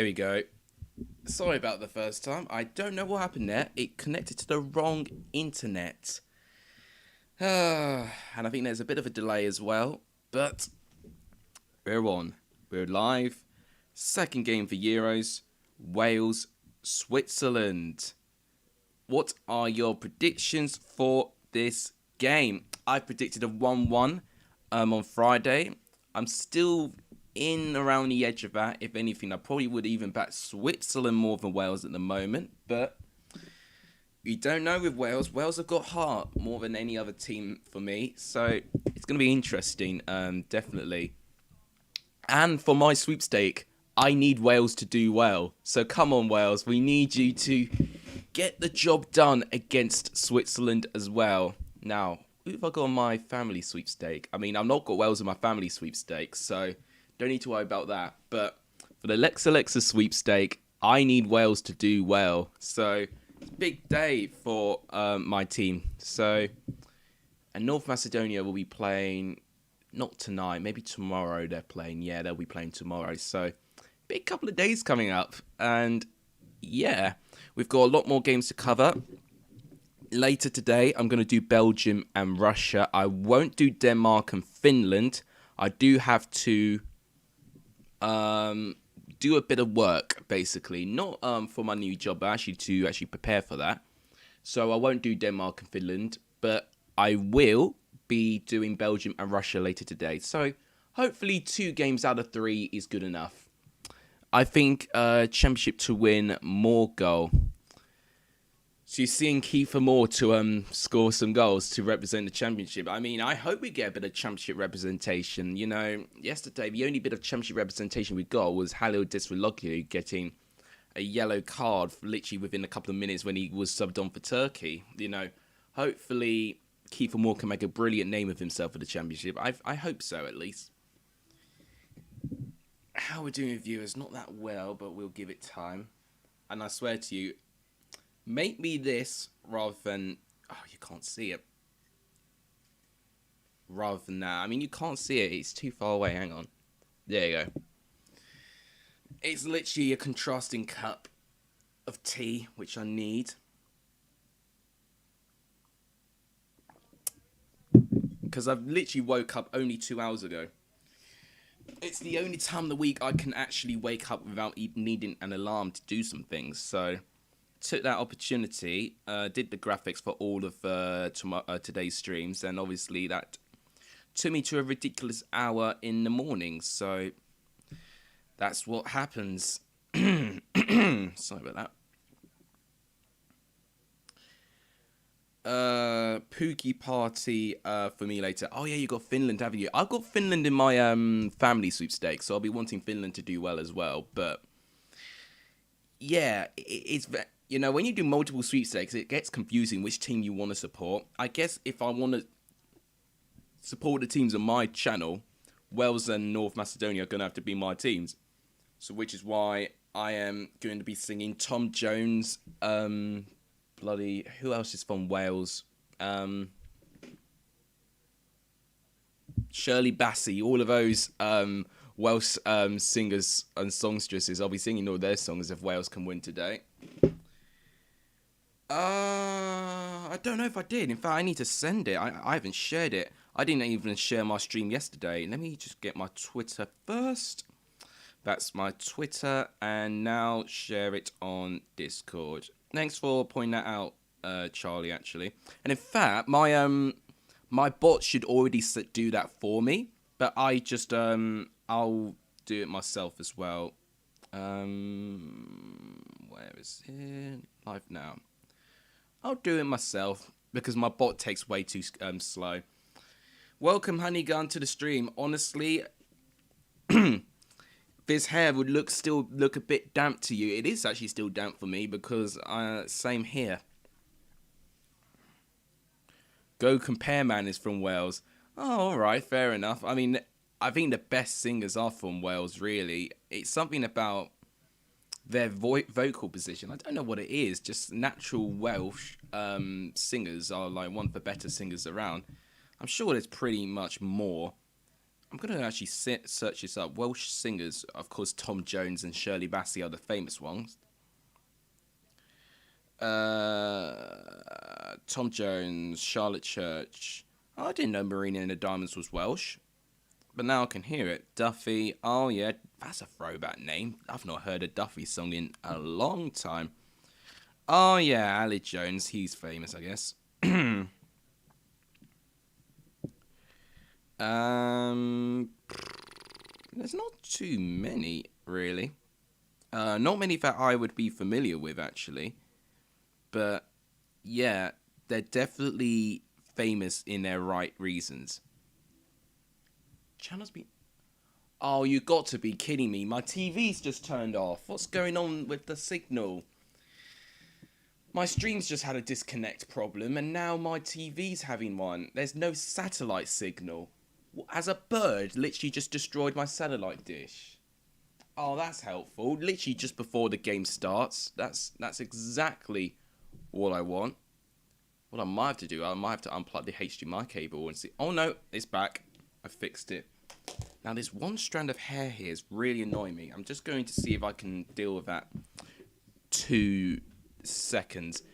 There we go. Sorry about the first time. I don't know what happened there. It connected to the wrong internet. And I think there's a bit of a delay as well. But we're on. We're live. Second game for Euros. Wales, Switzerland. What are your predictions for this game? I predicted a 1-1 on Friday. I'm still in around the edge of that. If anything, I probably would even back Switzerland more than Wales at the moment. But you don't know with Wales. Wales have got heart more than any other team for me. So it's going to be interesting, definitely. And for my sweepstake, I need Wales to do well. So come on, Wales. We need you to get the job done against Switzerland as well. Now, who have I got on my family sweepstake? I mean, I've not got Wales in my family sweepstake, so don't need to worry about that. But for the Alexa sweepstake, I need Wales to do well. So it's a big day for my team. So, and North Macedonia will be playing, not tonight, maybe tomorrow they're playing. Yeah, they'll be playing tomorrow. So, big couple of days coming up. And yeah, we've got a lot more games to cover. Later today, I'm going to do Belgium and Russia. I won't do Denmark and Finland. I do have to do a bit of work, basically. Not for my new job, but actually to prepare for that. So I won't do Denmark and Finland, but I will be doing Belgium and Russia later today. So hopefully 2 games out of 3 is good enough. I think Championship to win, more goal. So you're seeing Kiefer Moore to score some goals to represent the Championship. I mean, I hope we get a bit of Championship representation. You know, yesterday, the only bit of Championship representation we got was Halil Desrologlu getting a yellow card literally within a couple of minutes when he was subbed on for Turkey. You know, hopefully Kiefer Moore can make a brilliant name of himself for the Championship. I hope so, at least. How we're doing with viewers, not that well, but we'll give it time. And I swear to you, make me this rather than... Oh, you can't see it. Rather than that. I mean, you can't see it. It's too far away. Hang on. There you go. It's literally a contrasting cup of tea, which I need. Because I've literally woke up only 2 hours ago. It's the only time of the week I can actually wake up without even needing an alarm to do some things. So, took that opportunity, did the graphics for all of today's streams, and obviously that took me to a ridiculous hour in the morning. So, that's what happens. Sorry about that. Pookie party for me later. Oh yeah, you got Finland, haven't you? I've got Finland in my family sweepstakes, so I'll be wanting Finland to do well as well. But yeah, it's, you know, when you do multiple sweepstakes, it gets confusing which team you want to support. I guess if I want to support the teams on my channel, Wales and North Macedonia are going to have to be my teams. So which is why I am going to be singing Tom Jones, bloody, who else is from Wales? Shirley Bassey, all of those Welsh singers and songstresses. I'll be singing all their songs if Wales can win today. I don't know if I did. In fact, I need to send it. I haven't shared it. I didn't even share my stream yesterday. Let me just get my Twitter first. That's my Twitter, and now share it on Discord. Thanks for pointing that out, Charlie, actually. And in fact, my bot should already do that for me, but I just, I'll do it myself as well. Where is it? Live now. I'll do it myself, because my bot takes way too slow. Welcome, Honeygun, to the stream. Honestly, this hair would still look a bit damp to you. It is actually still damp for me because same here. Go Compare Man is from Wales. Oh, alright, fair enough. I mean, I think the best singers are from Wales, really. It's something about their vocal position. I don't know what it is. Just natural Welsh singers are like one of the better singers around. I'm sure there's pretty much more. I'm going to actually search this up. Welsh singers, of course, Tom Jones and Shirley Bassey are the famous ones. Tom Jones, Charlotte Church. Oh, I didn't know Marina and the Diamonds was Welsh. But now I can hear it. Duffy. Oh, yeah, that's a throwback name. I've not heard a Duffy song in a long time. Oh, yeah, Ali Jones. He's famous, I guess. There's not too many, really. Not many that I would be familiar with, actually. But, yeah, they're definitely famous in their right reasons. Channels be... Oh, you got to be kidding me. My TV's just turned off. What's going on with the signal? My stream's just had a disconnect problem, and now my TV's having one. There's no satellite signal. As a bird, literally just destroyed my satellite dish. Oh, that's helpful. Literally just before the game starts. That's exactly what I want. What I might have to do, I might have to unplug the HDMI cable and see. Oh no, it's back. I fixed it. Now this one strand of hair here is really annoying me. I'm just going to see if I can deal with that. 2 seconds.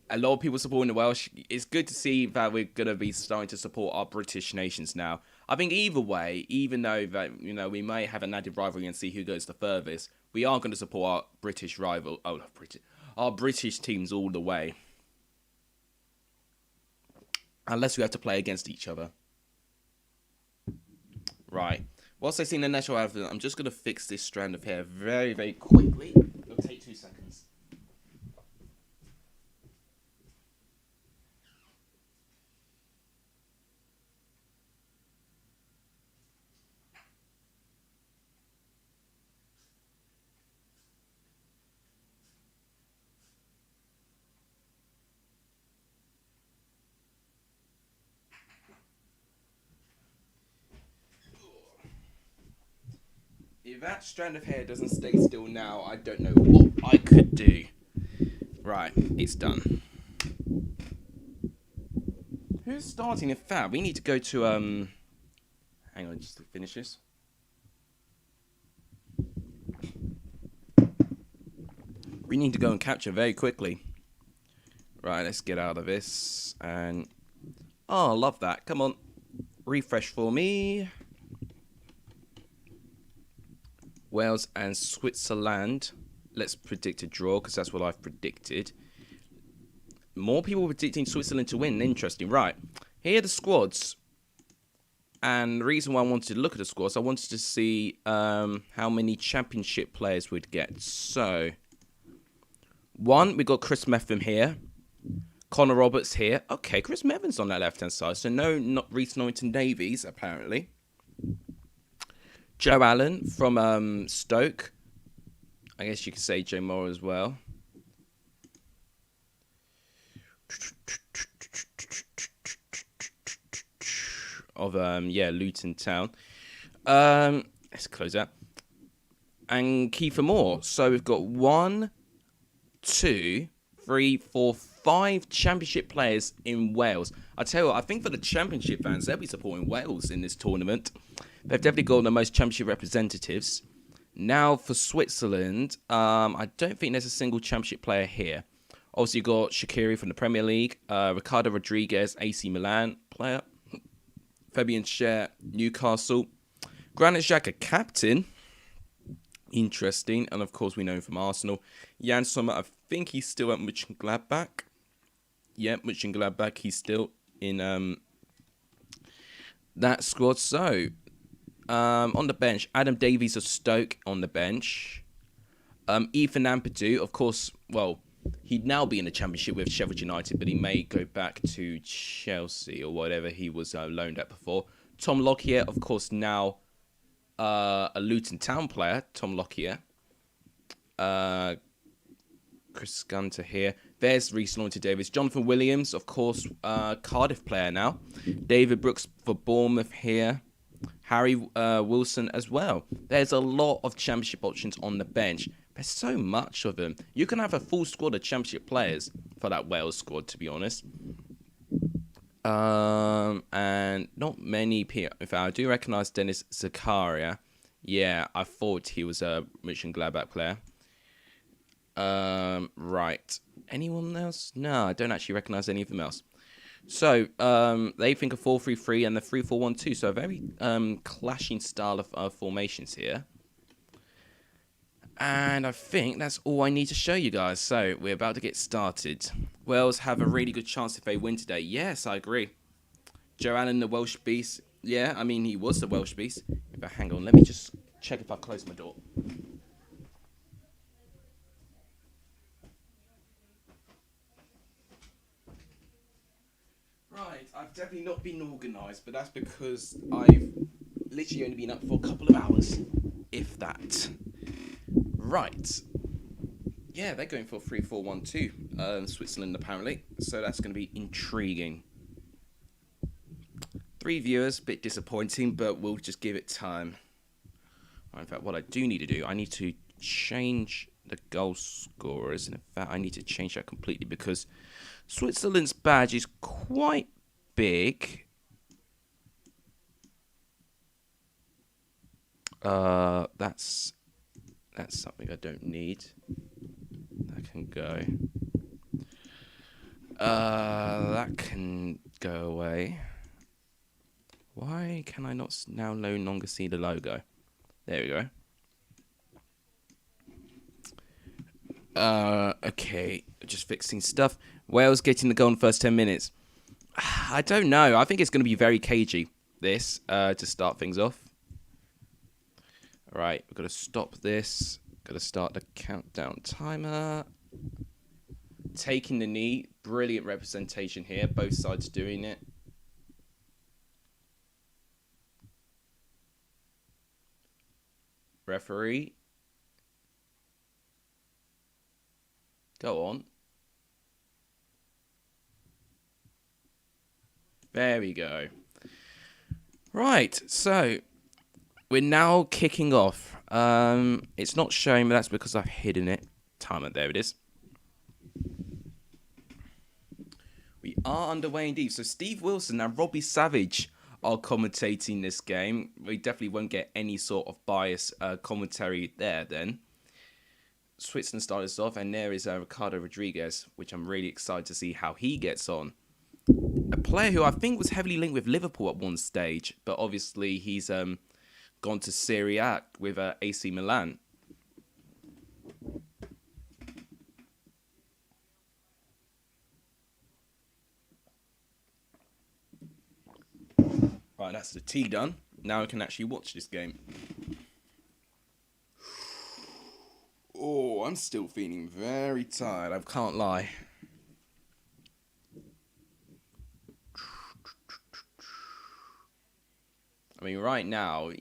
A lot of people supporting the Welsh. It's good to see that we're going to be starting to support our British nations now. I think either way, even though that, you know, we may have an added rivalry and see who goes the furthest, we are going to support our British rival. Oh, not British. Our British teams all the way. Unless we have to play against each other. Right. Whilst I sing the national anthem, I'm just going to fix this strand of hair very, very quickly. It'll take 2 seconds. If that strand of hair doesn't stay still now, I don't know what I could do. Right, it's done. Who's starting in Fab? We need to go to, hang on, just to finish this. We need to go and capture very quickly. Right, let's get out of this. And, oh, I love that. Come on, refresh for me. Wales and Switzerland. Let's predict a draw, because that's what I've predicted. More people predicting Switzerland to win. Interesting. Right. Here are the squads. And the reason why I wanted to look at the squads, I wanted to see how many championship players we'd get. So, we got Chris Methven here. Connor Roberts here. Okay, Chris Methven's on that left-hand side. So, no, not Reece Norrington Davies, apparently. Joe Allen from Stoke. I guess you could say Joe Moore as well. Of Luton Town. Let's close that. And Kiefer Moore. So we've got 1, 2, 3, 4, 5 championship players in Wales. I tell you what, I think for the championship fans, they'll be supporting Wales in this tournament. They've definitely got the most championship representatives. Now for Switzerland, I don't think there's a single championship player here. Obviously, you've got Shaqiri from the Premier League, Ricardo Rodriguez, AC Milan player, Fabian Schär, Newcastle, Granit Xhaka, captain, interesting, and of course we know him from Arsenal. Jan Sommer, I think he's still at Mönchengladbach. Yeah, Mönchengladbach, he's still in that squad. So, on the bench, Adam Davies of Stoke on the bench. Ethan Ampadu, of course, well, he'd now be in the Championship with Sheffield United, but he may go back to Chelsea or whatever he was loaned at before. Tom Lockyer, of course, now a Luton Town player, Tom Lockyer. Chris Gunter here. There's Reece Norrington Davies. Jonathan Williams, of course, Cardiff player now. David Brooks for Bournemouth here. Harry Wilson as well. There's a lot of championship options on the bench. There's so much of them. You can have a full squad of championship players for that Wales squad, to be honest. And not many people. In fact, I do recognise Dennis Zakaria. Yeah, I thought he was a Mönchengladbach player. Right. Anyone else? No, I don't actually recognise any of them else. So, they think a 4-3-3 and the 3-4-1-2. So, a very clashing style of formations here. And I think that's all I need to show you guys. So, we're about to get started. Wales have a really good chance if they win today. Yes, I agree. Joe Allen, the Welsh Beast. Yeah, I mean, he was the Welsh Beast. But hang on, let me just check if I close my door. Right, I've definitely not been organised, but that's because I've literally only been up for a couple of hours, if that. Right. Yeah, they're going for 3-4-1-2, Switzerland apparently, so that's going to be intriguing. 3 viewers, bit disappointing, but we'll just give it time. In fact, what I do need to do, I need to change the goal scorers. In fact, I need to change that completely because Switzerland's badge is quite big. That's something I don't need. That can go. That can go away. Why can I not now no longer see the logo? There we go. Okay, just fixing stuff. Wales getting the goal in the first 10 minutes. I don't know. I think it's going to be very cagey, this, to start things off. Right, we've got to stop this. Got to start the countdown timer. Taking the knee. Brilliant representation here. Both sides doing it. Referee. Go on. There we go. Right, so we're now kicking off. It's not showing, but that's because I've hidden it. Timer, there it is. We are underway indeed. So Steve Wilson and Robbie Savage are commentating this game. We definitely won't get any sort of bias commentary there then. Switzerland started us off, and there is Ricardo Rodriguez, which I'm really excited to see how he gets on. A player who I think was heavily linked with Liverpool at one stage, but obviously he's gone to Serie A with AC Milan. Right, that's the tea done. Now I can actually watch this game. Oh, I'm still feeling very tired. I can't lie. I mean, right now,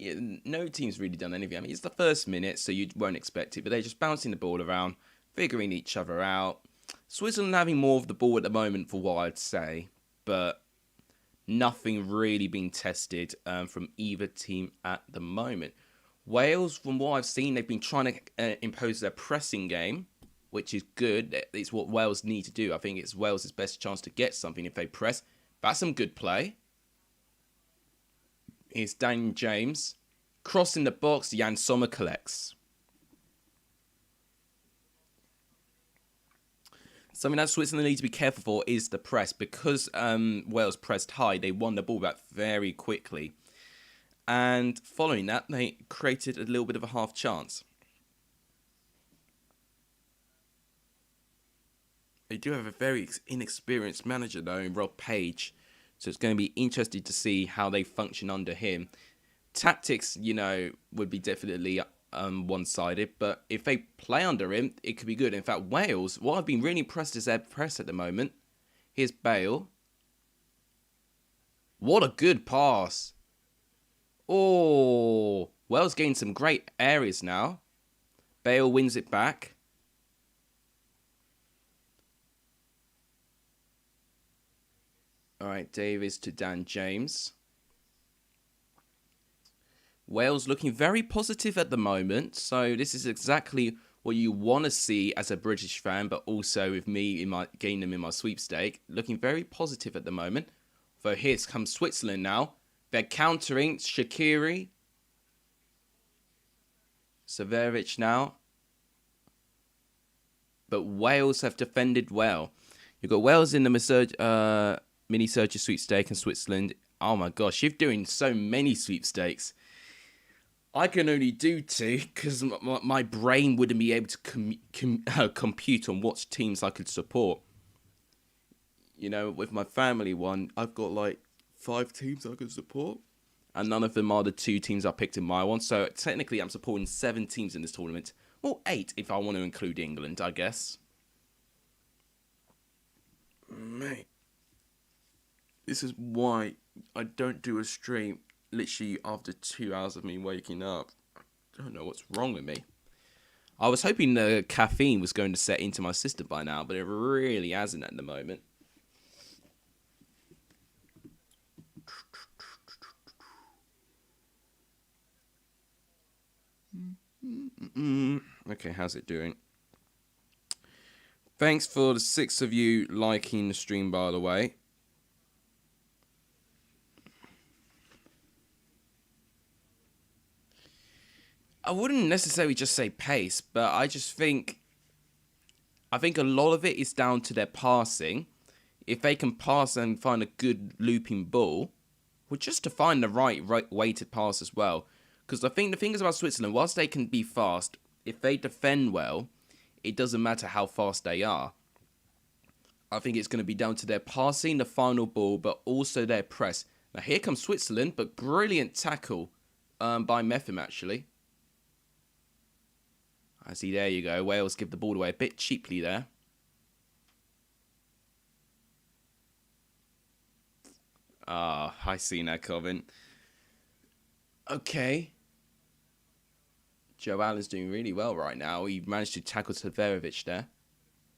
no team's really done anything. I mean, it's the first minute, so you won't expect it. But they're just bouncing the ball around, figuring each other out. Switzerland having more of the ball at the moment for what I'd say. But nothing really being tested from either team at the moment. Wales, from what I've seen, they've been trying to impose their pressing game, which is good. It's what Wales need to do. I think it's Wales' best chance to get something if they press. That's some good play. Here's Daniel James. Crossing the box, Jan Sommer collects. Something that Switzerland need to be careful for is the press. Because Wales pressed high, they won the ball back very quickly. And following that, they created a little bit of a half chance. They do have a very inexperienced manager, though, in Rob Page. So it's going to be interesting to see how they function under him. Tactics, would be definitely one-sided. But if they play under him, it could be good. In fact, Wales, what I've been really impressed is their press at the moment. Here's Bale. What a good pass. Oh, Wales gained some great areas now. Bale wins it back. All right, Davies to Dan James. Wales looking very positive at the moment. So this is exactly what you want to see as a British fan, but also with me getting them in my sweepstake. Looking very positive at the moment. But here comes Switzerland now. They're countering Shaqiri. Severovic now. But Wales have defended well. You've got Wales in the mini Sergio sweepstake and Switzerland. Oh my gosh, you're doing so many sweepstakes. I can only do 2 because my brain wouldn't be able to compute on what teams I could support. You know, with my family one, I've got like 5 teams I could support. And none of them are the 2 teams I picked in my one. So technically I'm supporting 7 teams in this tournament. Well, 8 if I want to include England, I guess. Mate. This is why I don't do a stream literally after 2 hours of me waking up. I don't know what's wrong with me. I was hoping the caffeine was going to set into my system by now, but it really hasn't at the moment. Okay, how's it doing? Thanks for the 6 of you liking the stream, by the way. I wouldn't necessarily just say pace, but I think a lot of it is down to their passing. If they can pass and find a good looping ball, well, just to find the right way to pass as well. Because I think the thing is about Switzerland, whilst they can be fast, if they defend well, it doesn't matter how fast they are. I think it's going to be down to their passing, the final ball, but also their press. Now here comes Switzerland, but brilliant tackle by Metham actually. I see, there you go. Wales give the ball away a bit cheaply there. Ah, I see now, Colvin. Okay. Joe Allen's doing really well right now. He managed to tackle Severovic there.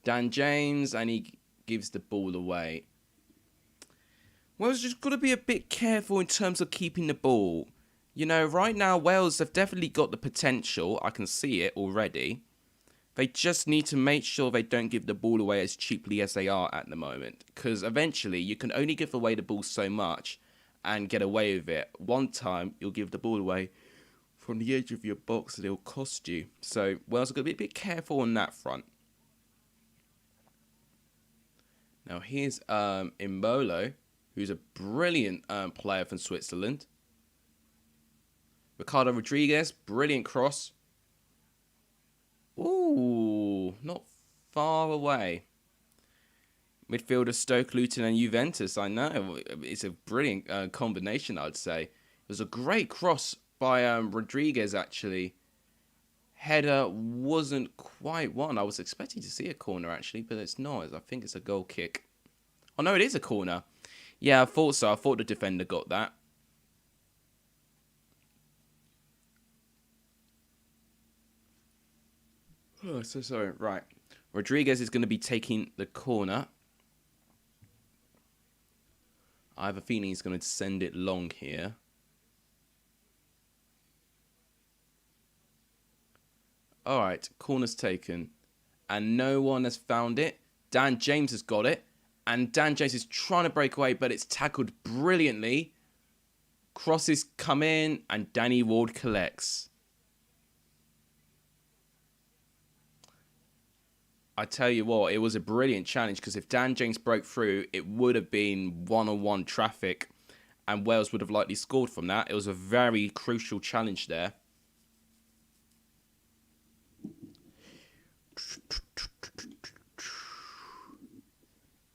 Dan James, and he gives the ball away. Wales just got to be a bit careful in terms of keeping the ball. You know, right now, Wales have definitely got the potential. I can see it already. They just need to make sure they don't give the ball away as cheaply as they are at the moment. Because eventually, you can only give away the ball so much and get away with it. One time, you'll give the ball away from the edge of your box and it'll cost you. So, Wales are going to be a bit careful on that front. Now, here's Imbolo, who's a brilliant player from Switzerland. Ricardo Rodriguez, brilliant cross. Ooh, not far away. Midfielder Stoke, Luton and Juventus, I know. It's a brilliant combination, I'd say. It was a great cross by Rodriguez, actually. Header wasn't quite one. I was expecting to see a corner, actually, but it's not. I think it's a goal kick. Oh, no, it is a corner. Yeah, I thought so. I thought the defender got that. Oh, so sorry. Right. Rodriguez is going to be taking the corner. I have a feeling he's going to send it long here. Alright, corner's taken. And no one has found it. Dan James has got it. And Dan James is trying to break away, but it's tackled brilliantly. Crosses come in, and Danny Ward collects. I tell you what, it was a brilliant challenge, because if Dan James broke through, it would have been one-on-one traffic, and Wales would have likely scored from that. It was a very crucial challenge there.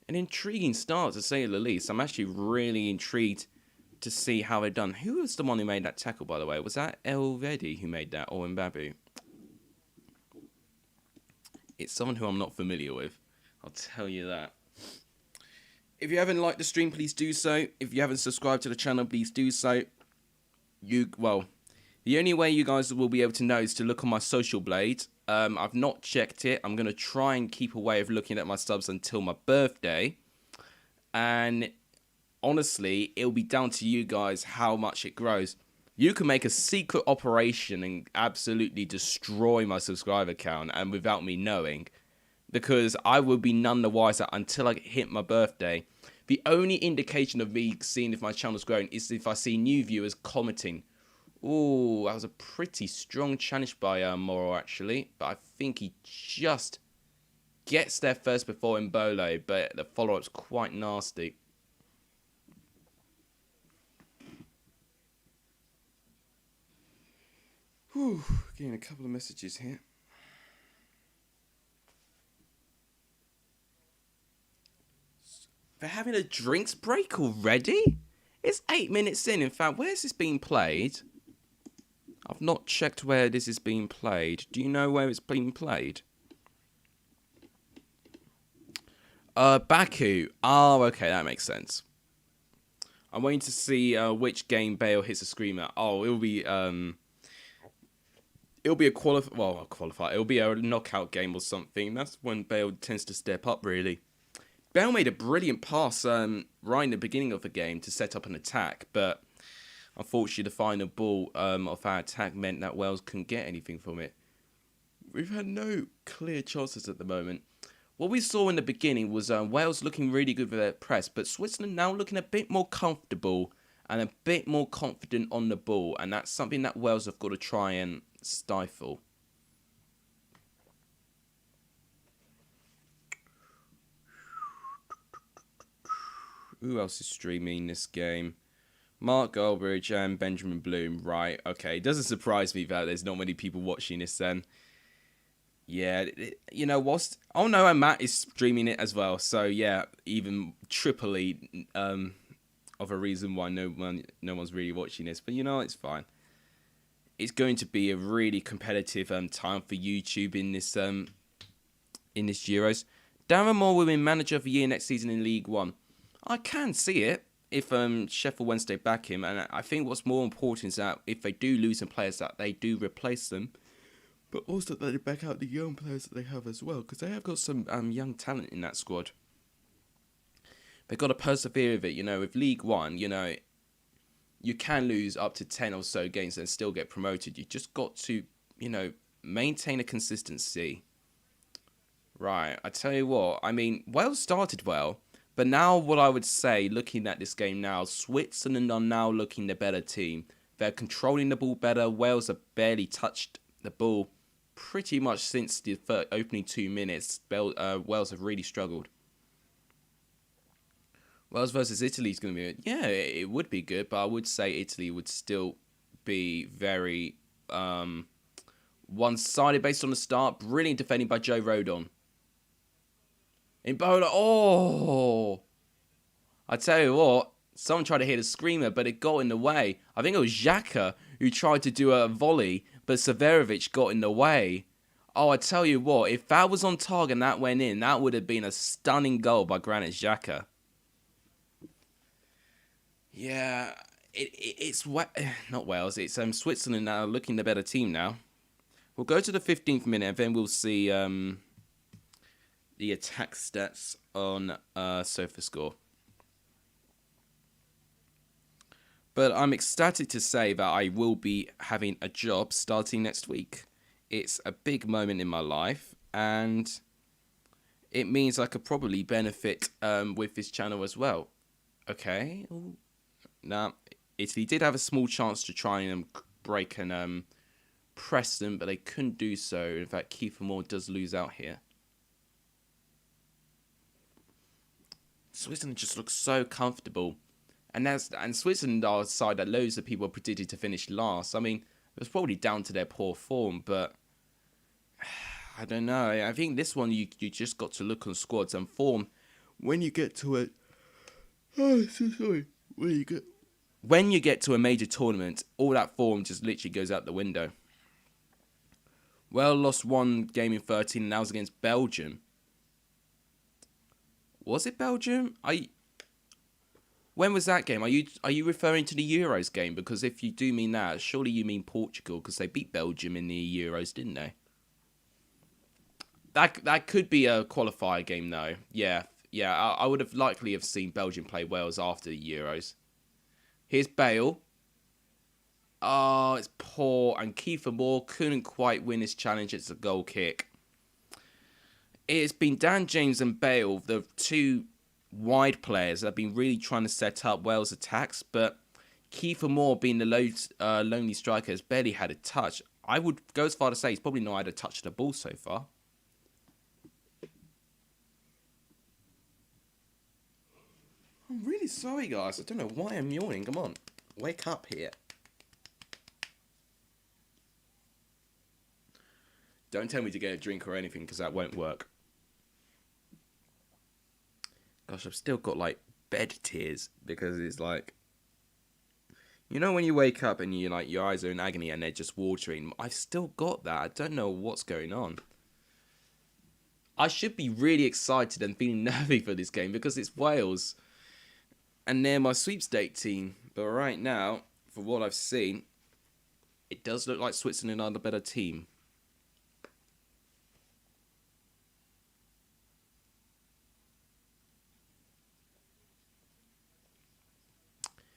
An intriguing start, to say the least. I'm actually really intrigued to see how they've done. Who was the one who made that tackle, by the way? Was that Elvedi who made that, or Mbabu? It's someone who I'm not familiar with. I'll tell you that. If you haven't liked the stream, please do so. If you haven't subscribed to the channel, please do so. The only way you guys will be able to know is to look on my social blade. I've not checked it. I'm going to try and keep away of looking at my subs until my birthday. And honestly, it'll be down to you guys how much it grows. You can make a secret operation and absolutely destroy my subscriber count, and without me knowing. Because I will be none the wiser until I hit my birthday. The only indication of me seeing if my channel's growing is if I see new viewers commenting. Ooh, that was a pretty strong challenge by Moro, actually. But I think he just gets there first before Mbolo, but the follow-up's quite nasty. Whew, getting a couple of messages here. They're having a drinks break already? It's 8 minutes in. In fact, where's this being played? I've not checked where this is being played. Do you know where it's being played? Baku. Oh, okay, that makes sense. I'm waiting to see which game Bale hits a screamer. Oh, it'll be a qualifier. It'll be a knockout game or something. That's when Bale tends to step up, really. Bale made a brilliant pass right in the beginning of the game to set up an attack, but unfortunately the final ball of our attack meant that Wales couldn't get anything from it. We've had no clear chances at the moment. What we saw in the beginning was Wales looking really good with their press, but Switzerland now looking a bit more comfortable and a bit more confident on the ball, and that's something that Wales have got to try and stifle. Who else is streaming this game? Mark Goldbridge and Benjamin Bloom. Right, okay. It doesn't surprise me that there's not many people watching this then. Yeah, you know what? Oh no, and Matt is streaming it as well. So yeah, even triply of a reason why no one's really watching this. But you know, it's fine. It's going to be a really competitive time for YouTube in this Euros. Darren Moore will be Manager of the Year next season in League One. I can see it if Sheffield Wednesday back him, and I think what's more important is that if they do lose some players, that they do replace them, but also that they back out the young players that they have as well, because they have got some young talent in that squad. They've got to persevere with it, you know. With League One, you know, you can lose up to 10 or so games and still get promoted. You just got to, you know, maintain a consistency. Right, I tell you what, I mean, Wales started well. But now what I would say, looking at this game now, Switzerland are now looking the better team. They're controlling the ball better. Wales have barely touched the ball pretty much since the opening 2 minutes. Wales have really struggled. Wales versus Italy is going to be... Yeah, it would be good, but I would say Italy would still be very one-sided based on the start. Brilliant defending by Joe Rodon. Ebola, oh! I tell you what, someone tried to hit a screamer, but it got in the way. I think it was Xhaka who tried to do a volley, but Severovic got in the way. Oh, I tell you what, if that was on target and that went in, that would have been a stunning goal by Granit Xhaka. Yeah, it's not Wales, it's Switzerland now looking the better team now. We'll go to the 15th minute and then we'll see the attack stats on SofaScore. But I'm ecstatic to say that I will be having a job starting next week. It's a big moment in my life, and it means I could probably benefit with this channel as well. Okay. Now, Italy did have a small chance to try and break and press them, but they couldn't do so. In fact, Kiefer Moore does lose out here. Switzerland just looks so comfortable. And Switzerland are a side that loads of people predicted to finish last. I mean, it was probably down to their poor form, but I don't know. I think this one you just got to look on squads and form. When you get to it, when you get to a major tournament, all that form just literally goes out the window. Well, lost one game in 13, and that was against Belgium. Was it Belgium? When was that game? Are you referring to the Euros game? Because if you do mean that, surely you mean Portugal, because they beat Belgium in the Euros, didn't they? That could be a qualifier game, though. Yeah. I would have likely have seen Belgium play Wales after the Euros. Here's Bale. Oh, it's poor, and Kiefer Moore couldn't quite win his challenge. It's a goal kick. It's been Dan James and Bale, the two wide players that have been really trying to set up Wales attacks, but Kiefer Moore, being the lonely striker, has barely had a touch. I would go as far to say he's probably not had a touch of the ball so far. I'm really sorry, guys. I don't know why I'm yawning. Come on, wake up here. Don't tell me to get a drink or anything, because that won't work. Gosh, I've still got, like, bed tears, because it's like... You know when you wake up and you like your eyes are in agony and they're just watering? I've still got that. I don't know what's going on. I should be really excited and feeling nervy for this game because it's Wales. And they're my sweepstake team. But right now, for what I've seen, it does look like Switzerland are the better team.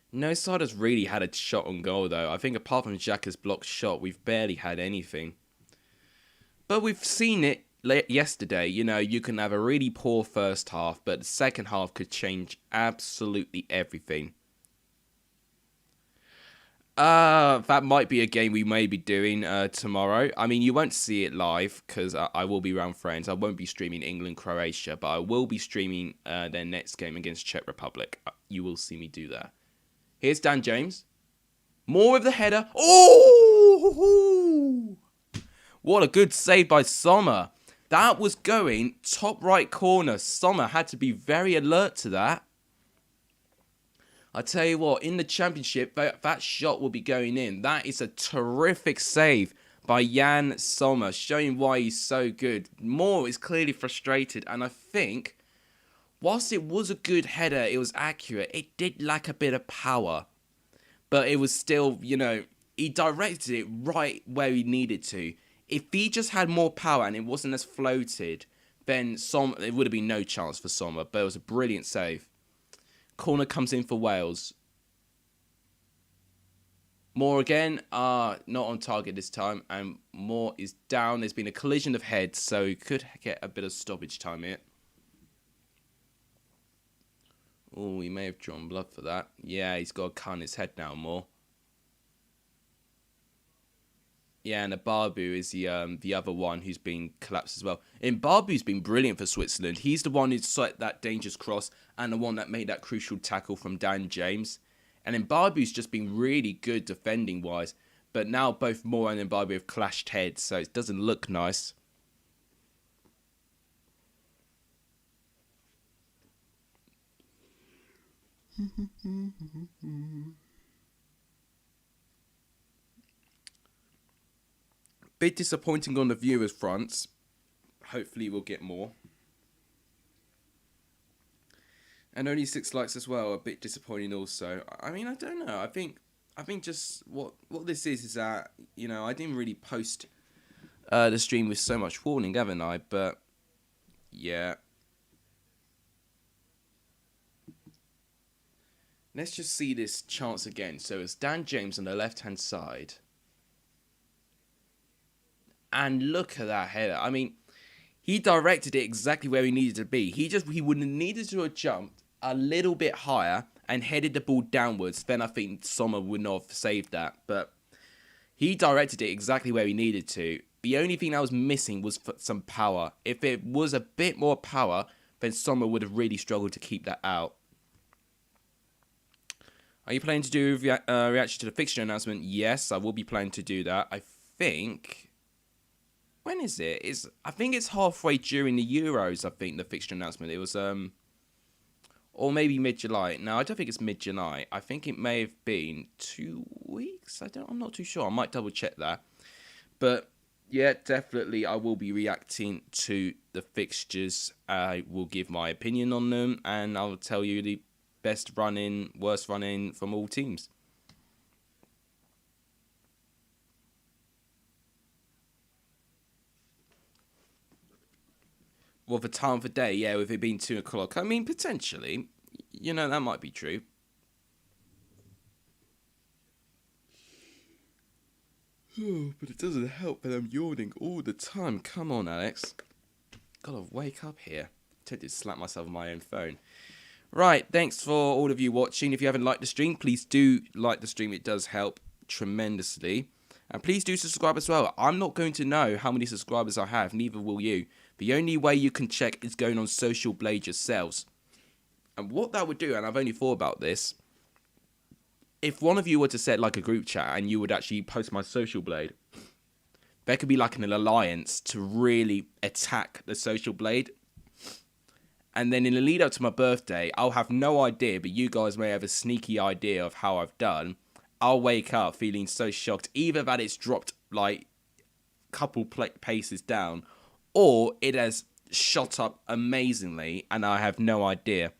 No side has really had a shot on goal, though. I think apart from Xhaka's blocked shot, we've barely had anything. But we've seen it yesterday. You know, you can have a really poor first half, but the second half could change absolutely everything. That might be a game we may be doing tomorrow. I mean, you won't see it live because I will be around friends. I won't be streaming England-Croatia, but I will be streaming their next game against Czech Republic. You will see me do that. Here's Dan James. More with the header. Oh! What a good save by Sommer. That was going top right corner. Sommer had to be very alert to that. I tell you what, in the championship, that shot will be going in. That is a terrific save by Jan Sommer, showing why he's so good. Moore is clearly frustrated, and I think... Whilst it was a good header, it was accurate, it did lack a bit of power. But it was still, you know, he directed it right where he needed to. If he just had more power and it wasn't as floated, then it would have been no chance for Sommer. But it was a brilliant save. Corner comes in for Wales. Moore again, not on target this time. And Moore is down. There's been a collision of heads, so he could get a bit of stoppage time here. Oh, he may have drawn blood for that. Yeah, he's got a cut on his head now, Moore. Yeah, and Barbu is the other one who's been collapsed as well. And Barbu's been brilliant for Switzerland. He's the one who set that dangerous cross and the one that made that crucial tackle from Dan James. And then Barbu's just been really good defending-wise. But now both Moore and Barbu have clashed heads, so it doesn't look nice. Bit disappointing on the viewers' fronts. Hopefully we'll get more. And only 6 likes as well. A bit disappointing also. I mean, I don't know. I think just what this is that, you know, I didn't really post the stream with so much warning, haven't I? But yeah. Let's just see this chance again. So it's Dan James on the left-hand side. And look at that header. I mean, he directed it exactly where he needed to be. He would have needed to have jumped a little bit higher and headed the ball downwards. Then I think Sommer would not have saved that. But he directed it exactly where he needed to. The only thing that was missing was some power. If it was a bit more power, then Sommer would have really struggled to keep that out. Are you planning to do reaction to the fixture announcement? Yes, I will be planning to do that. I think... When is it? I think it's halfway during the Euros, I think, the fixture announcement. It was, or maybe mid-July. No, I don't think it's mid-July. I think it may have been 2 weeks. I'm not too sure. I might double check that. But, yeah, definitely I will be reacting to the fixtures. I will give my opinion on them, and I'll tell you the best run-in, worst run-in from all teams. Well, the time of the day, yeah, with it being 2 o'clock. I mean, potentially, you know, that might be true. But it doesn't help that I'm yawning all the time. Come on, Alex. Gotta wake up here. I'm tempted to slap myself on my own phone. Right, thanks for all of you watching. If you haven't liked the stream, please do like the stream. It does help tremendously. And please do subscribe as well. I'm not going to know how many subscribers I have, neither will you. The only way you can check is going on Social Blade yourselves. And what that would do, and I've only thought about this, if one of you were to set like a group chat and you would actually post my Social Blade, there could be like an alliance to really attack the Social Blade. And then in the lead up to my birthday, I'll have no idea, but you guys may have a sneaky idea of how I've done. I'll wake up feeling so shocked, either that it's dropped like a couple paces down, or it has shot up amazingly and I have no idea.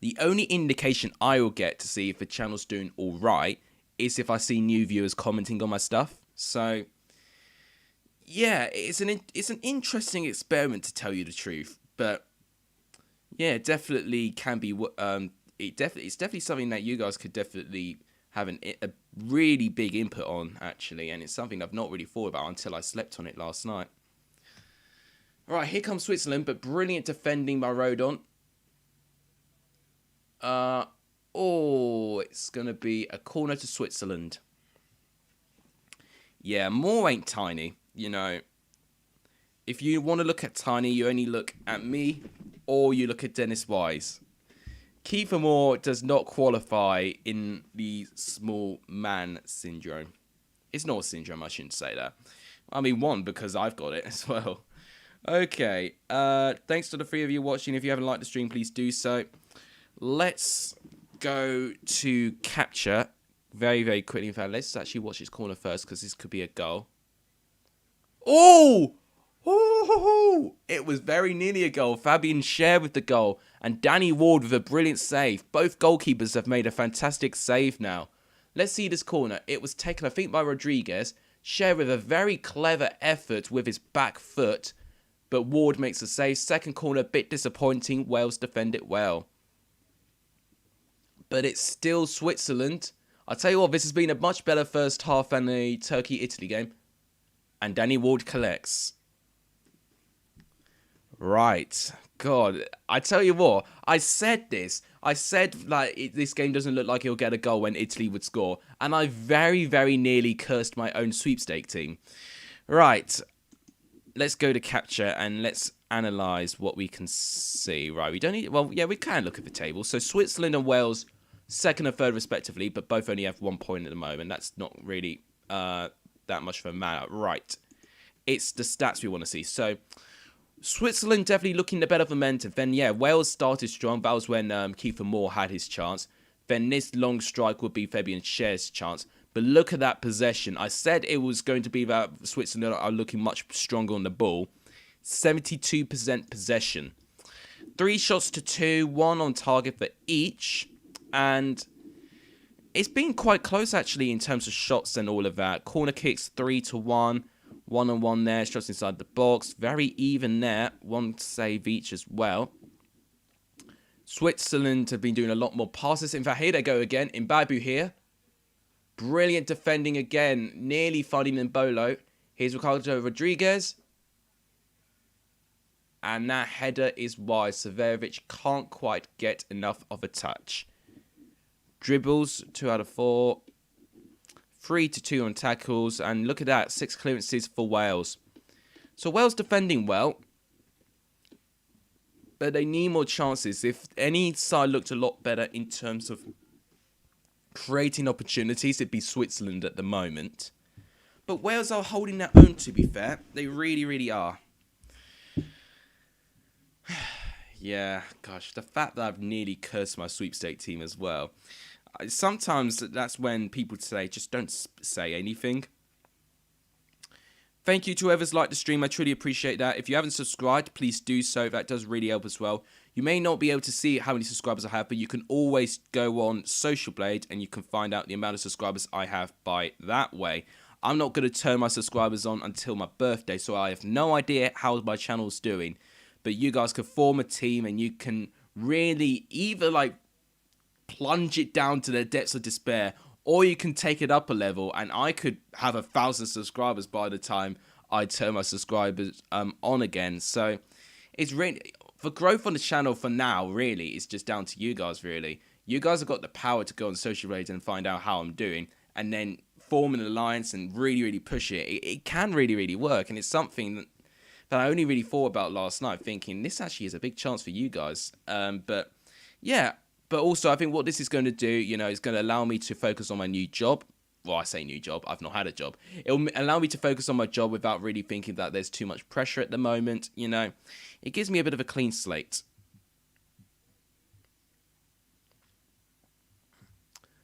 The only indication I will get to see if the channel's doing alright is if I see new viewers commenting on my stuff. So, yeah, it's an interesting experiment to tell you the truth, but yeah, it definitely can be. It's definitely something that you guys could definitely have a really big input on, actually, and it's something I've not really thought about until I slept on it last night. All right, here comes Switzerland, but brilliant defending by Rodon. It's gonna be a corner to Switzerland. Yeah, Moore ain't tiny, you know. If you want to look at tiny, you only look at me, or you look at Dennis Wise. Kiefer Moore does not qualify in the small man syndrome. It's not a syndrome, I shouldn't say that. I mean, one, because I've got it as well. Okay, thanks to the three of you watching. If you haven't liked the stream, please do so. Let's go to capture very, very quickly. In fact, let's actually watch his corner first, because this could be a goal. Oh! It was very nearly a goal. Fabian Schär with the goal, and Danny Ward with a brilliant save. Both goalkeepers have made a fantastic save now. Let's see this corner. It was taken, I think, by Rodriguez. Schär with a very clever effort with his back foot, but Ward makes a save. Second corner, a bit disappointing. Wales defend it well. But it's still Switzerland. I'll tell you what, this has been a much better first half than the Turkey-Italy game. And Danny Ward collects. Right. God, I tell you what, I said this. I said, like, this game doesn't look like he'll get a goal when Italy would score. And I very, very nearly cursed my own sweepstake team. Right. Let's go to capture and let's analyse what we can see. Right, we don't need... Well, yeah, we can look at the table. So Switzerland and Wales, second and third respectively, but both only have 1 point at the moment. That's not really that much of a matter. Right. It's the stats we want to see. So... Switzerland definitely looking the better momentum. Then, yeah, Wales started strong. That was when Kiefer Moore had his chance. Then this long strike would be Fabian Schär's chance. But look at that possession. I said it was going to be that Switzerland are looking much stronger on the ball. 72% possession. 3 shots to 2. 1 on target for each. And it's been quite close, actually, in terms of shots and all of that. Corner kicks 3 to 1. 1-on-1 there, shots inside the box. Very even there. 1 save each as well. Switzerland have been doing a lot more passes. In fact, here they go again. Mbabu here. Brilliant defending again. Nearly finding Mbolo. Here's Ricardo Rodriguez. And that header is wide. Severovic can't quite get enough of a touch. Dribbles, 2 out of 4. 3 to 2 on tackles, and look at that, 6 clearances for Wales. So Wales defending well, but they need more chances. If any side looked a lot better in terms of creating opportunities, it'd be Switzerland at the moment. But Wales are holding their own, to be fair. They really, really are. Yeah, gosh, the fact that I've nearly cursed my sweepstake team as well. Sometimes that's when people say, just don't say anything. Thank you to whoever's liked the stream. I truly appreciate that. If you haven't subscribed, please do so. That does really help as well. You may not be able to see how many subscribers I have, but you can always go on Social Blade and you can find out the amount of subscribers I have by that way. I'm not going to turn my subscribers on until my birthday, so I have no idea how my channel's doing. But you guys can form a team and you can really either like plunge it down to the depths of despair, or you can take it up a level, and I could have 1,000 subscribers by the time I turn my subscribers on again. So it's really, for growth on the channel for now, really, it's just down to you guys, really. You guys have got the power to go on social media and find out how I'm doing, and then form an alliance and really, really push it. It can really, really work, and it's something that I only really thought about last night, thinking this actually is a big chance for you guys. But yeah, but also I think what this is going to do, you know, is going to allow me to focus on my new job. Well, I say new job, I've not had a job. It'll allow me to focus on my job without really thinking that there's too much pressure at the moment, you know. It gives me a bit of a clean slate.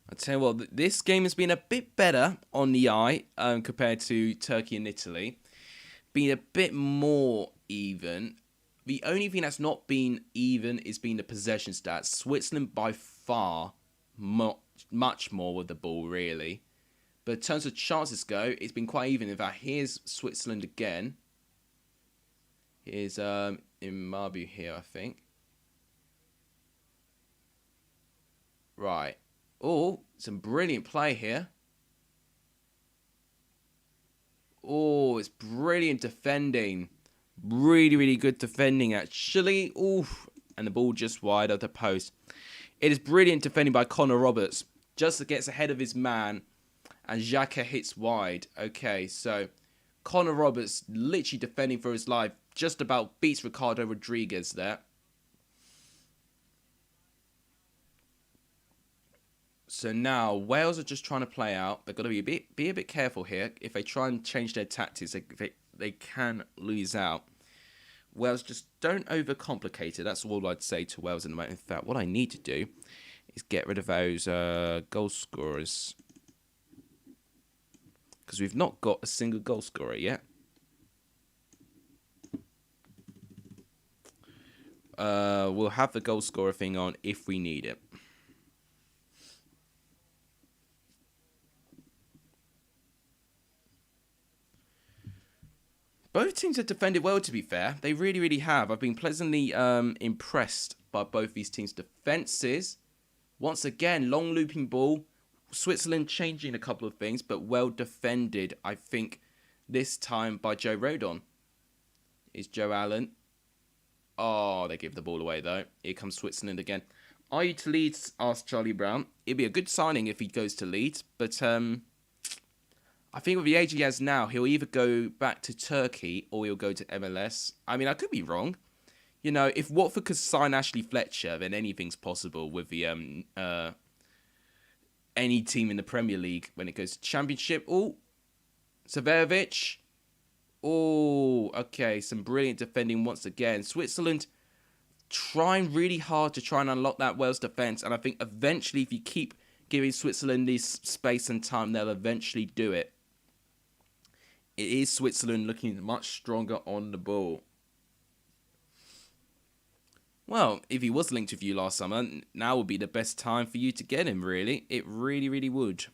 I tell you what, this game has been a bit better on the eye compared to Turkey and Italy. Been a bit more even. The only thing that's not been even is been the possession stats. Switzerland by far much more with the ball, really. But in terms of chances go, it's been quite even. In fact, here's Switzerland again. Here's Imabu here, I think. Right. Oh, some brilliant play here. Oh, it's brilliant defending. Really, really good defending, actually. Oof. And the ball just wide of the post. It is brilliant defending by Connor Roberts. Just gets ahead of his man. And Xhaka hits wide. Okay, so Connor Roberts literally defending for his life. Just about beats Ricardo Rodriguez there. So now Wales are just trying to play out. They've got to be a bit careful here. If they try and change their tactics, they can lose out. Wales, just don't overcomplicate it. That's all I'd say to Wales in the moment. In fact, what I need to do is get rid of those goal scorers, because we've not got a single goal scorer yet. We'll have the goal scorer thing on if we need it. Both teams have defended well, to be fair. They really, really have. I've been pleasantly impressed by both these teams' defences. Once again, long looping ball. Switzerland changing a couple of things, but well defended, I think, this time by Joe Rodon. Is Joe Allen. Oh, they give the ball away, though. Here comes Switzerland again. Are you to Leeds? Asked Charlie Brown. It'd be a good signing if he goes to Leeds, but I think with the age he has now, he'll either go back to Turkey or he'll go to MLS. I mean, I could be wrong. You know, if Watford could sign Ashley Fletcher, then anything's possible with the any team in the Premier League when it goes to Championship. Oh, Severovic. Oh, okay, some brilliant defending once again. Switzerland trying really hard to try and unlock that Wales defence, and I think eventually, if you keep giving Switzerland this space and time, they'll eventually do it. It is Switzerland looking much stronger on the ball. Well, if he was linked with you last summer, now would be the best time for you to get him, really. It really, really would.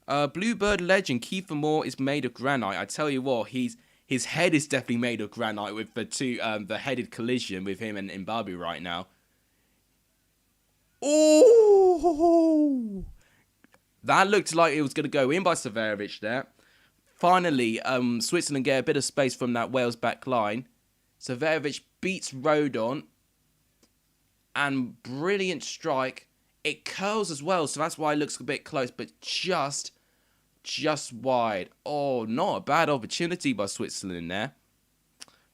Bluebird legend Kiefer Moore is made of granite. I tell you what, his head is definitely made of granite with the headed collision with him and Mbabu right now. Oh! That looked like it was going to go in by Severovic there. Finally, Switzerland get a bit of space from that Wales back line. Severovic beats Rodon. And brilliant strike. It curls as well, so that's why it looks a bit close, but just wide. Oh, not a bad opportunity by Switzerland there.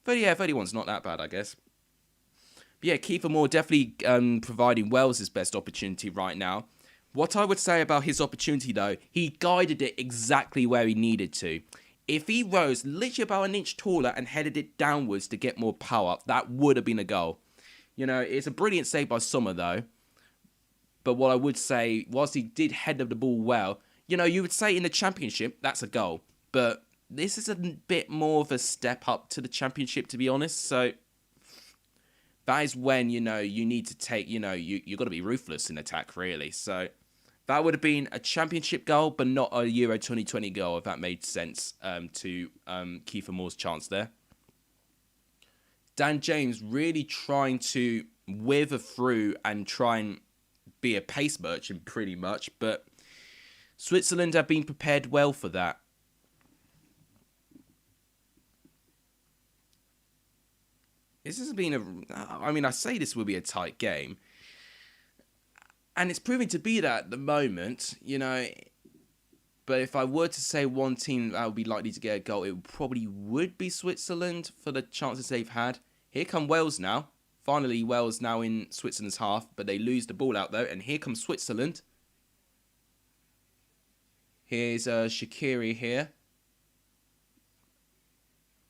But yeah, 31's not that bad, I guess. But yeah, Kiefer Moore definitely providing Wales his best opportunity right now. What I would say about his opportunity, though, he guided it exactly where he needed to. If he rose literally about an inch taller and headed it downwards to get more power, that would have been a goal. You know, it's a brilliant save by Sommer, though. But what I would say, whilst he did head the ball well, you know, you would say in the Championship, that's a goal. But this is a bit more of a step up to the Championship, to be honest. So that is when, you know, you need to take, you know, you've got to be ruthless in attack, really. So that would have been a Championship goal, but not a Euro 2020 goal, if that made sense to Kiefer Moore's chance there. Dan James really trying to wither through and try and be a pace merchant, pretty much. But Switzerland have been prepared well for that. this has been I mean, I say this will be a tight game, and it's proving to be that at the moment, you know. But if I were to say one team that would be likely to get a goal, it probably would be Switzerland for the chances they've had. Here come Wales now. Finally, Wales now in Switzerland's half, but they lose the ball out though. And here comes Switzerland. Here's Shaqiri here.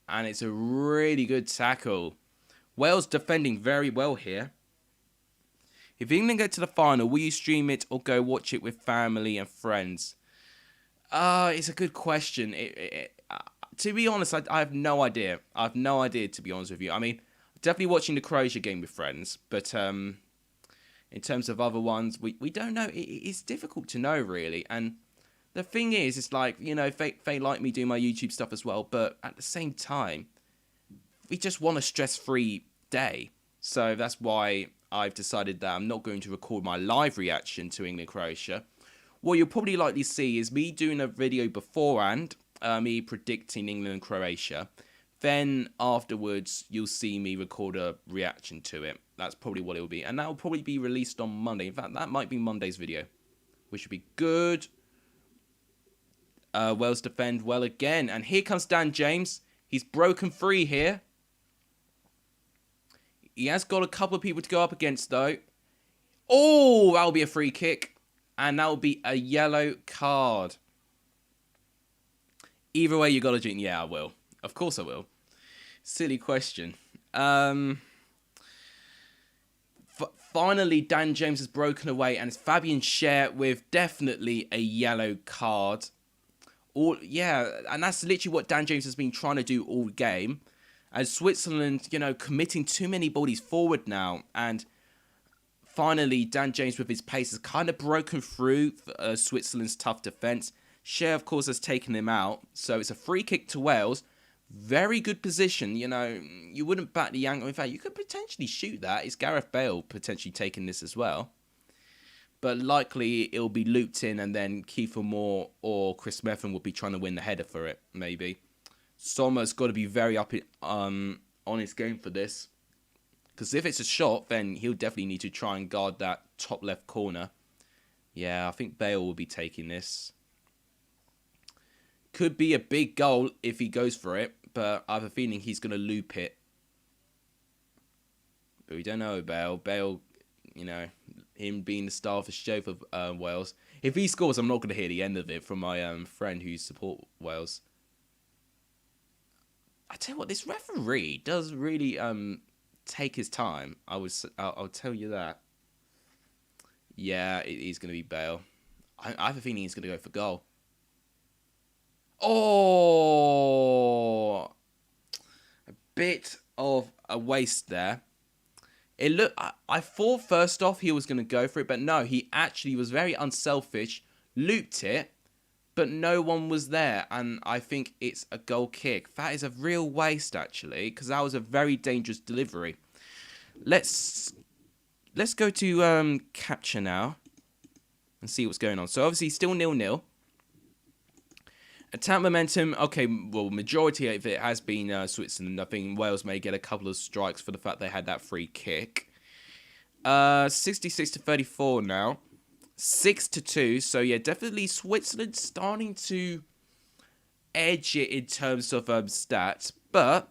And it's a really good tackle. Wales defending very well here. If England get to the final, will you stream it or go watch it with family and friends? It's a good question. To be honest, I have no idea. I have no idea, to be honest with you. I mean, definitely watching the Croatia game with friends, but in terms of other ones, we don't know. It's difficult to know, really. And the thing is, it's like, you know, they like me doing my YouTube stuff as well, but at the same time, we just want a stress-free day. So that's why I've decided that I'm not going to record my live reaction to England-Croatia. What you'll probably likely see is me doing a video beforehand, me predicting England and Croatia. Then afterwards, you'll see me record a reaction to it. That's probably what it will be. And that will probably be released on Monday. In fact, that might be Monday's video, which would be good. Wales defend well again. And here comes Dan James. He's broken free here. He has got a couple of people to go up against, though. Oh, that'll be a free kick. And that will be a yellow card. Either way, you got to drink. Yeah, I will. Of course I will. Silly question. Finally, Dan James has broken away. And it's Fabian Schär with definitely a yellow card. Yeah, and that's literally what Dan James has been trying to do all game. As Switzerland, you know, committing too many bodies forward now. And finally, Dan James with his pace has kind of broken through Switzerland's tough defence. Schär, of course, has taken him out. So it's a free kick to Wales. Very good position. You know, you wouldn't bat the angle. In fact, you could potentially shoot that. It's Gareth Bale potentially taking this as well. But likely it'll be looped in and then Kiefer Moore or Chris Methven will be trying to win the header for it, maybe. Sommer's got to be very up on his game for this. Because if it's a shot, then he'll definitely need to try and guard that top left corner. Yeah, I think Bale will be taking this. Could be a big goal if he goes for it, but I have a feeling he's going to loop it. But we don't know Bale. Bale, you know, him being the star of the show for Wales. If he scores, I'm not going to hear the end of it from my friend who support Wales. I tell you what, this referee does really take his time. I'll tell you that. Yeah, he's going to be Bale. I have a feeling he's going to go for goal. Oh, a bit of a waste there. It looked. I thought first off he was going to go for it, but no, he actually was very unselfish, looped it, but no one was there, and I think it's a goal kick. That is a real waste, actually, because that was a very dangerous delivery. Let's go to capture now and see what's going on. So obviously still 0-0. Attack momentum, okay, well, majority of it has been Switzerland. I think Wales may get a couple of strikes for the fact they had that free kick. 66-34 now. 6-2, so yeah, definitely Switzerland starting to edge it in terms of stats, but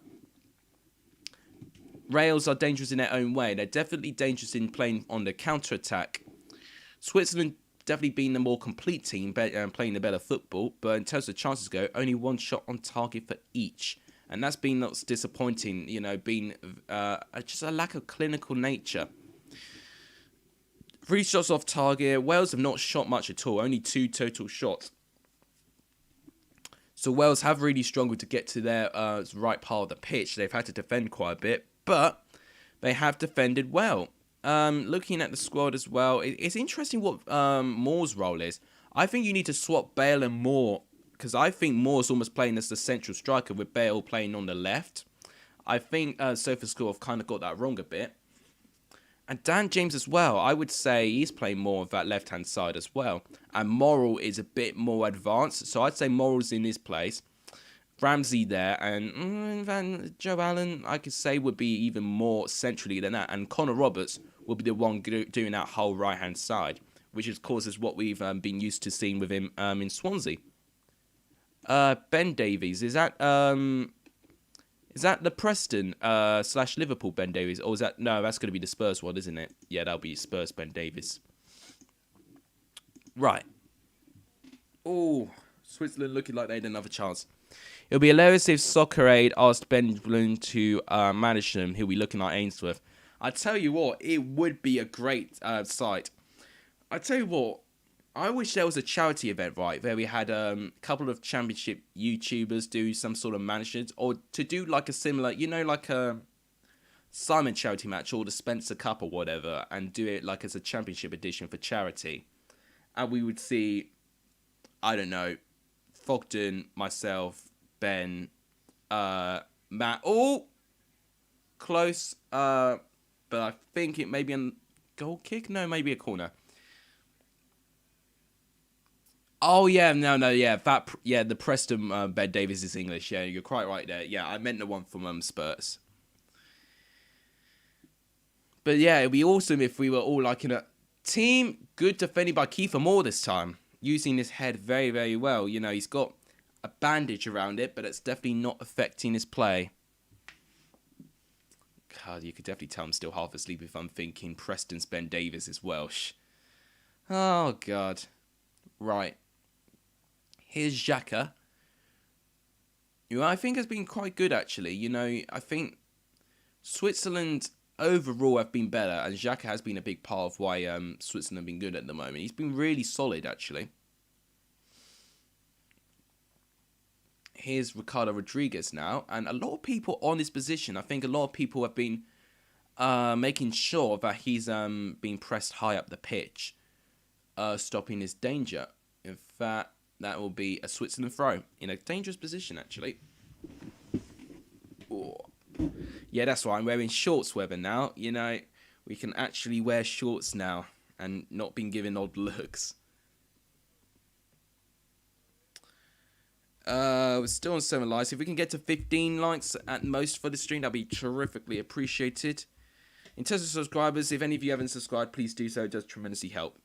Wales are dangerous in their own way. They're definitely dangerous in playing on the counter-attack. Switzerland definitely being the more complete team and playing the better football, but in terms of chances go, only one shot on target for each. And that's been lots disappointing, you know, being just a lack of clinical nature. 3 shots off target. Wales have not shot much at all, only 2 total shots. So Wales have really struggled to get to their right part of the pitch. They've had to defend quite a bit, but they have defended well. Looking at the squad as well, it's interesting what Moore's role is. I think you need to swap Bale and Moore, because I think Moore's almost playing as the central striker with Bale playing on the left. I think SofaScore have kind of got that wrong a bit. And Dan James as well, I would say he's playing more of that left-hand side as well. And Morrell is a bit more advanced, so I'd say Morrell's in his place. Ramsey there, and Van Joe Allen, I could say, would be even more centrally than that, and Connor Roberts will be the one doing that whole right hand side, which of course is what we've been used to seeing with him in Swansea. Ben Davies, is that the Preston / Liverpool Ben Davies, or is that no? That's going to be the Spurs one, isn't it? Yeah, that'll be Spurs Ben Davies. Right. Oh, Switzerland looking like they had another chance. It'll be hilarious if Soccer Aid asked Ben Bloom to manage them. He'll be looking like Ainsworth. I tell you what, it would be a great sight. I tell you what, I wish there was a charity event, right, where we had a couple of championship YouTubers do some sort of management, or to do like a similar, like a Simon charity match or the Spencer Cup or whatever, and do it like as a championship edition for charity. And we would see, I don't know, Fogden, myself, Ben, Matt. Oh, close. But I think it may be a goal kick. No, maybe a corner. Oh yeah, no, yeah. The Preston Ben Davies is English. Yeah, you're quite right there. Yeah, I meant the one from Spurs. But yeah, it'd be awesome if we were all like in a team. Good defending by Kiefer Moore this time, using his head very, very well. He's got a bandage around it, but it's definitely not affecting his play. God, you could definitely tell I'm still half asleep if I'm thinking Preston's Ben Davies is Welsh. Oh, God. Right. Here's Xhaka, who I think has been quite good, actually. I think Switzerland overall have been better, and Xhaka has been a big part of why Switzerland have been good at the moment. He's been really solid, actually. Here's Ricardo Rodriguez now, and a lot of people on this position, I think a lot of people have been making sure that he's being pressed high up the pitch, stopping his danger. In fact, that will be a Switzerland throw in a dangerous position, actually. Oh. Yeah, that's why I'm wearing shorts weather now. We can actually wear shorts now and not being given odd looks. We're still on 7 likes. If we can get to 15 likes at most for the stream, that'd be terrifically appreciated. In terms of subscribers, if any of you haven't subscribed, please do so. It does tremendously help.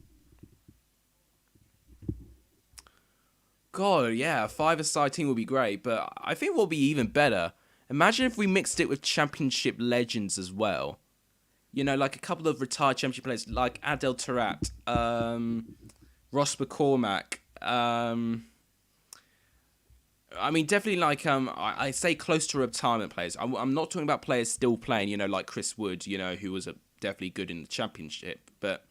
God, yeah, a 5-a-side team would be great, but I think what would be even better, imagine if we mixed it with championship legends as well. Like a couple of retired championship players, like Adel Taarabt, Ross McCormack. I mean, definitely like I say close to retirement players. I'm not talking about players still playing, like Chris Wood, who was definitely good in the championship, but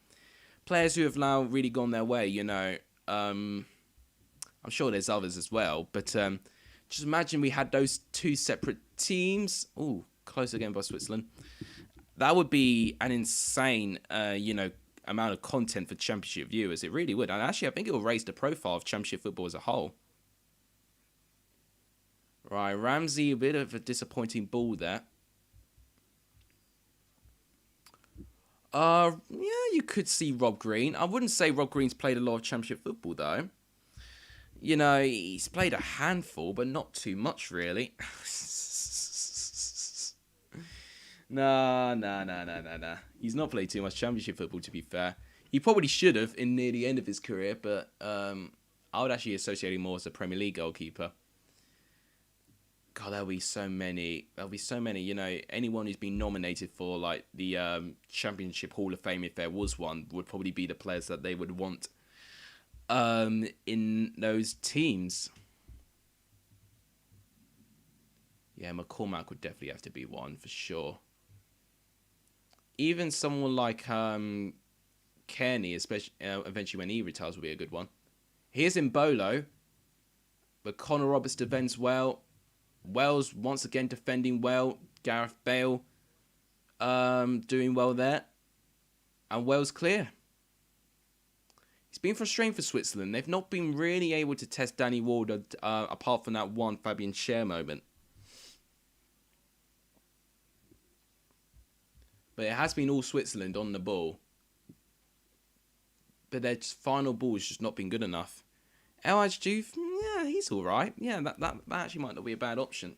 players who have now really gone their way. I'm sure there's others as well, but just imagine we had those two separate teams. Ooh, close again by Switzerland. That would be an insane, amount of content for championship viewers. It really would. And actually, I think it will raise the profile of championship football as a whole. Right, Ramsey, a bit of a disappointing ball there. Yeah, you could see Rob Green. I wouldn't say Rob Green's played a lot of championship football, though. He's played a handful, but not too much, really. Nah. He's not played too much championship football, to be fair. He probably should have in near the end of his career, but I would actually associate him more as a Premier League goalkeeper. God, there'll be so many. Anyone who's been nominated for like the Championship Hall of Fame, if there was one, would probably be the players that they would want in those teams. Yeah, McCormack would definitely have to be one for sure. Even someone like Kearney, especially eventually when he retires, will be a good one. Here's Mbolo, but Connor Roberts defends well. Wells once again defending well. Gareth Bale doing well there. And Wells clear. It's been frustrating for Switzerland. They've not been really able to test Danny Ward apart from that one Fabian Schär moment. But it has been all Switzerland on the ball. But their final ball has just not been good enough. El Hadji Diouf, yeah, he's all right. Yeah, that actually might not be a bad option.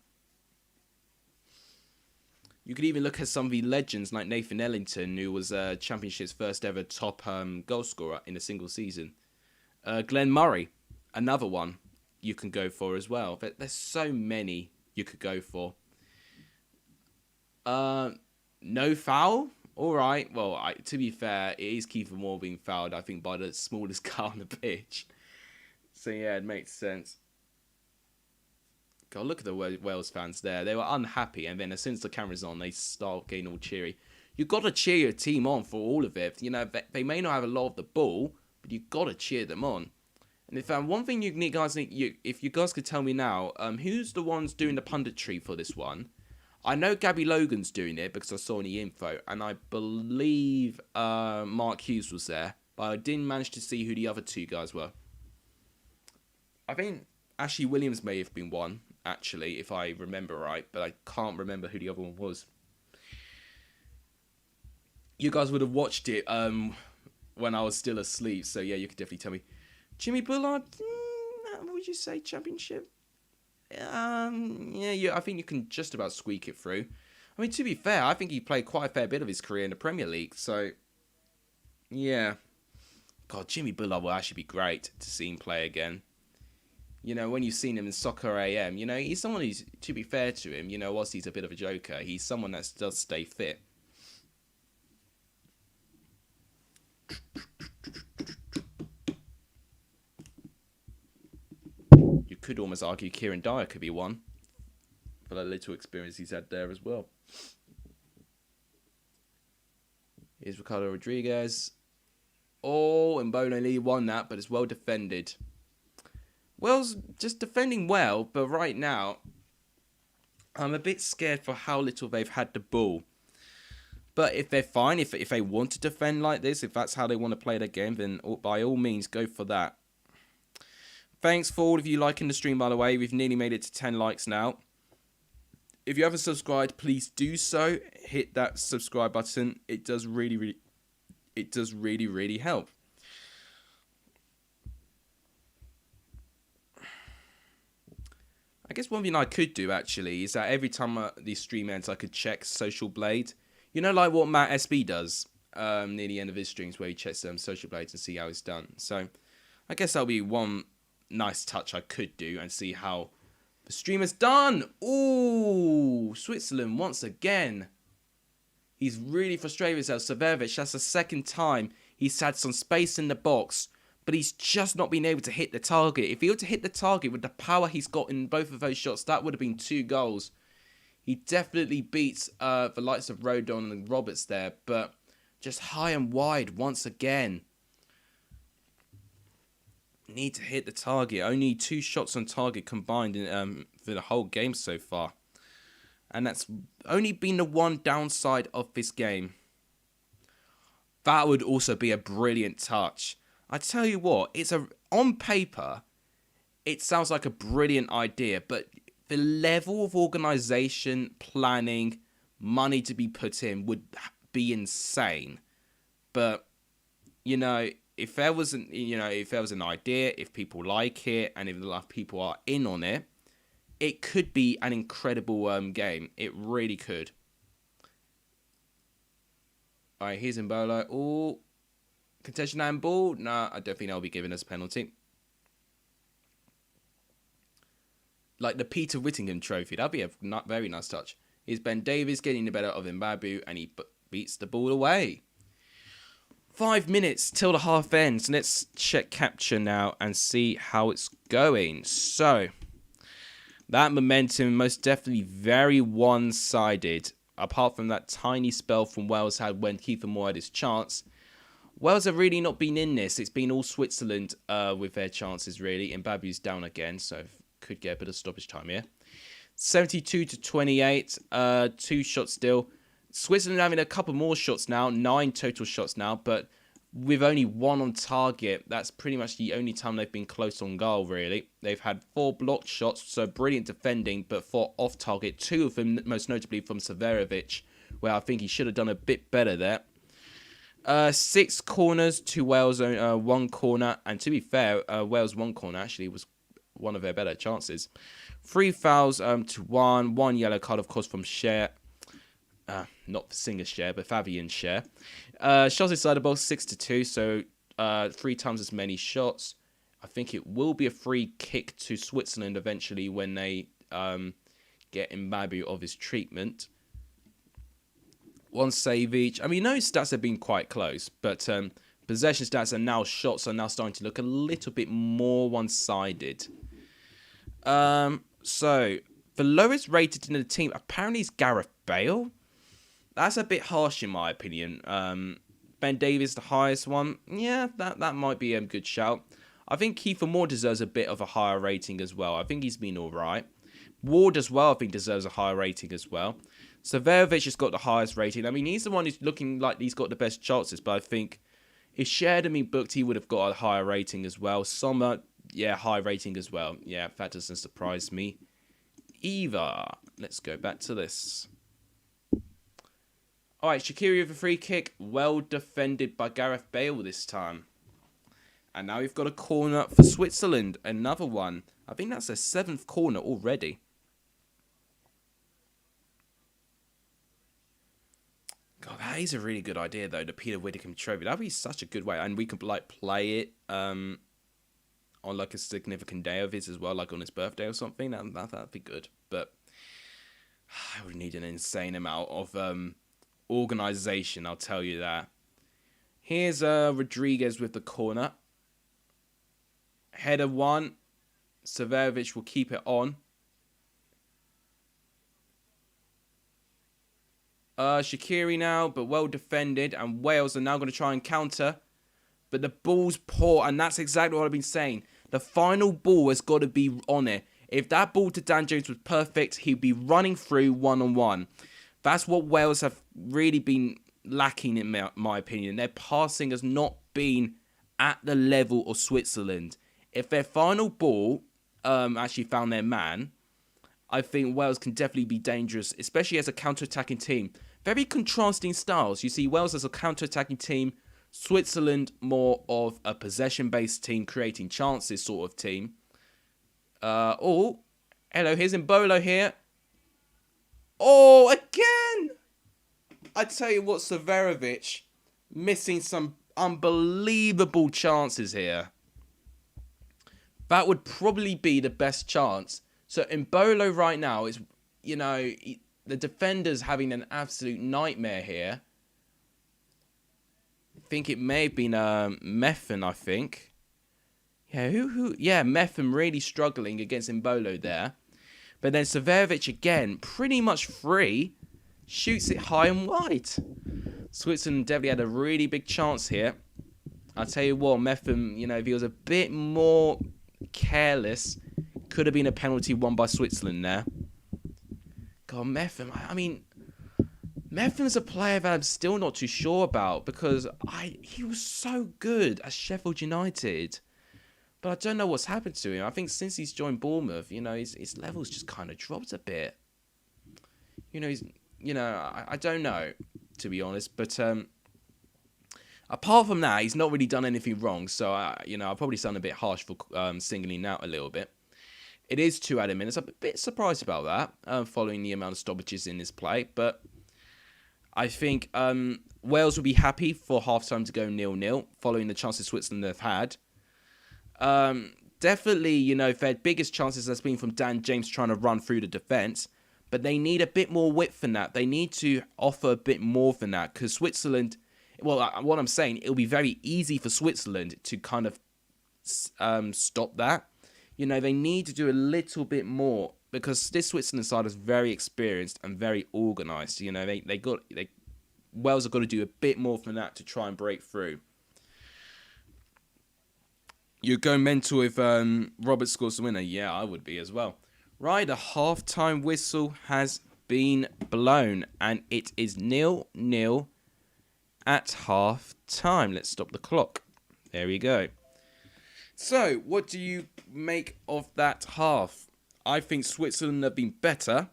You could even look at some of the legends like Nathan Ellington, who was Championship's first ever top goal scorer in a single season. Glenn Murray, another one you can go for as well. There's so many you could go for. No foul? All right. Well, to be fair, it is Kiefer Moore being fouled, I think, by the smallest guy on the pitch. So, yeah, it makes sense. God, look at the Wales fans there. They were unhappy, and then as soon as the camera's on, they start getting all cheery. You've got to cheer your team on for all of it. You know, they may not have a lot of the ball, but you've got to cheer them on. And if one thing you guys need, if you guys could tell me now, who's the ones doing the punditry for this one? I know Gabby Logan's doing it because I saw any info, and I believe Mark Hughes was there, but I didn't manage to see who the other two guys were. I think Ashley Williams may have been one, actually, if I remember right, but I can't remember who the other one was. You guys would have watched it when I was still asleep, so yeah, you could definitely tell me. Jimmy Bullard, what would you say, Championship? Yeah, I think you can just about squeak it through. I mean, to be fair, I think he played quite a fair bit of his career in the Premier League, so yeah. God, Jimmy Bullard will actually be great to see him play again. You know, when you've seen him in Soccer AM, you know, he's someone who's, to be fair to him, you know, whilst he's a bit of a joker, he's someone that does stay fit. You could almost argue Kieran Dyer could be one, for the little experience he's had there as well. Here's Ricardo Rodriguez. Oh, and Mbolo Lee won that, but it's well defended. Wales just defending well, but right now, I'm a bit scared for how little they've had the ball. But if they're fine, if they want to defend like this, if that's how they want to play their game, then by all means, go for that. Thanks for all of you liking the stream, by the way. We've nearly made it to 10 likes now. If you haven't subscribed, please do so. Hit that subscribe button. It does really help. I guess one thing I could do, actually, is that every time these stream ends, I could check Social Blade. You know, like what Matt SB does near the end of his streams, where he checks Social Blades and see how it's done. So I guess that'll be one nice touch I could do and see how the stream is done. Ooh, Switzerland once again. He's really frustrated with himself. Severovic, that's the second time he's had some space in the box, but he's just not been able to hit the target. If he were to hit the target with the power he's got in both of those shots, that would have been 2 goals. He definitely beats the likes of Rodon and Roberts there, but just high and wide once again. Need to hit the target. Only 2 shots on target combined for the whole game so far. And that's only been the one downside of this game. That would also be a brilliant touch. I tell you what, on paper, it sounds like a brilliant idea, but the level of organisation, planning, money to be put in would be insane. But, you know, if there was an idea, if people like it, and if enough people are in on it, it could be an incredible game. It really could. All right, here's Mbolo. Oh, contention handball. Nah, I don't think that'll be given as a penalty. Like the Peter Whittingham trophy. That'd be a very nice touch. Here's Ben Davies getting the better of Mbabu, and he beats the ball away. 5 minutes till the half ends. Let's check capture now and see how it's going. So, that momentum most definitely very one-sided. Apart from that tiny spell from Wales had when Kiefer Moore had his chance. Wales have really not been in this. It's been all Switzerland with their chances, really. Mbabu's down again, so could get a bit of stoppage time here. 72-28. 2 shots still. Switzerland having a couple more shots now. 9 total shots now, but with only 1 on target. That's pretty much the only time they've been close on goal, really. They've had 4 blocked shots, so brilliant defending, but 4 off target. 2 of them, most notably from Severovic, where I think he should have done a bit better there. 6 corners to Wales, 1 corner, and to be fair, Wales' 1 corner actually was one of their better chances. 3 fouls to 1. 1 yellow card, of course, from Cher. Not for Singer Cher, but Fabian Cher. Shots inside the box, 6-2. So 3 times as many shots. I think it will be a free kick to Switzerland eventually when they get Mbabu of his treatment. 1 save each. I mean, those stats have been quite close, but possession stats and now shots are now starting to look a little bit more one-sided. So, the lowest rated in the team apparently is Gareth Bale. That's a bit harsh in my opinion. Ben Davies, the highest one. Yeah, that might be a good shout. I think Kiefer Moore deserves a bit of a higher rating as well. I think he's been alright. Ward as well, I think, deserves a higher rating as well. Severovic has got the highest rating. I mean, he's the one who's looking like he's got the best chances, but I think if Sheridan been booked, he would have got a higher rating as well. Sommer, yeah, high rating as well. Yeah, that doesn't surprise me either. Let's go back to this. Alright, Shaqiri with a free kick. Well defended by Gareth Bale this time. And now we've got a corner for Switzerland. Another one. I think that's their 7th corner already. God, that is a really good idea, though, the Peter Whittingham Trophy. That would be such a good way. And we could, like, play it on, like, a significant day of his as well, like on his birthday or something. That'd be good. But I would need an insane amount of organisation, I'll tell you that. Here's Rodriguez with the corner. Header 1. Severovic will keep it on. Shaqiri now, but well defended. And Wales are now going to try and counter. But the ball's poor, and that's exactly what I've been saying. The final ball has got to be on it. If that ball to Dan Jones was perfect, he'd be running through one-on-one. That's what Wales have really been lacking, in my opinion. Their passing has not been at the level of Switzerland. If their final ball actually found their man, I think Wales can definitely be dangerous, especially as a counter-attacking team. Very contrasting styles. You see Wales as a counter-attacking team, Switzerland more of a possession-based team, creating chances sort of team. Oh, hello, here's Mbolo here. Oh, again! I tell you what, Severovic missing some unbelievable chances here. That would probably be the best chance. So Mbolo right now is, you know, the defender's having an absolute nightmare here. I think it may have been Meffen, I think. Yeah, yeah, Meffen really struggling against Mbolo there. But then Severovic again, pretty much free, shoots it high and wide. Switzerland definitely had a really big chance here. I'll tell you what, Meffen, you know, if he was a bit more careless, could have been a penalty won by Switzerland there. God, Meffen, I mean, Meffen's a player that I'm still not too sure about because he was so good at Sheffield United. But I don't know what's happened to him. I think since he's joined Bournemouth, you know, his levels just kind of dropped a bit. I don't know, to be honest. But apart from that, he's not really done anything wrong. So, I'll probably sound a bit harsh for singling out a little bit. It is 2 added minutes. I'm a bit surprised about that, following the amount of stoppages in this play. But I think Wales will be happy for half-time to go 0-0, following the chances Switzerland have had. Definitely, their biggest chances has been from Dan James trying to run through the defence. But they need a bit more width than that. They need to offer a bit more than that. Because Switzerland, well, what I'm saying, it'll be very easy for Switzerland to kind of stop that. They need to do a little bit more. Because this Switzerland side is very experienced and very organised. Wales have got to do a bit more than that to try and break through. You're going mental if Robert scores the winner. Yeah, I would be as well. Right, a half-time whistle has been blown. And it is 0-0 at half-time. Let's stop the clock. There we go. So, what do you make of that half? I think Switzerland have been better.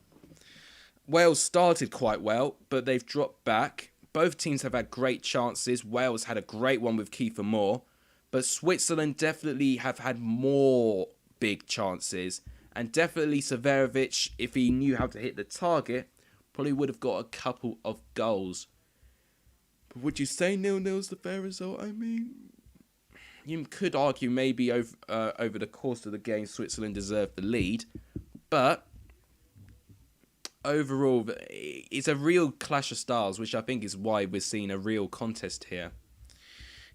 Wales started quite well, but they've dropped back. Both teams have had great chances. Wales had a great one with Kiefer Moore. But Switzerland definitely have had more big chances. And definitely Severovic, if he knew how to hit the target, probably would have got a couple of goals. But would you say 0-0 is the fair result? I mean, you could argue maybe over the course of the game, Switzerland deserved the lead. But overall, it's a real clash of styles, which I think is why we're seeing a real contest here.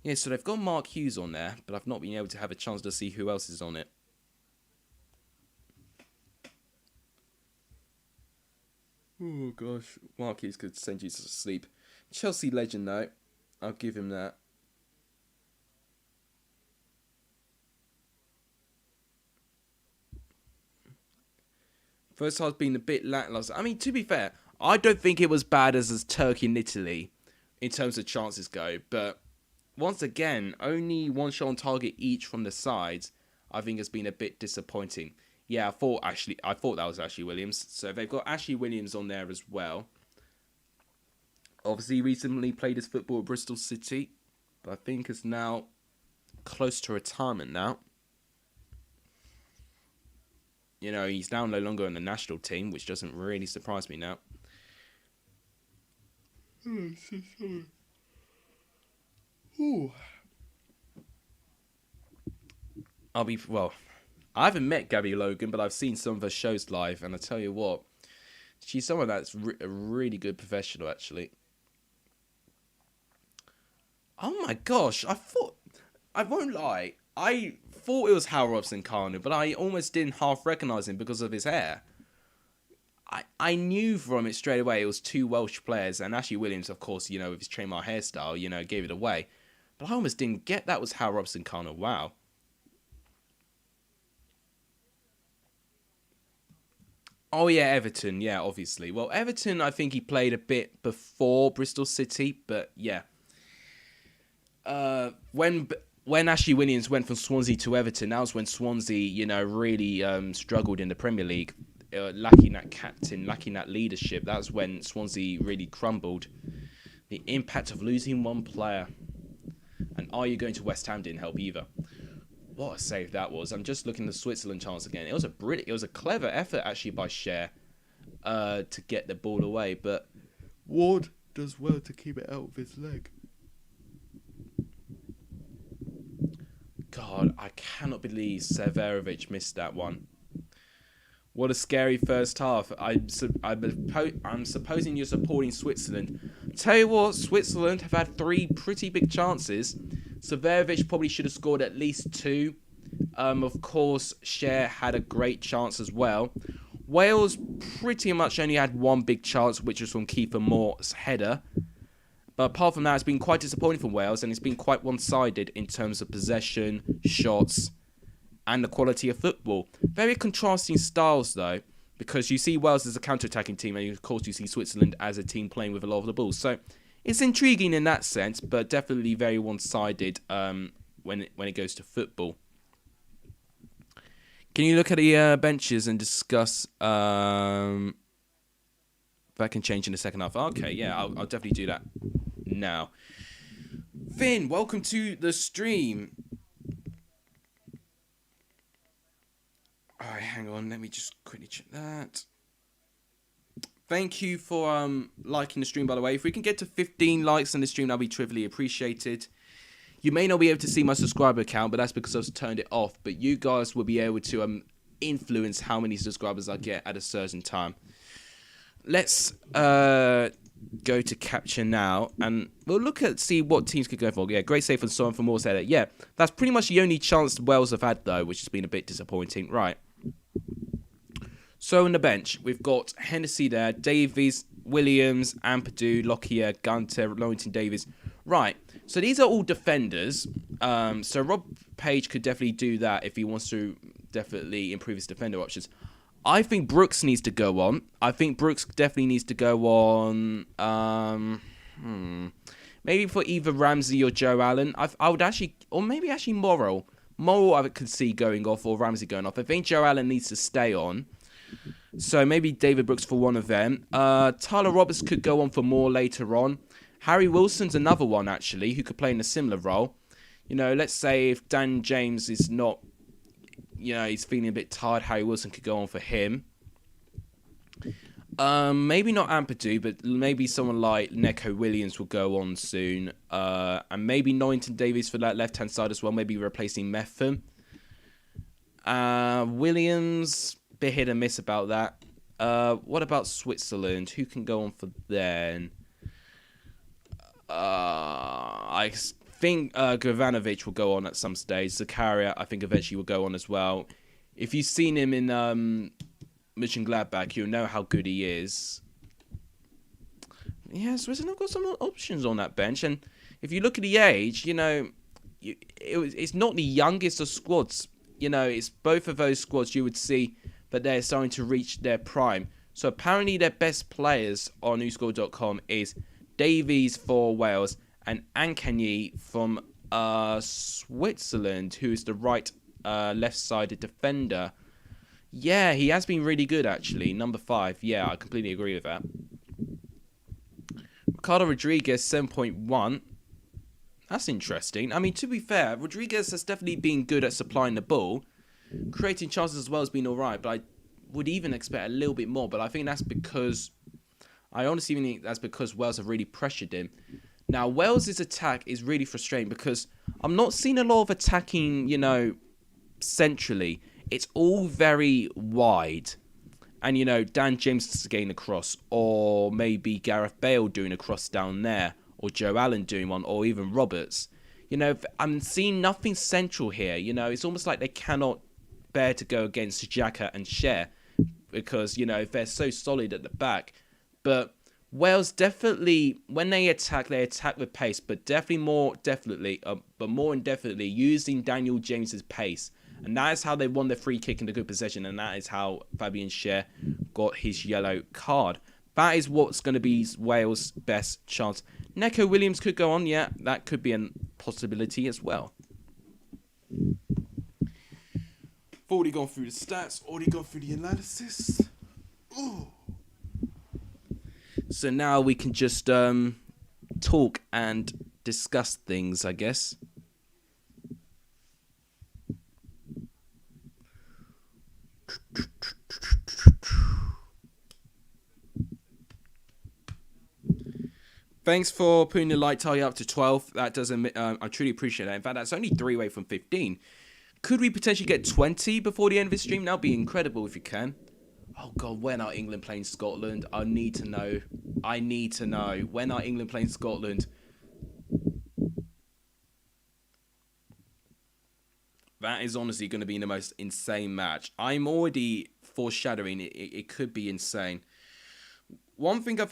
Yeah, so they've got Mark Hughes on there, but I've not been able to have a chance to see who else is on it. Oh gosh, Mark Hughes could send you to sleep. Chelsea legend though, I'll give him that. First half's been a bit lacklustre. I mean, to be fair, I don't think it was bad as Turkey and Italy in terms of chances go. But once again, only one shot on target each from the sides, I think has been a bit disappointing. Yeah, I thought that was Ashley Williams. So they've got Ashley Williams on there as well. Obviously, recently played his football at Bristol City, but I think is now close to retirement now. You know, he's now no longer on the national team, which doesn't really surprise me now. Oh, so sorry. Ooh. I haven't met Gabby Logan, but I've seen some of her shows live, and I tell you what, she's someone that's a really good professional, actually. Oh my gosh, I won't lie, I thought it was Hal Robson-Kanu, but I almost didn't half recognise him because of his hair. I knew from it straight away it was two Welsh players, and Ashley Williams, of course, you know, with his trademark hairstyle, you know, gave it away. But I almost didn't get that was Hal Robson-Kanu. Wow. Oh yeah, Everton, yeah, obviously. Well, Everton, I think he played a bit before Bristol City, but yeah. When Ashley Williams went from Swansea to Everton, that was when Swansea, you know, really struggled in the Premier League, lacking that captain, lacking that leadership. That was when Swansea really crumbled. The impact of losing one player. And are you going to West Ham didn't help either. What a save that was. I'm just looking at the Switzerland chance again. It was a clever effort actually by Cher to get the ball away, but Ward does well to keep it out with his leg. God, I cannot believe Severovic missed that one. What a scary first half. I'm supposing you're supporting Switzerland. Tell you what, Switzerland have had 3 pretty big chances. Severovic probably should have scored at least 2. Of course, Cher had a great chance as well. Wales pretty much only had 1 big chance, which was from Kiefer Moore's header. But apart from that, it's been quite disappointing for Wales, and it's been quite one-sided in terms of possession, shots, and the quality of football. Very contrasting styles, though, because you see Wales as a counter-attacking team, and of course you see Switzerland as a team playing with a lot of the ball. So it's intriguing in that sense, but definitely very one-sided when it goes to football. Can you look at the benches and discuss that can change in the second half? Okay, yeah, I'll definitely do that now. Finn, welcome to the stream. Alright, hang on, let me just quickly check that. Thank you for liking the stream, by the way. If we can get to 15 likes on the stream, that'll be trivially appreciated. You may not be able to see my subscriber count, but that's because I've turned it off. But you guys will be able to influence how many subscribers I get at a certain time. Let's go to capture now, and we'll see what teams could go for. Yeah, great save from Soren from Moore's header. Yeah, that's pretty much the only chance Wales have had, though, which has been a bit disappointing. Right. So on the bench, we've got Hennessy there, Davies, Williams, Ampadu, Lockyer, Gunter, Lawington Davies. Right, so these are all defenders. So Rob Page could definitely do that if he wants to definitely improve his defender options. I think Brooks needs to go on. I think Brooks definitely needs to go on. Maybe for either Ramsey or Joe Allen. I would actually, or maybe actually Morrow. Morrow I could see going off, or Ramsey going off. I think Joe Allen needs to stay on. So maybe David Brooks for one of them. Tyler Roberts could go on for more later on. Harry Wilson's another one, actually, who could play in a similar role. You know, let's say if Dan James is not he's feeling a bit tired. Harry Wilson could go on for him. Maybe not Ampadu, but maybe someone like Neco Williams will go on soon. And maybe Norrington Davies for that left-hand side as well, maybe replacing Metham. Williams, bit hit and miss about that. What about Switzerland? Who can go on for then? I think Gravanovic will go on at some stage. Zakaria, I think eventually will go on as well. If you've seen him in Mönchengladbach, you'll know how good he is. Yeah, Switzerland have got some options on that bench. And if you look at the age, it's not the youngest of squads. It's both of those squads you would see that they're starting to reach their prime. So apparently their best players on newscore.com is Davies for Wales and Ankagny from Switzerland, who is the right left-sided defender. Yeah, he has been really good, actually. Number 5. Yeah, I completely agree with that. Ricardo Rodriguez, 7.1. That's interesting. I mean, to be fair, Rodriguez has definitely been good at supplying the ball. Creating chances as well has been alright, but I would even expect a little bit more. But I think that's because... I honestly think that's because Wales have really pressured him. Now, Wales' attack is really frustrating because I'm not seeing a lot of attacking, centrally. It's all very wide. And, Dan James is getting a cross, or maybe Gareth Bale doing a cross down there, or Joe Allen doing one, or even Roberts. I'm seeing nothing central here. It's almost like they cannot bear to go against Xhaka and Cher because, they're so solid at the back. But Wales definitely, when they attack with pace, but more indefinitely using Daniel James's pace. And that is how they won the free kick in the good possession, and that is how Fabian Cher got his yellow card. That is what's going to be Wales' best chance. Neco Williams could go on, yeah, that could be a possibility as well. Already gone through the stats, already gone through the analysis. Ooh. So now we can just talk and discuss things, I guess. Thanks for putting the light tally up to 12. That doesn't. I truly appreciate that. In fact, that's only 3 away from 15. Could we potentially get 20 before the end of the stream? That would be incredible if you can. Oh, God, when are England playing Scotland? I need to know. When are England playing Scotland? That is honestly going to be the most insane match. I'm already foreshadowing it. It could be insane. One thing I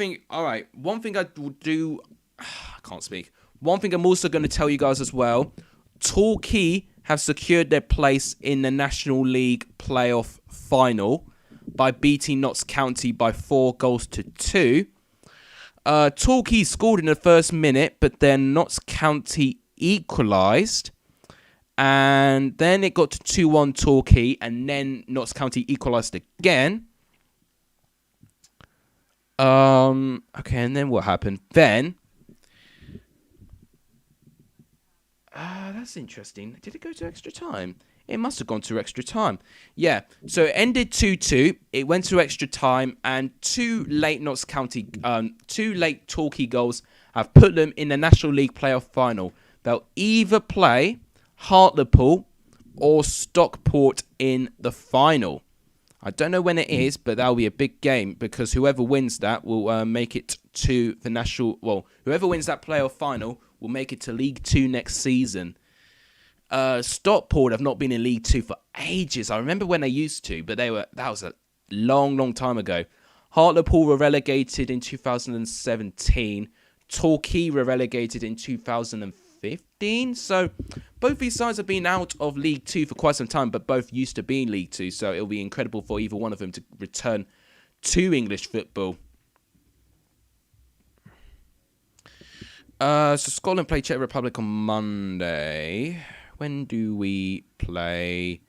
will do... I can't speak. One thing I'm also going to tell you guys as well. Torquay have secured their place in the National League playoff final by beating Notts County by 4-2. Torquay scored in the first minute, but then Notts County equalised. And then it got to 2-1 Torquay, and then Notts County equalised again. Okay, and then what happened? Then... that's interesting. Did it go to extra time? It must have gone to extra time. Yeah, so it ended 2-2. It went to extra time, and two late Torquay goals have put them in the National League playoff final. They'll either play Hartlepool or Stockport in the final. I don't know when it is, but that'll be a big game because whoever wins that will make it to the national... Well, whoever wins that playoff final will make it to League 2 next season. Stockport have not been in League 2 for ages. I remember when they used to, but that was a long, long time ago. Hartlepool were relegated in 2017. Torquay were relegated in 2015. So both these sides have been out of League 2 for quite some time, but both used to be in League 2. So it'll be incredible for either one of them to return to English football. So Scotland play Czech Republic on Monday. When do we play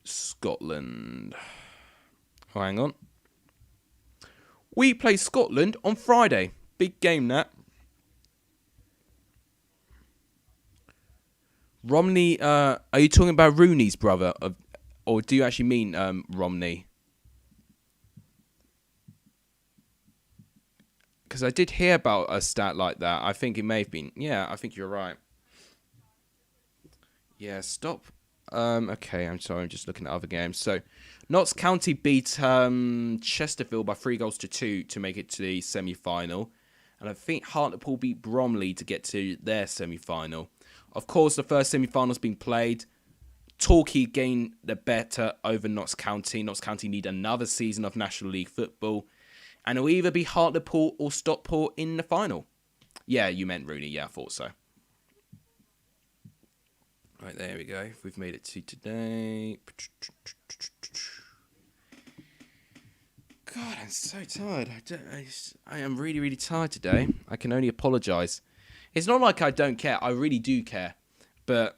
Scotland? Oh, hang on. We play Scotland on Friday. Big game, that. Romney, are you talking about Rooney's brother? Or do you actually mean Romney? Because I did hear about a stat like that. I think it may have been. Yeah, I think you're right. Yeah, stop. Okay, I'm sorry. I'm just looking at other games. So, Notts County beat Chesterfield by 3 goals to 2 to make it to the semi-final. And I think Hartlepool beat Bromley to get to their semi-final. Of course, the first semi-final's been played. Torquay gained the better over Notts County. Notts County need another season of National League football. And it'll either be Hartlepool or Stockport in the final. Yeah, you meant Rooney. Yeah, I thought so. Right, there we go. We've made it to today. God, I'm so tired. I am really, really tired today. I can only apologise. It's not like I don't care. I really do care. But,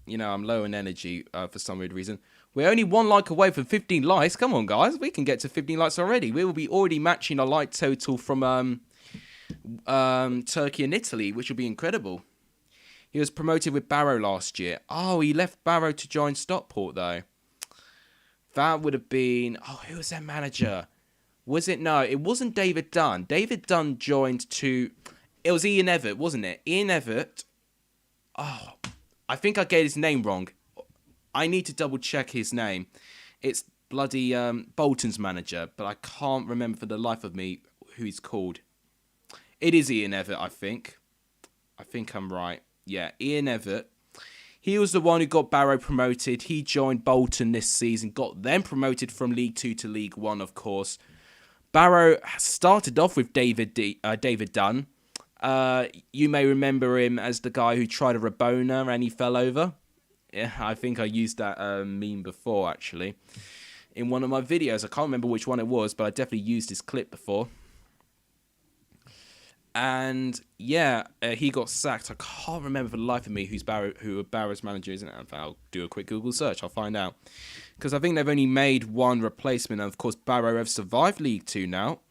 I'm low in energy for some weird reason. We're only 1 like away from 15 likes. Come on, guys. We can get to 15 likes already. We will be already matching a like total from Turkey and Italy, which will be incredible. He was promoted with Barrow last year. Oh, he left Barrow to join Stockport, though. That would have been... Oh, who was their manager? Was it? No, it wasn't David Dunn. David Dunn joined to... It was Ian Evatt, wasn't it? Ian Evatt... Oh, I think I get his name wrong. I need to double check his name. It's bloody Bolton's manager, but I can't remember for the life of me who he's called. It is Ian Evatt, I think. I think I'm right. Yeah, Ian Evatt. He was the one who got Barrow promoted. He joined Bolton this season, got them promoted from League 2 to League 1, of course. Barrow started off with David Dunn. You may remember him as the guy who tried a Rabona and he fell over. Yeah, I think I used that meme before, actually, in one of my videos. I can't remember which one it was, but I definitely used this clip before. And yeah, he got sacked. I can't remember for the life of me who Barrow's manager is. I'll do a quick Google search. I'll find out. Because I think they've only made one replacement. And of course, Barrow have survived League 2 now.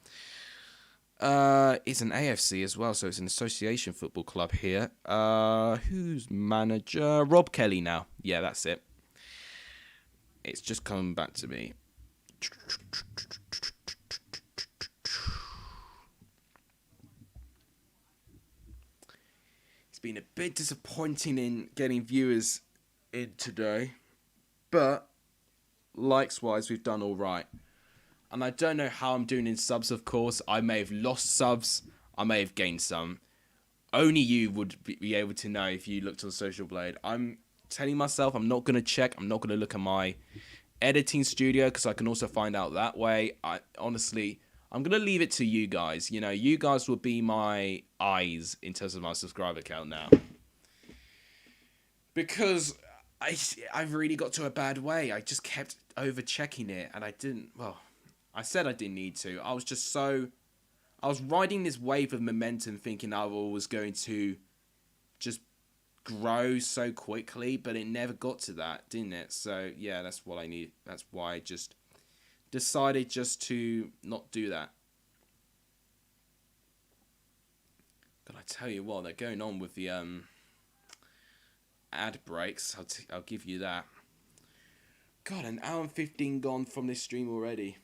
It's an AFC as well, so it's an association football club here. Who's manager? Rob Kelly now. Yeah, that's it. It's just coming back to me. Been a bit disappointing in getting viewers in today, but likes-wise we've done all right. And I don't know how I'm doing in subs, of course. I may have lost subs, I may have gained some. Only you would be able to know if you looked on Social Blade. I'm telling myself I'm not going to check, I'm not going to look at my editing studio because I can also find out that way. I'm going to leave it to you guys. You guys will be my eyes in terms of my subscriber count now. Because I really got to a bad way. I just kept over-checking it, and I said I didn't need to. I was riding this wave of momentum thinking I was going to just grow so quickly, but it never got to that, didn't it? So, yeah, that's what I need. That's why I just decided just to not do that. God, I tell you what, they're going on with the ad breaks. I'll give you that. God, an hour and 15 gone from this stream already.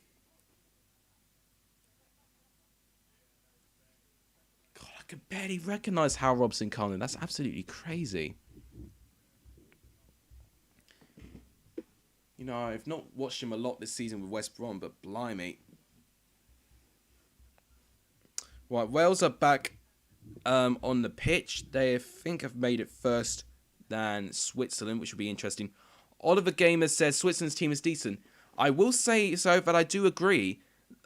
God, I can barely recognise Hal Robson-Khan. That's absolutely crazy. I've not watched him a lot this season with West Brom, but blimey. Right, Wales are back on the pitch. They think have made it first than Switzerland, which will be interesting. Oliver Gamer says Switzerland's team is decent. I will say so, but I do agree.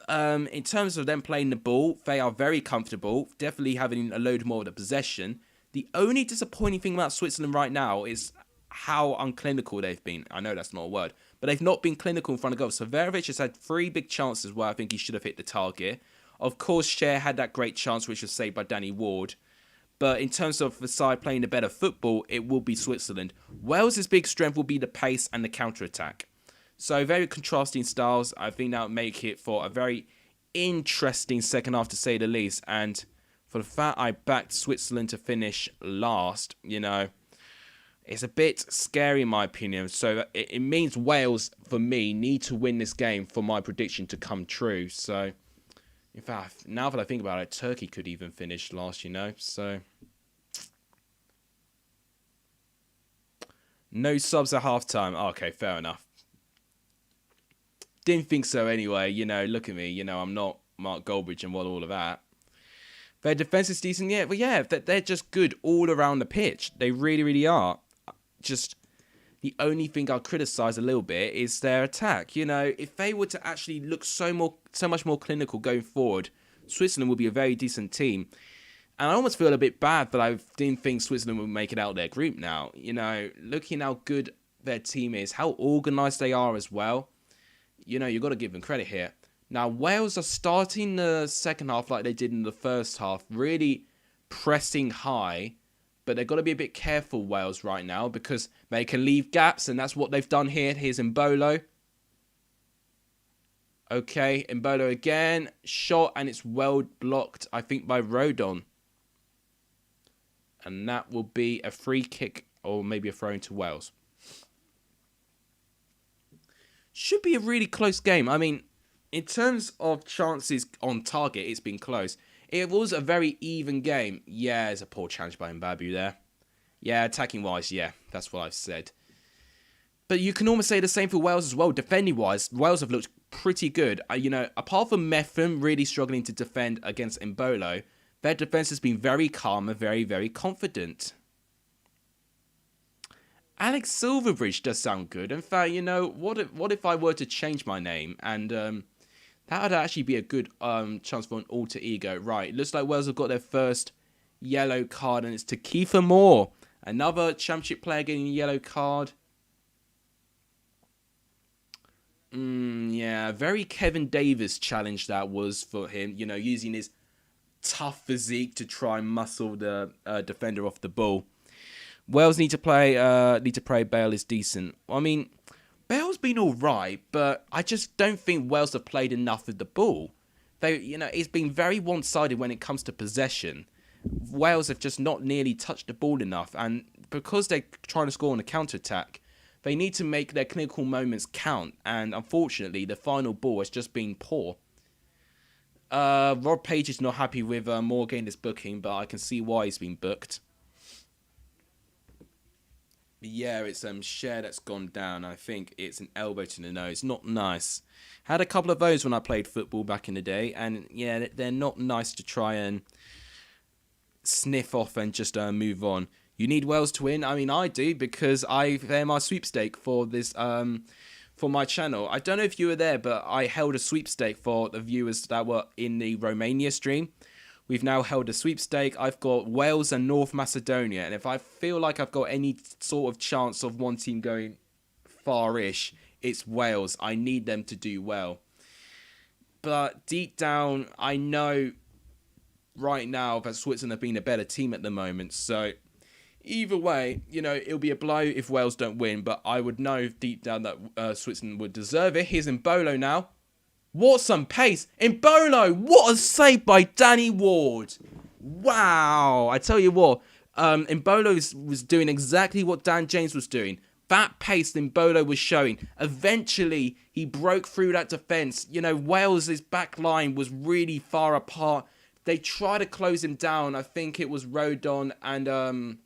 In terms of them playing the ball, they are very comfortable, definitely having a load more of the possession. The only disappointing thing about Switzerland right now is how unclinical they've been. I know that's not a word, but they've not been clinical in front of goal. So Verovic has had 3 big chances where I think he should have hit the target. Of course, Cher had that great chance which was saved by Danny Ward. But in terms of the side playing the better football, it will be Switzerland. Wales' big strength will be the pace and the counter-attack. So very contrasting styles. I think that will make it for a very interesting second half, to say the least. And for the fact I backed Switzerland to finish last, It's a bit scary in my opinion. So it means Wales, for me, need to win this game for my prediction to come true. So, in fact, now that I think about it, Turkey could even finish last, So, no subs at halftime. Oh, okay, fair enough. Didn't think so anyway. Look at me. I'm not Mark Goldbridge and all of that. Their defense is decent, yeah. But yeah, they're just good all around the pitch. They really, really are. Just the only thing I'll criticise a little bit is their attack. If they were to actually look so much more clinical going forward, Switzerland would be a very decent team. And I almost feel a bit bad that I didn't think Switzerland would make it out of their group now. Looking how good their team is, how organised they are as well. You've got to give them credit here. Now, Wales are starting the second half like they did in the first half, really pressing high. But they've got to be a bit careful, Wales, right now, because they can leave gaps, and that's what they've done here. Here's Mbolo. Okay, Mbolo again. Shot, and it's well blocked, I think, by Rodon. And that will be a free kick, or maybe a throw into Wales. Should be a really close game. I mean, in terms of chances on target, it's been close. It was a very even game. Yeah, there's a poor challenge by Mbabu there. Yeah, attacking-wise, yeah, that's what I've said. But you can almost say the same for Wales as well. Defending-wise, Wales have looked pretty good. Apart from Metham really struggling to defend against Mbolo, their defence has been very calm and very, very confident. Alex Silverbridge does sound good. In fact, what if I were to change my name and that would actually be a good chance for an alter ego. Right, it looks like Wales have got their first yellow card, and it's to Kiefer Moore. Another championship player getting a yellow card. Yeah, very Kevin Davis challenge that was for him. Using his tough physique to try and muscle the defender off the ball. Wales need to play Bale is decent. I mean, Bale's been all right, but I just don't think Wales have played enough with the ball. It's been very one-sided when it comes to possession. Wales have just not nearly touched the ball enough, and because they're trying to score on a counter-attack, they need to make their clinical moments count, and unfortunately, the final ball has just been poor. Rob Page is not happy with Moore getting this booking, but I can see why he's been booked. Yeah, it's Share that's gone down. I think it's an elbow to the nose. Not nice. Had a couple of those when I played football back in the day, and yeah, they're not nice to try and sniff off and just move on. You need Wales to win. I mean, I do, because they're my sweepstake for this for my channel. I don't know if you were there, but I held a sweepstake for the viewers that were in the Romania stream. We've now held a sweepstake. I've got Wales and North Macedonia. And if I feel like I've got any sort of chance of one team going far-ish, it's Wales. I need them to do well. But deep down, I know right now that Switzerland have been a better team at the moment. So either way, it'll be a blow if Wales don't win. But I would know deep down that Switzerland would deserve it. Here's Mbolo now. What some pace. Mbolo, what a save by Danny Ward. Wow. I tell you what, Mbolo was doing exactly what Dan James was doing. That pace Mbolo was showing. Eventually, he broke through that defence. Wales' back line was really far apart. They tried to close him down. I think it was Rodon and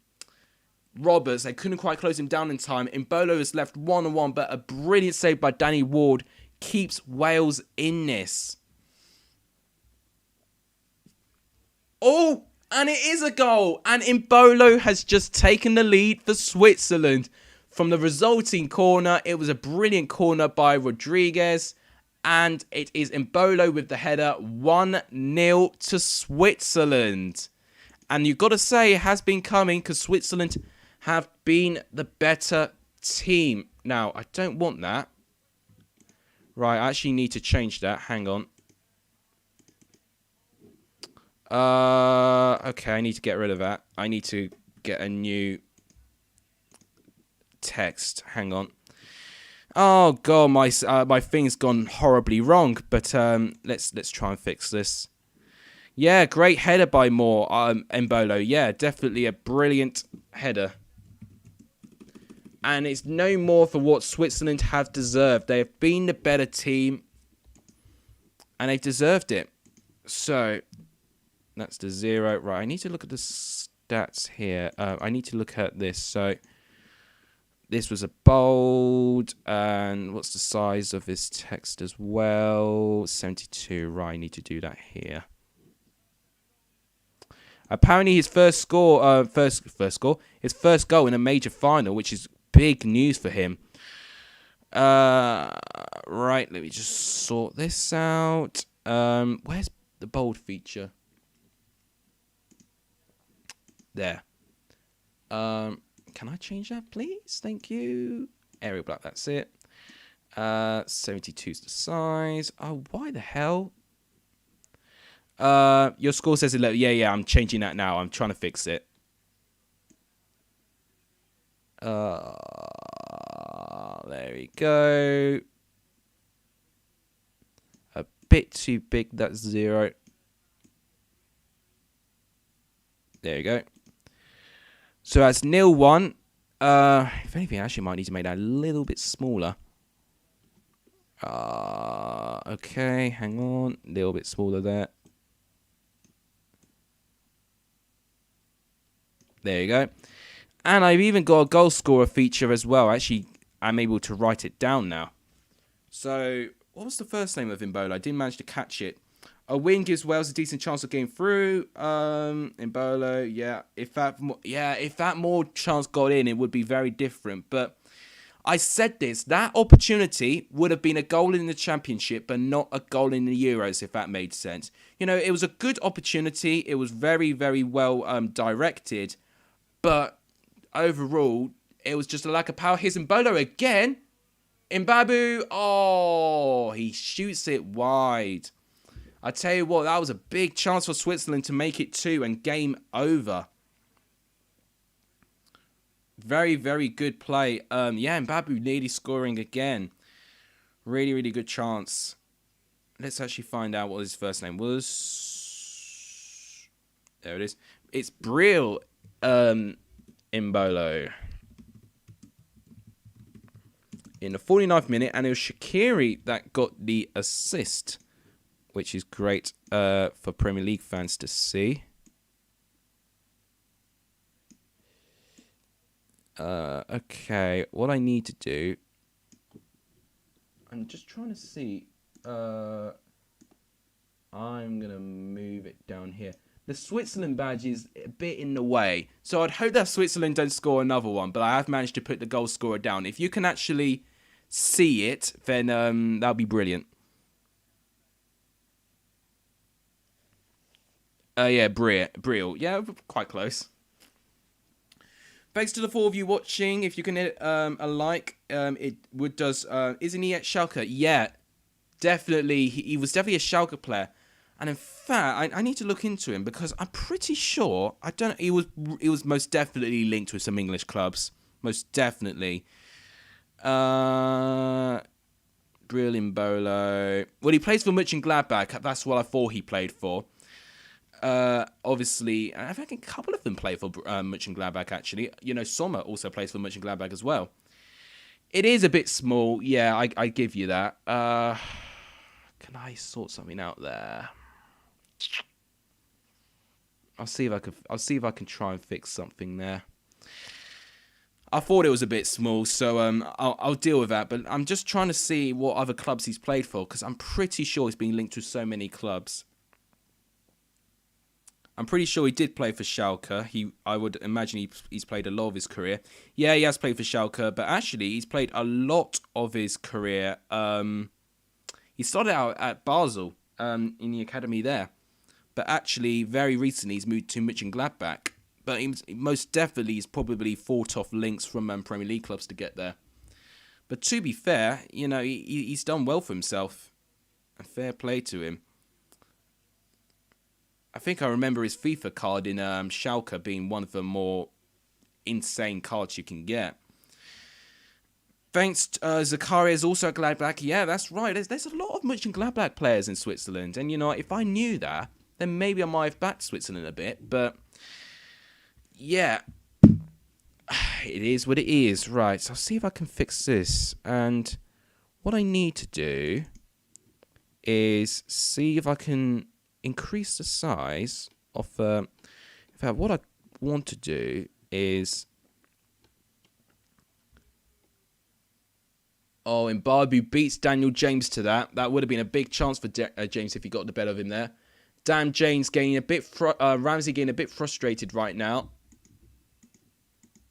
Roberts. They couldn't quite close him down in time. Mbolo is left one-on-one, but a brilliant save by Danny Ward keeps Wales in this. Oh, and it is a goal. And Mbolo has just taken the lead for Switzerland. From the resulting corner, it was a brilliant corner by Rodriguez. And it is Mbolo with the header, 1-0 to Switzerland. And you've got to say it has been coming, because Switzerland have been the better team. Now, I don't want that. Right, I actually need to change that. Hang on. Okay, I need to get rid of that. I need to get a new text. Hang on. Oh god, my thing's gone horribly wrong. But let's try and fix this. Yeah, great header by Moore, Mbolo. Yeah, definitely a brilliant header. And it's no more for what Switzerland have deserved. They have been the better team. And they've deserved it. So, that's the 0. Right, I need to look at the stats here. I need to look at this. So, this was a bold. And what's the size of this text as well? 72. Right, I need to do that here. Apparently, his first score, his first goal in a major final, which is big news for him. Right, let me just sort this out. Where's the bold feature? There. Can I change that, please? Thank you. Arial black, that's it. 72 is the size. Oh, why the hell? Your score says 11. Yeah, I'm changing that now. I'm trying to fix it. There we go. A bit too big, that's 0. There you go. So that's 0-1. If anything, I actually might need to make that a little bit smaller. Okay, hang on. A little bit smaller there. There you go. And I've even got a goal scorer feature as well. Actually, I'm able to write it down now. So, what was the first name of Embolo? I didn't manage to catch it. A win gives Wales a decent chance of getting through. Embolo, yeah. If that more chance got in, it would be very different. But I said this. That opportunity would have been a goal in the Championship, but not a goal in the Euros, if that made sense. You know, it was a good opportunity. It was very, very well directed. But overall, it was just a lack of power. Here's Embolo again. Mbabu. Oh, he shoots it wide. I tell you what, that was a big chance for Switzerland to make it 2 and game over. Very, very good play. Yeah, Mbabu nearly scoring again. Really, really good chance. Let's actually find out what his first name was. There it is. It's Brill Embolo. In the 49th minute, and it was Shaqiri that got the assist, which is great for Premier League fans to see. Okay, what I need to do... I'm just trying to see... I'm going to move it down here. The Switzerland badge is a bit in the way. So I'd hope that Switzerland don't score another one. But I have managed to put the goal scorer down. If you can actually see it, then that'll be brilliant. Yeah, Brill. Yeah, quite close. Thanks to the 4 of you watching. If you can hit a like, it would does. Isn't he at Schalke? Yeah, definitely. He was definitely a Schalke player. And in fact, I need to look into him because I'm pretty sure he was most definitely linked with some English clubs. Most definitely. Brill Embolo. Well, he plays for Mönchengladbach. That's what I thought he played for. Obviously, I think a couple of them play for Mönchengladbach, actually. You know, Sommer also plays for Mönchengladbach as well. It is a bit small. Yeah, I give you that. Can I sort something out there? I'll see if I can try and fix something there. I thought it was a bit small, so I'll deal with that. But I'm just trying to see what other clubs he's played for, because I'm pretty sure he's been linked with so many clubs. I'm pretty sure he did play for Schalke. I would imagine he's played a lot of his career. Yeah, he has played for Schalke, but actually he's played a lot of his career. He started out at Basel in the academy there, but actually very recently he's moved to Mönchengladbach. But most definitely he's probably fought off links from Premier League clubs to get there. But to be fair, you know, he's done well for himself. And fair play to him. I think I remember his FIFA card in Schalke being one of the more insane cards you can get. Thanks, Zakaria is also at Gladbach. Yeah, that's right. There's a lot of Mönchengladbach players in Switzerland. And, you know, if I knew that, then maybe I might have backed Switzerland a bit. But, yeah. it is what it is. Right, so I'll see if I can fix this. And what I need to do is see if I can increase the size of... in fact, what I want to do is... Oh, and Barbu beats Daniel James to that. That would have been a big chance for James if he got the better of him there. Damn, James getting a bit... Ramsey getting a bit frustrated right now.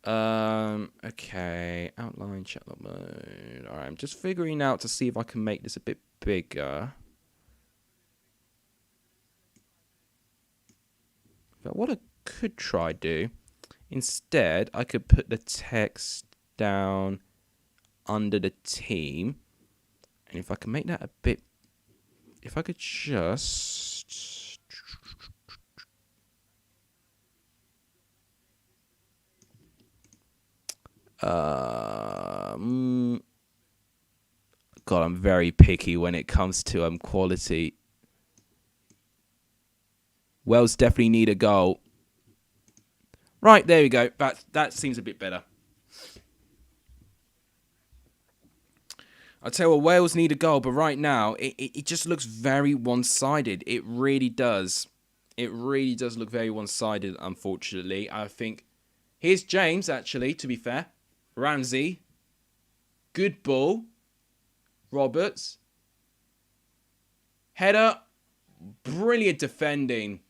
Okay. Outline, chatbot mode. Alright, I'm just figuring out to see if I can make this a bit bigger. But what I could try do, instead, I could put the text down under the team. And if I can make that a bit... If I could just... God, I'm very picky when it comes to quality. Wales definitely need a goal. Right, there we go. That seems a bit better. I tell you what, Wales need a goal, but right now it just looks very one-sided. It really does. It really does look very one-sided, unfortunately. I think here's James, actually, to be fair. Ramsey. Good ball. Roberts. Header. Brilliant defending.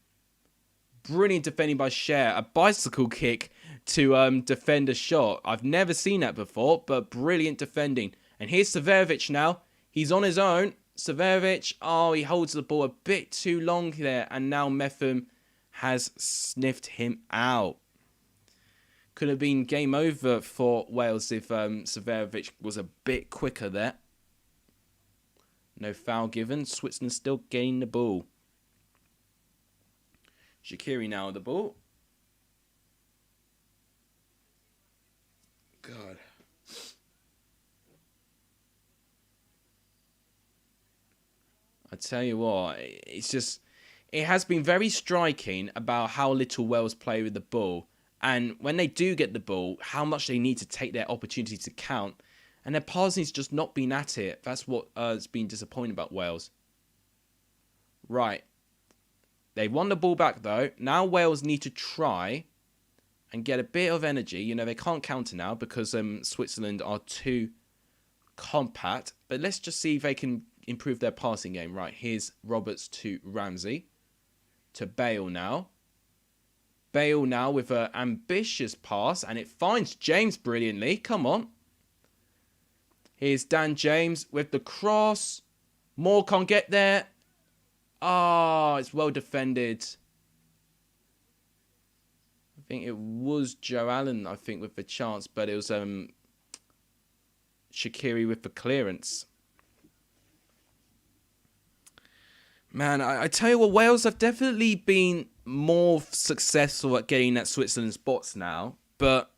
Brilliant defending by Cher. A bicycle kick to defend a shot. I've never seen that before, but brilliant defending. And here's Severovic now. He's on his own. Severovic, he holds the ball a bit too long there. And now Metham has sniffed him out. Could have been game over for Wales if Severovic was a bit quicker there. No foul given. Switzerland still gaining the ball. Shaqiri now with the ball. God. I tell you what, it's just... It has been very striking about how little Wales play with the ball. And when they do get the ball, how much they need to take their opportunity to count. And their passing's just not been at it. That's what has been disappointing about Wales. Right. They won the ball back, though. Now Wales need to try and get a bit of energy. You know, they can't counter now because Switzerland are too compact. But let's just see if they can improve their passing game. Right, here's Roberts to Ramsey. To Bale now. Bale now with an ambitious pass. And it finds James brilliantly. Come on. Here's Dan James with the cross. Moore can't get there. It's well defended. I think it was Joe Allen, I think, with the chance. But it was Shaqiri with the clearance. Man, I tell you what, Wales have definitely been more successful at getting at Switzerland's bots now. But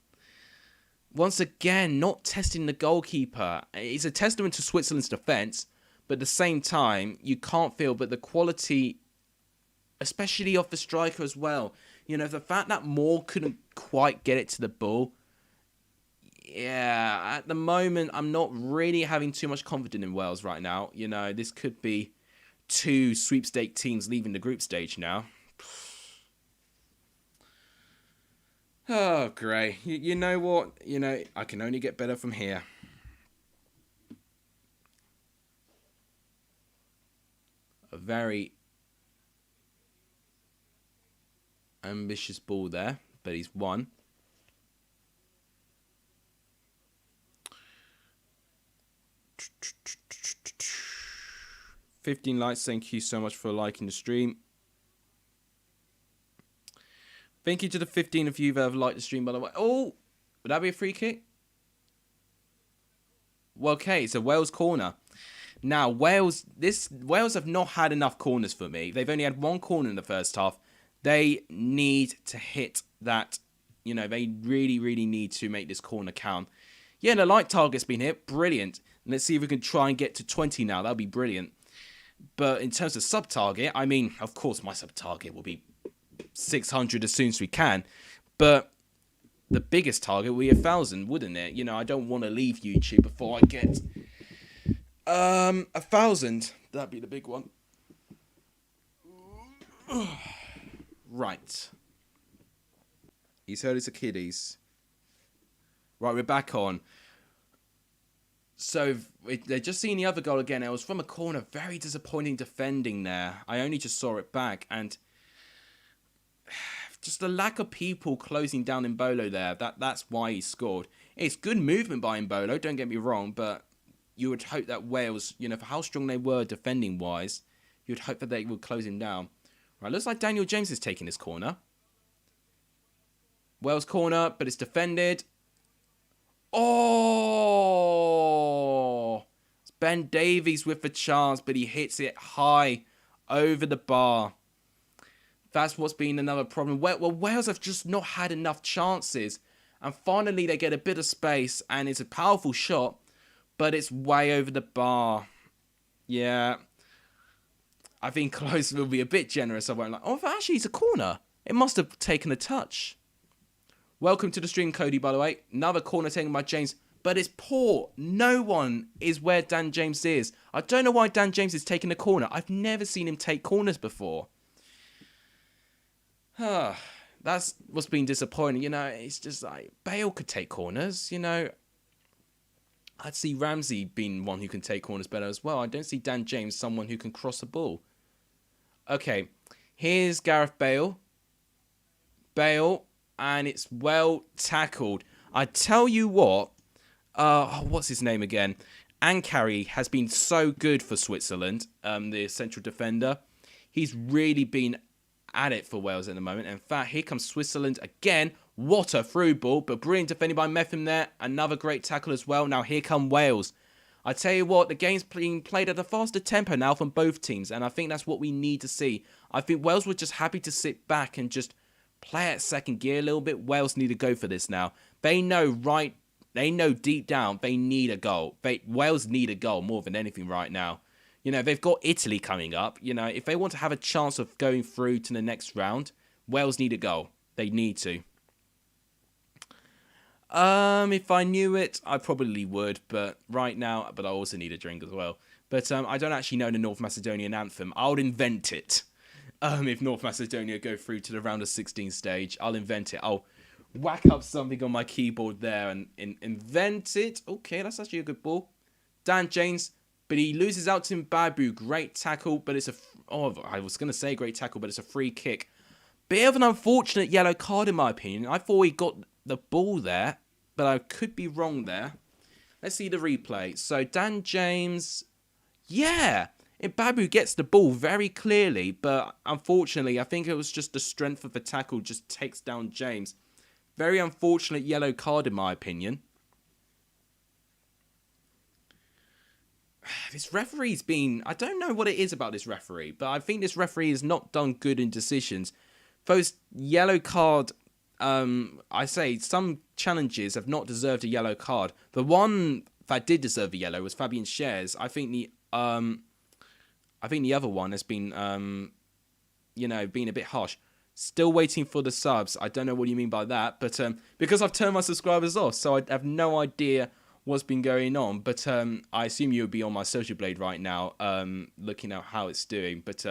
once again, not testing the goalkeeper. It's a testament to Switzerland's defence. But at the same time, you can't feel but the quality, especially of the striker as well. You know, the fact that Moore couldn't quite get it to the ball. Yeah, at the moment, I'm not really having too much confidence in Wales right now. You know, this could be 2 sweepstake teams leaving the group stage now. Oh, great. You know what? You know, I can only get better from here. A very ambitious ball there, but he's won. $15 likes. Thank you so much for liking the stream. Thank you to the 15 of you that have liked the stream, by the way. Oh, would that be a free kick? Well, okay, it's a Wales corner. Now, Wales have not had enough corners for me. They've only had 1 corner in the first half. They need to hit that. You know, they really, really need to make this corner count. Yeah, the light target's been hit. Brilliant. Let's see if we can try and get to 20 now. That'll be brilliant. But in terms of sub-target, I mean, of course, my sub-target will be 600 as soon as we can. But the biggest target would be 1,000, wouldn't it? You know, I don't want to leave YouTube before I get 1,000. That'd be the big one. Right. He's heard it's a kiddies. Right, we're back on. So, they're just seeing the other goal again. It was from a corner. Very disappointing defending there. I only just saw it back. And just the lack of people closing down Mbolo there. That's why he scored. It's good movement by Mbolo, don't get me wrong. But you would hope that Wales, you know, for how strong they were defending-wise, you'd hope that they would close him down. Right, looks like Daniel James is taking this corner. Wales corner, but it's defended. Oh! It's Ben Davies with the chance, but he hits it high over the bar. That's what's been another problem. Well, Wales have just not had enough chances. And finally, they get a bit of space, and it's a powerful shot, but it's way over the bar. Yeah. I think close will be a bit generous. I won't like, oh, actually, it's a corner. It must have taken a touch. Welcome to the stream, Cody, by the way. Another corner taken by James, but it's poor. No one is where Dan James is. I don't know why Dan James is taking a corner. I've never seen him take corners before. That's what's been disappointing. You know, it's just like, Bale could take corners, you know. I'd see Ramsey being one who can take corners better as well. I don't see Dan James someone who can cross the ball. Okay, here's Gareth Bale. Bale, and it's well tackled. I tell you what, what's his name again? Ankari has been so good for Switzerland, the central defender. He's really been at it for Wales at the moment. In fact, here comes Switzerland again. What a through ball, but brilliant defending by Metham there. Another great tackle as well. Now here come Wales. I tell you what, the game's being played at a faster tempo now from both teams, and I think that's what we need to see. I think Wales were just happy to sit back and just play at second gear a little bit. Wales need to go for this now. They know deep down they need a goal. Wales need a goal more than anything right now. You know, they've got Italy coming up. You know, if they want to have a chance of going through to the next round, Wales need a goal. They need to. If I knew it, I probably would, but right now, I also need a drink as well. But I don't actually know the North Macedonian anthem. I'll invent it. If North Macedonia go through to the round of 16 stage, I'll invent it. I'll whack up something on my keyboard there and invent it. Okay, that's actually a good ball. Dan James, but he loses out to Babu. Great tackle, but it's I was going to say great tackle, but it's a free kick. Bit of an unfortunate yellow card in my opinion. I thought he got the ball there, but I could be wrong there. Let's see the replay. So Dan James, yeah, Babu gets the ball very clearly, but unfortunately, I think it was just the strength of the tackle just takes down James. Very unfortunate yellow card in my opinion. This referee's been, I don't know what it is about this referee, but I think this referee has not done good in decisions. Those yellow card, I say some challenges have not deserved a yellow card. The one that did deserve a yellow was Fabian Shares. I think the other one has been, you know, being a bit harsh. Still waiting for the subs. I don't know what you mean by that, but because I've turned my subscribers off, so I have no idea what's been going on. But I assume you'll be on my social blade right now, looking at how it's doing. But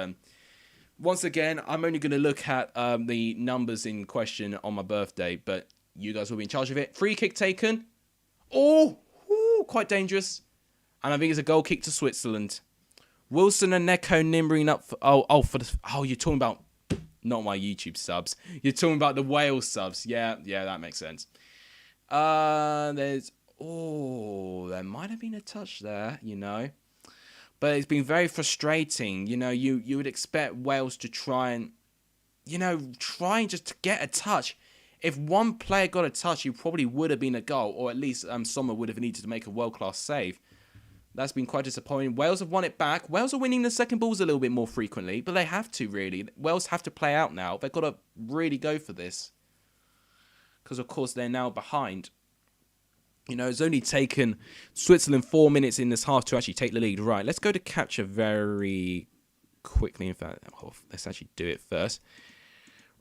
once again, I'm only going to look at the numbers in question on my birthday, but you guys will be in charge of it. Free kick taken. Oh, quite dangerous. And I think it's a goal kick to Switzerland. Wilson and Neko nimbering up for, you're talking about not my YouTube subs. You're talking about the Wales subs. Yeah, that makes sense. There might have been a touch there, you know. But it's been very frustrating. You know, you would expect Wales to try and just to get a touch. If one player got a touch, it probably would have been a goal, or at least Sommer would have needed to make a world-class save. That's been quite disappointing. Wales have won it back. Wales are winning the second balls a little bit more frequently, but they have to, really. Wales have to play out now. They've got to really go for this. Because, of course, they're now behind. You know, it's only taken Switzerland 4 minutes in this half to actually take the lead. Right, let's go to capture very quickly. In fact, let's actually do it first.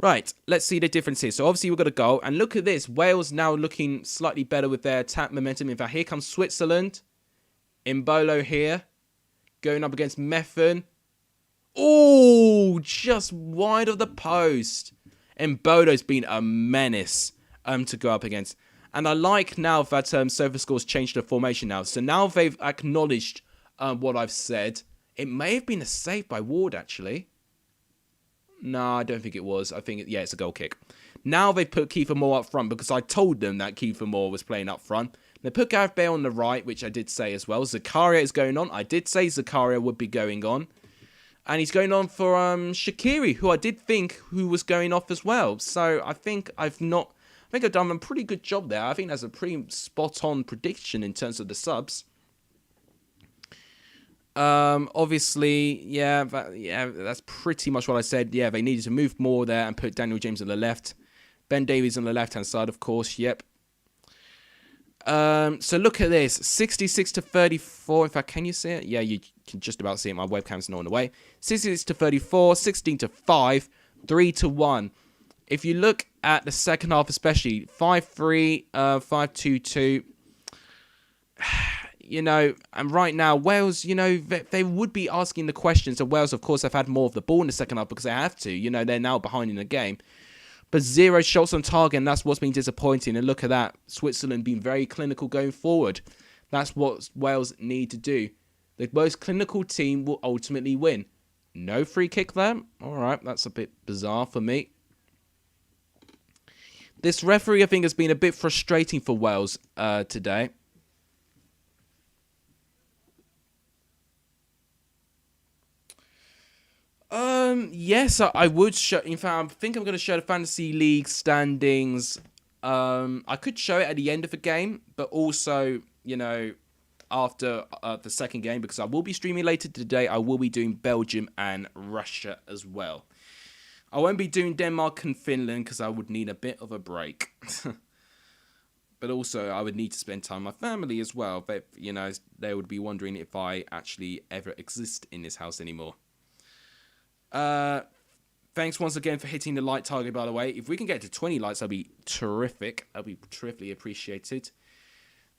Right, let's see the difference here. So obviously we've got a goal. And look at this. Wales now looking slightly better with their attack momentum. In fact, here comes Switzerland. Mbolo here. Going up against Methven. Oh, just wide of the post. Mbolo's been a menace to go up against. And I like now that SofaScore's changed the formation now. So now they've acknowledged what I've said. It may have been a save by Ward, actually. No, I don't think it was. I think, yeah, it's a goal kick. Now they've put Kiefer Moore up front because I told them that Kiefer Moore was playing up front. They put Gareth Bale on the right, which I did say as well. Zakaria is going on. I did say Zakaria would be going on. And he's going on for Shaqiri, who I did think who was going off as well. So I think I've done a pretty good job there. I think that's a pretty spot-on prediction in terms of the subs. Obviously, that's pretty much what I said. Yeah, they needed to move more there and put Daniel James on the left. Ben Davies on the left-hand side, of course. Yep. So look at this. 66 to 34. In fact, can you see it? Yeah, you can just about see it. My webcam's not in the way. 66 to 34, 16 to 5, 3 to 1. If you look at the second half especially, 5-3, 5-2-2. You know, and right now, Wales, you know, they would be asking the questions. So Wales, of course, have had more of the ball in the second half because they have to. You know, they're now behind in the game. But 0 shots on target, and that's what's been disappointing. And look at that. Switzerland being very clinical going forward. That's what Wales need to do. The most clinical team will ultimately win. No free kick there. All right, that's a bit bizarre for me. This referee, I think, has been a bit frustrating for Wales today. Yes, I would show. In fact, I think I'm going to show the Fantasy League standings. I could show it at the end of the game, but also, you know, after the second game, because I will be streaming later today. I will be doing Belgium and Russia as well. I won't be doing Denmark and Finland because I would need a bit of a break. But also, I would need to spend time with my family as well. But, you know, they would be wondering if I actually ever exist in this house anymore. Thanks once again for hitting the like target, by the way. If we can get to 20 likes, that'd be terrific. That'd be terrifically appreciated.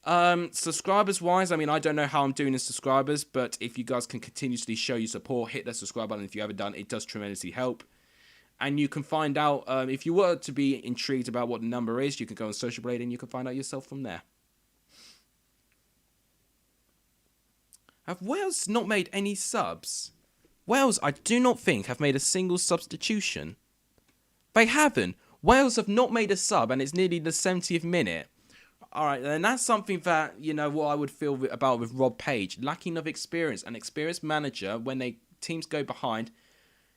Subscribers wise, I mean, I don't know how I'm doing in subscribers, but if you guys can continuously show your support, hit that subscribe button if you haven't done. It does tremendously help. And you can find out, if you were to be intrigued about what the number is, you can go on Social Blade and you can find out yourself from there. Have Wales not made any subs? Wales, I do not think, have made a single substitution. They haven't. Wales have not made a sub, and it's nearly the 70th minute. All right, and that's something that, you know, what I would feel about with Rob Page. Lacking of experience. An experienced manager, when teams go behind,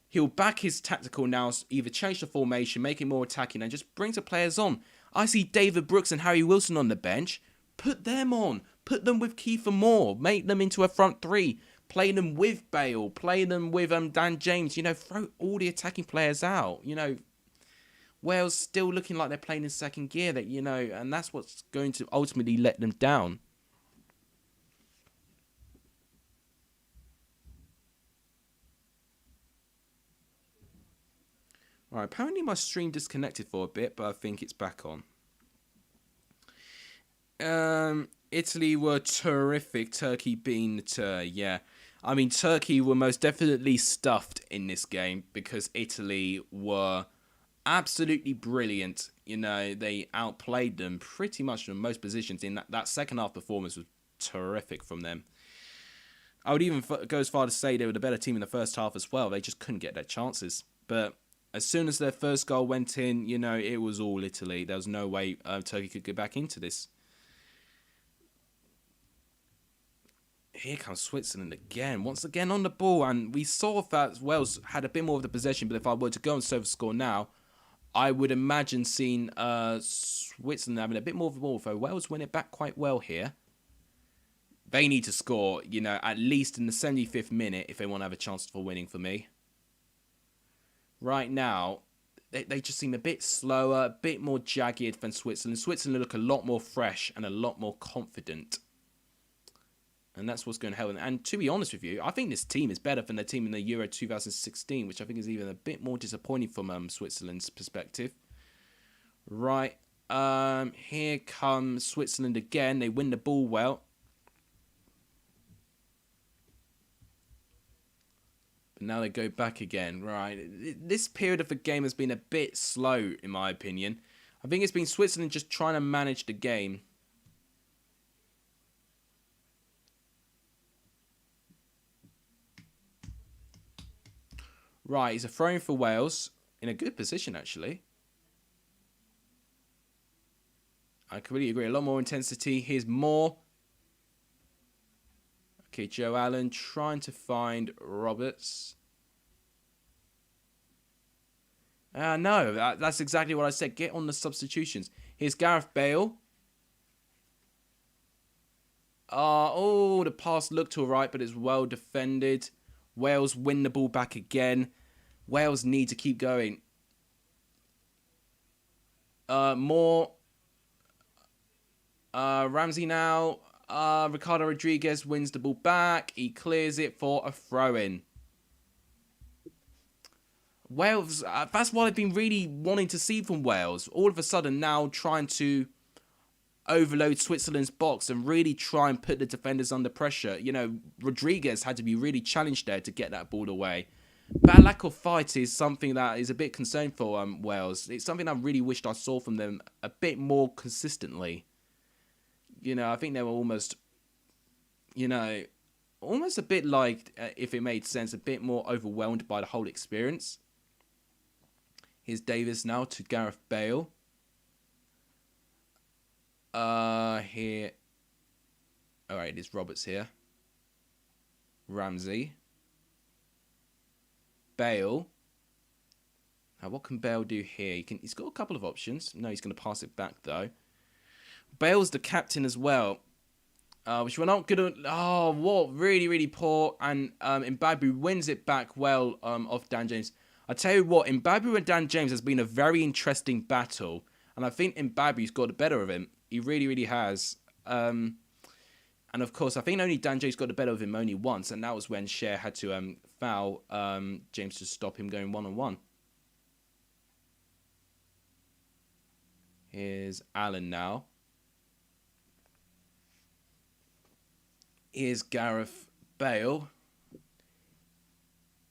he'll back his tactical now, either change the formation, make it more attacking, and just brings the players on. I see David Brooks and Harry Wilson on the bench. Put them on. Put them with Kiefer Moore. Make them into a front three. Play them with Bale. Play them with Dan James. You know, throw all the attacking players out. You know, Wales still looking like they're playing in second gear. That, you know, and that's what's going to ultimately let them down. Alright, apparently my stream disconnected for a bit, but I think it's back on. Italy were terrific. Turkey being yeah. I mean, Turkey were most definitely stuffed in this game because Italy were absolutely brilliant. You know, they outplayed them pretty much in most positions. In that second half performance was terrific from them. I would even go as far to say they were the better team in the first half as well. They just couldn't get their chances. But as soon as their first goal went in, you know, it was all Italy. There was no way Turkey could get back into this. Here comes Switzerland again. Once again on the ball. And we saw that Wales had a bit more of the possession. But if I were to go and SofaScore now, I would imagine seeing Switzerland having a bit more of the ball. So Wales win it back quite well here. They need to score, you know, at least in the 75th minute if they want to have a chance for winning for me. Right now, they just seem a bit slower, a bit more jagged than Switzerland. Switzerland look a lot more fresh and a lot more confident. And that's what's going to help. And to be honest with you, I think this team is better than the team in the Euro 2016, which I think is even a bit more disappointing from Switzerland's perspective. Right. Here comes Switzerland again. They win the ball well. But now they go back again. Right. This period of the game has been a bit slow, in my opinion. I think it's been Switzerland just trying to manage the game. Right, he's a throw-in for Wales. In a good position, actually. I completely agree. A lot more intensity. Here's more. Okay, Joe Allen trying to find Roberts. No, that's exactly what I said. Get on the substitutions. Here's Gareth Bale. Oh, the pass looked all right, but it's well defended. Wales win the ball back again. Wales need to keep going. More. Ramsey now. Ricardo Rodriguez wins the ball back. He clears it for a throw-in. Wales, that's what I've been really wanting to see from Wales. All of a sudden now trying to overload Switzerland's box and really try and put the defenders under pressure. You know, Rodriguez had to be really challenged there to get that ball away. That lack of fight is something that is a bit concerning for Wales. It's something I really wished I saw from them a bit more consistently. You know, I think they were almost, almost a bit like, if it made sense, a bit more overwhelmed by the whole experience. Here's Davis now to Gareth Bale. Here. Alright, it is Roberts here. Ramsey. Bale. Now, what can Bale do here? He's got a couple of options. No, he's going to pass it back, though. Bale's the captain as well. Which we're not good at. Oh, what? Really, really poor. And Mbabu wins it back well off Dan James. I tell you what, Mbabu and Dan James has been a very interesting battle. And I think Mbabu's got the better of him. He really, really has. And of course, I think only Dan James got the better of him only once. And that was when Cher had to foul James to stop him going one-on-one. Here's Allen now. Here's Gareth Bale.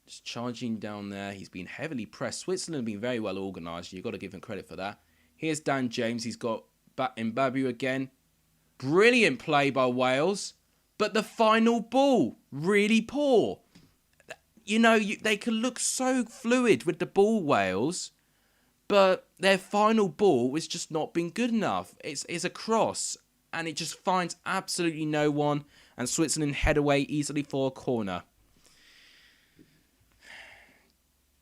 Just charging down there. He's been heavily pressed. Switzerland have been very well organised. You've got to give him credit for that. Here's Dan James. He's got Mbabu again. Brilliant play by Wales. But the final ball, really poor. You know, they can look so fluid with the ball, Wales. But their final ball has just not been good enough. It's a cross. And it just finds absolutely no one. And Switzerland head away easily for a corner.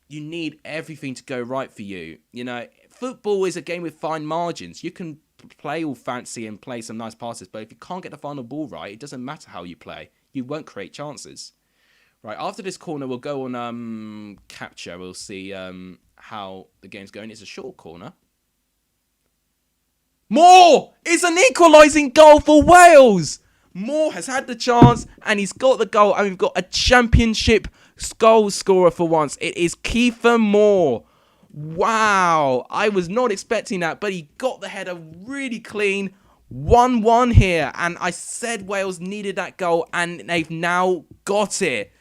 You need everything to go right for you. You know, football is a game with fine margins. You can play all fancy and play some nice passes, but if you can't get the final ball right, it doesn't matter how you play. You won't create chances. Right, after this corner, we'll go on capture. We'll see how the game's going. It's a short corner. Moore! It's an equalising goal for Wales! Moore has had the chance and he's got the goal, and we've got a championship goal scorer for once. It is Kiefer Moore. Wow, I was not expecting that, but he got the header really clean. 1-1 here, and I said Wales needed that goal, and they've now got it.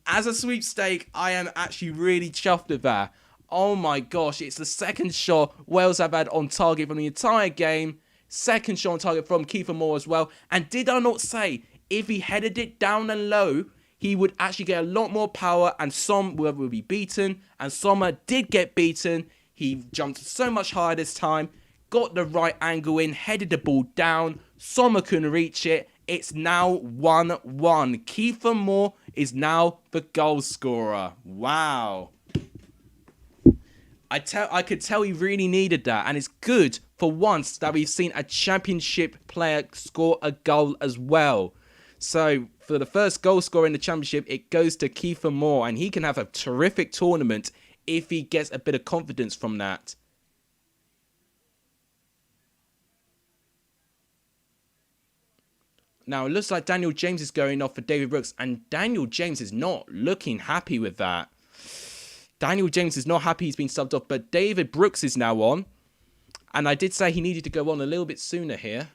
As a sweepstake, I am actually really chuffed with that. Oh my gosh, it's the second shot Wales have had on target from the entire game. Second shot on target from Kiefer Moore as well. And did I not say, if he headed it down and low, he would actually get a lot more power and Som will be beaten. And Sommer did get beaten. He jumped so much higher this time. Got the right angle in, headed the ball down. Sommer couldn't reach it. It's now 1-1. Kiefer Moore is now the goal scorer. Wow. I could tell he really needed that, and it's good for once that we've seen a championship player score a goal as well. So for the first goal scorer in the championship, it goes to Kiefer Moore, and he can have a terrific tournament if he gets a bit of confidence from that. Now, it looks like Daniel James is going off for David Brooks, and Daniel James is not looking happy with that. Daniel James is not happy he's been subbed off, but David Brooks is now on. And I did say he needed to go on a little bit sooner here.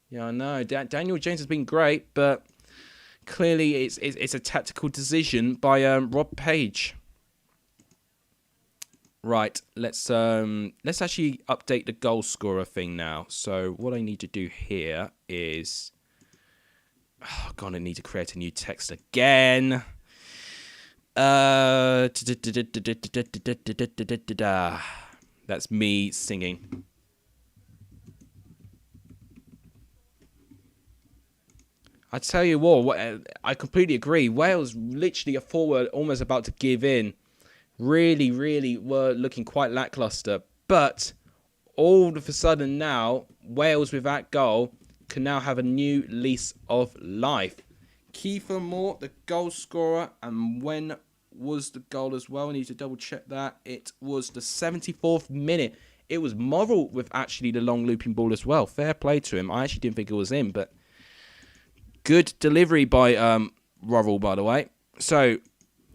Yeah, I know. Daniel James has been great, but clearly it's a tactical decision by Rob Page. Right, let's actually update the goal scorer thing now. So what I need to do here is, oh god, I need to create a new text again. That's me singing. I tell you what, I completely agree. Wales literally a forward almost about to give in. Really were looking quite lackluster. But all of a sudden now, Wales with that goal can now have a new lease of life. Kiefer Moore, the goal scorer, and when was the goal as well? I need to double check that. It was the 74th minute. It was Morrill with actually the long looping ball as well. Fair play to him. I actually didn't think it was him, but good delivery by Morrill, by the way. So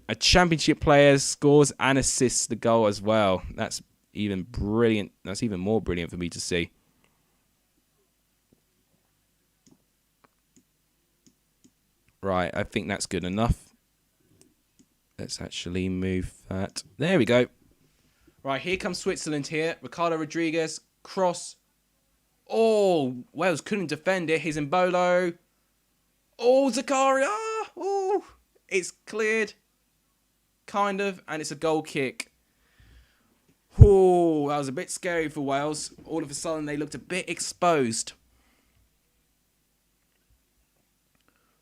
a championship player scores and assists the goal as well. That's even brilliant. That's even more brilliant for me to see. Right, I think that's good enough. Let's actually move that. There we go. Right, here comes Switzerland here. Ricardo Rodriguez, cross. Oh, Wales couldn't defend it. Here's Mbolo. Oh, Zakaria. Oh, it's cleared. Kind of, and it's a goal kick. Oh, that was a bit scary for Wales. All of a sudden, they looked a bit exposed.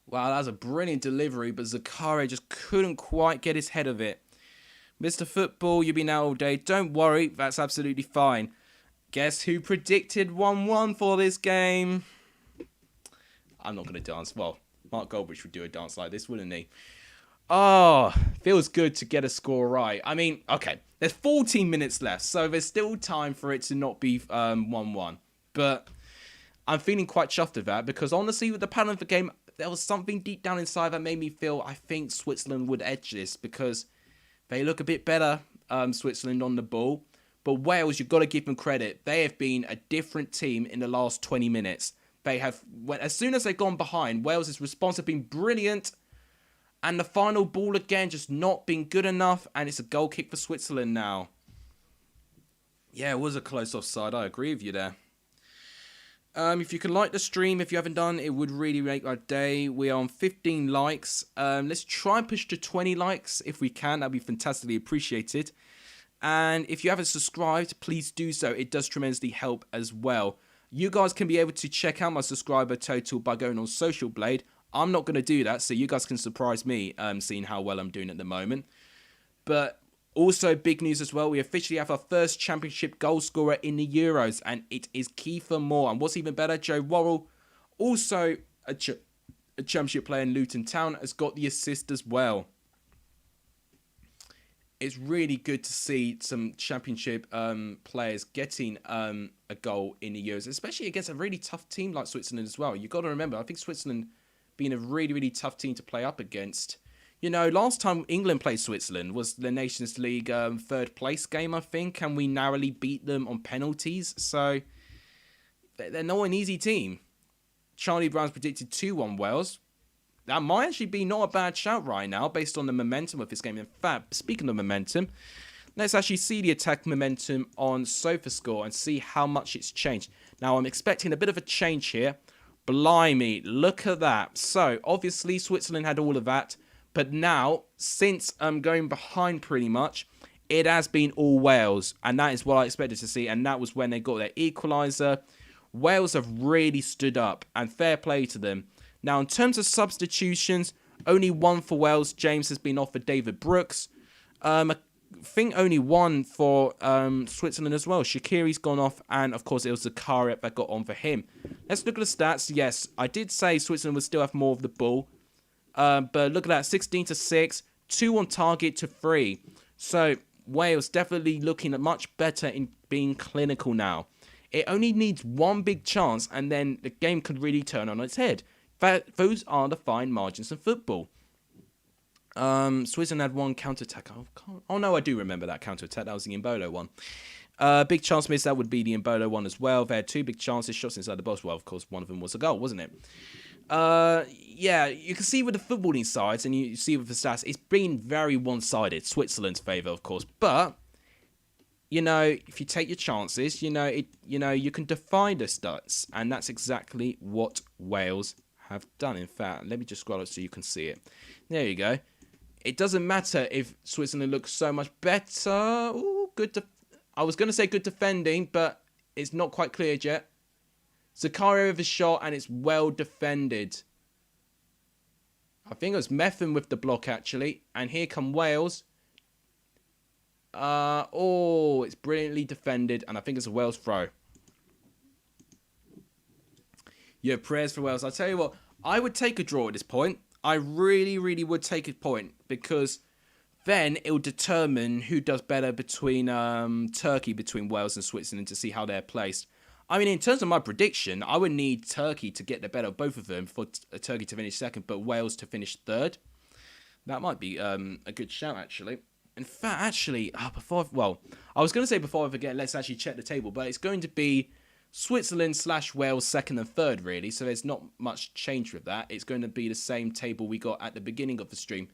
Wow, that was a brilliant delivery, but Zakaria just couldn't quite get his head of it. Mr. Football, you've been out all day. Don't worry, that's absolutely fine. Guess who predicted 1-1 for this game? I'm not going to dance. Well, Mark Goldbridge would do a dance like this, wouldn't he? Oh, feels good to get a score right. I mean, okay, there's 14 minutes left, so there's still time for it to not be 1-1. But I'm feeling quite chuffed with that, because honestly, with the pattern of the game, there was something deep down inside that made me feel I think Switzerland would edge this, because they look a bit better, Switzerland, on the ball. But Wales, you've got to give them credit. They have been a different team in the last 20 minutes. They have, as soon as they've gone behind, Wales' response has been brilliant. And the final ball again just not been good enough. And it's a goal kick for Switzerland now. Yeah, it was a close offside. I agree with you there. If you can like the stream, if you haven't done, it would really make my day. We are on 15 likes. Let's try and push to 20 likes if we can. That'd be fantastically appreciated. And if you haven't subscribed, please do so. It does tremendously help as well. You guys can be able to check out my subscriber total by going on Social Blade. I'm not going to do that, so you guys can surprise me seeing how well I'm doing at the moment. But also, big news as well, we officially have our first championship goal scorer in the Euros, and it is Kiefer Moore. And what's even better, Joe Worrell, also a championship player in Luton Town, has got the assist as well. It's really good to see some championship players getting a goal in the Euros, especially against a really tough team like Switzerland as well. You've got to remember, I think Switzerland being a really tough team to play up against. You know, last time England played Switzerland was the Nations League third place game, I think, and we narrowly beat them on penalties. So they're not an easy team. Charlie Brown's predicted 2-1 Wales. That might actually be not a bad shout right now based on the momentum of this game. In fact, speaking of momentum, let's actually see the attack momentum on SofaScore and see how much it's changed. Now, I'm expecting a bit of a change here. Blimey, look at that. So, obviously, Switzerland had all of that. But now, since I'm going behind pretty much, it has been all Wales. And that is what I expected to see. And that was when they got their equaliser. Wales have really stood up. And fair play to them. Now, in terms of substitutions, only one for Wales. James has been off for David Brooks. I think only one for Switzerland as well. Shaqiri's gone off, and of course it was Zakaria that got on for him. Let's look at the stats. Yes, I did say Switzerland would still have more of the ball. But look at that, 16-6, 2 on target to 3. So Wales definitely looking much better in being clinical now. It only needs one big chance, and then the game could really turn on its head. Those are the fine margins of football. Switzerland had one counter-attack. Oh, no, I do remember that counter-attack. That was the Embolo one. Big chance miss, that would be the Embolo one as well. They had two big chances, shots inside the box. Well, of course, one of them was a goal, wasn't it? Yeah, you can see with the footballing sides, and you see with the stats, it's been very one-sided. Switzerland's favour, of course. But, you know, if you take your chances, you can define the stats. And that's exactly what Wales have done. In fact, let me just scroll up so you can see it. There you go. It doesn't matter if Switzerland looks so much better. Ooh, I was going to say good defending, but it's not quite cleared yet. Zakaria with a shot, and it's well defended. I think it was Methven with the block, actually. And here come Wales. It's brilliantly defended, and I think it's a Wales throw. You have prayers for Wales. I'll tell you what, I would take a draw at this point. I really, really would take a point, because then it will determine who does better between Turkey, between Wales and Switzerland, to see how they're placed. I mean, in terms of my prediction, I would need Turkey to get the better of both of them for Turkey to finish second, but Wales to finish third. That might be a good shout, actually. In fact, actually, I was going to say before I forget, let's actually check the table, but it's going to be Switzerland/Wales second and third, really, so there's not much change with that. It's going to be the same table we got at the beginning of the stream.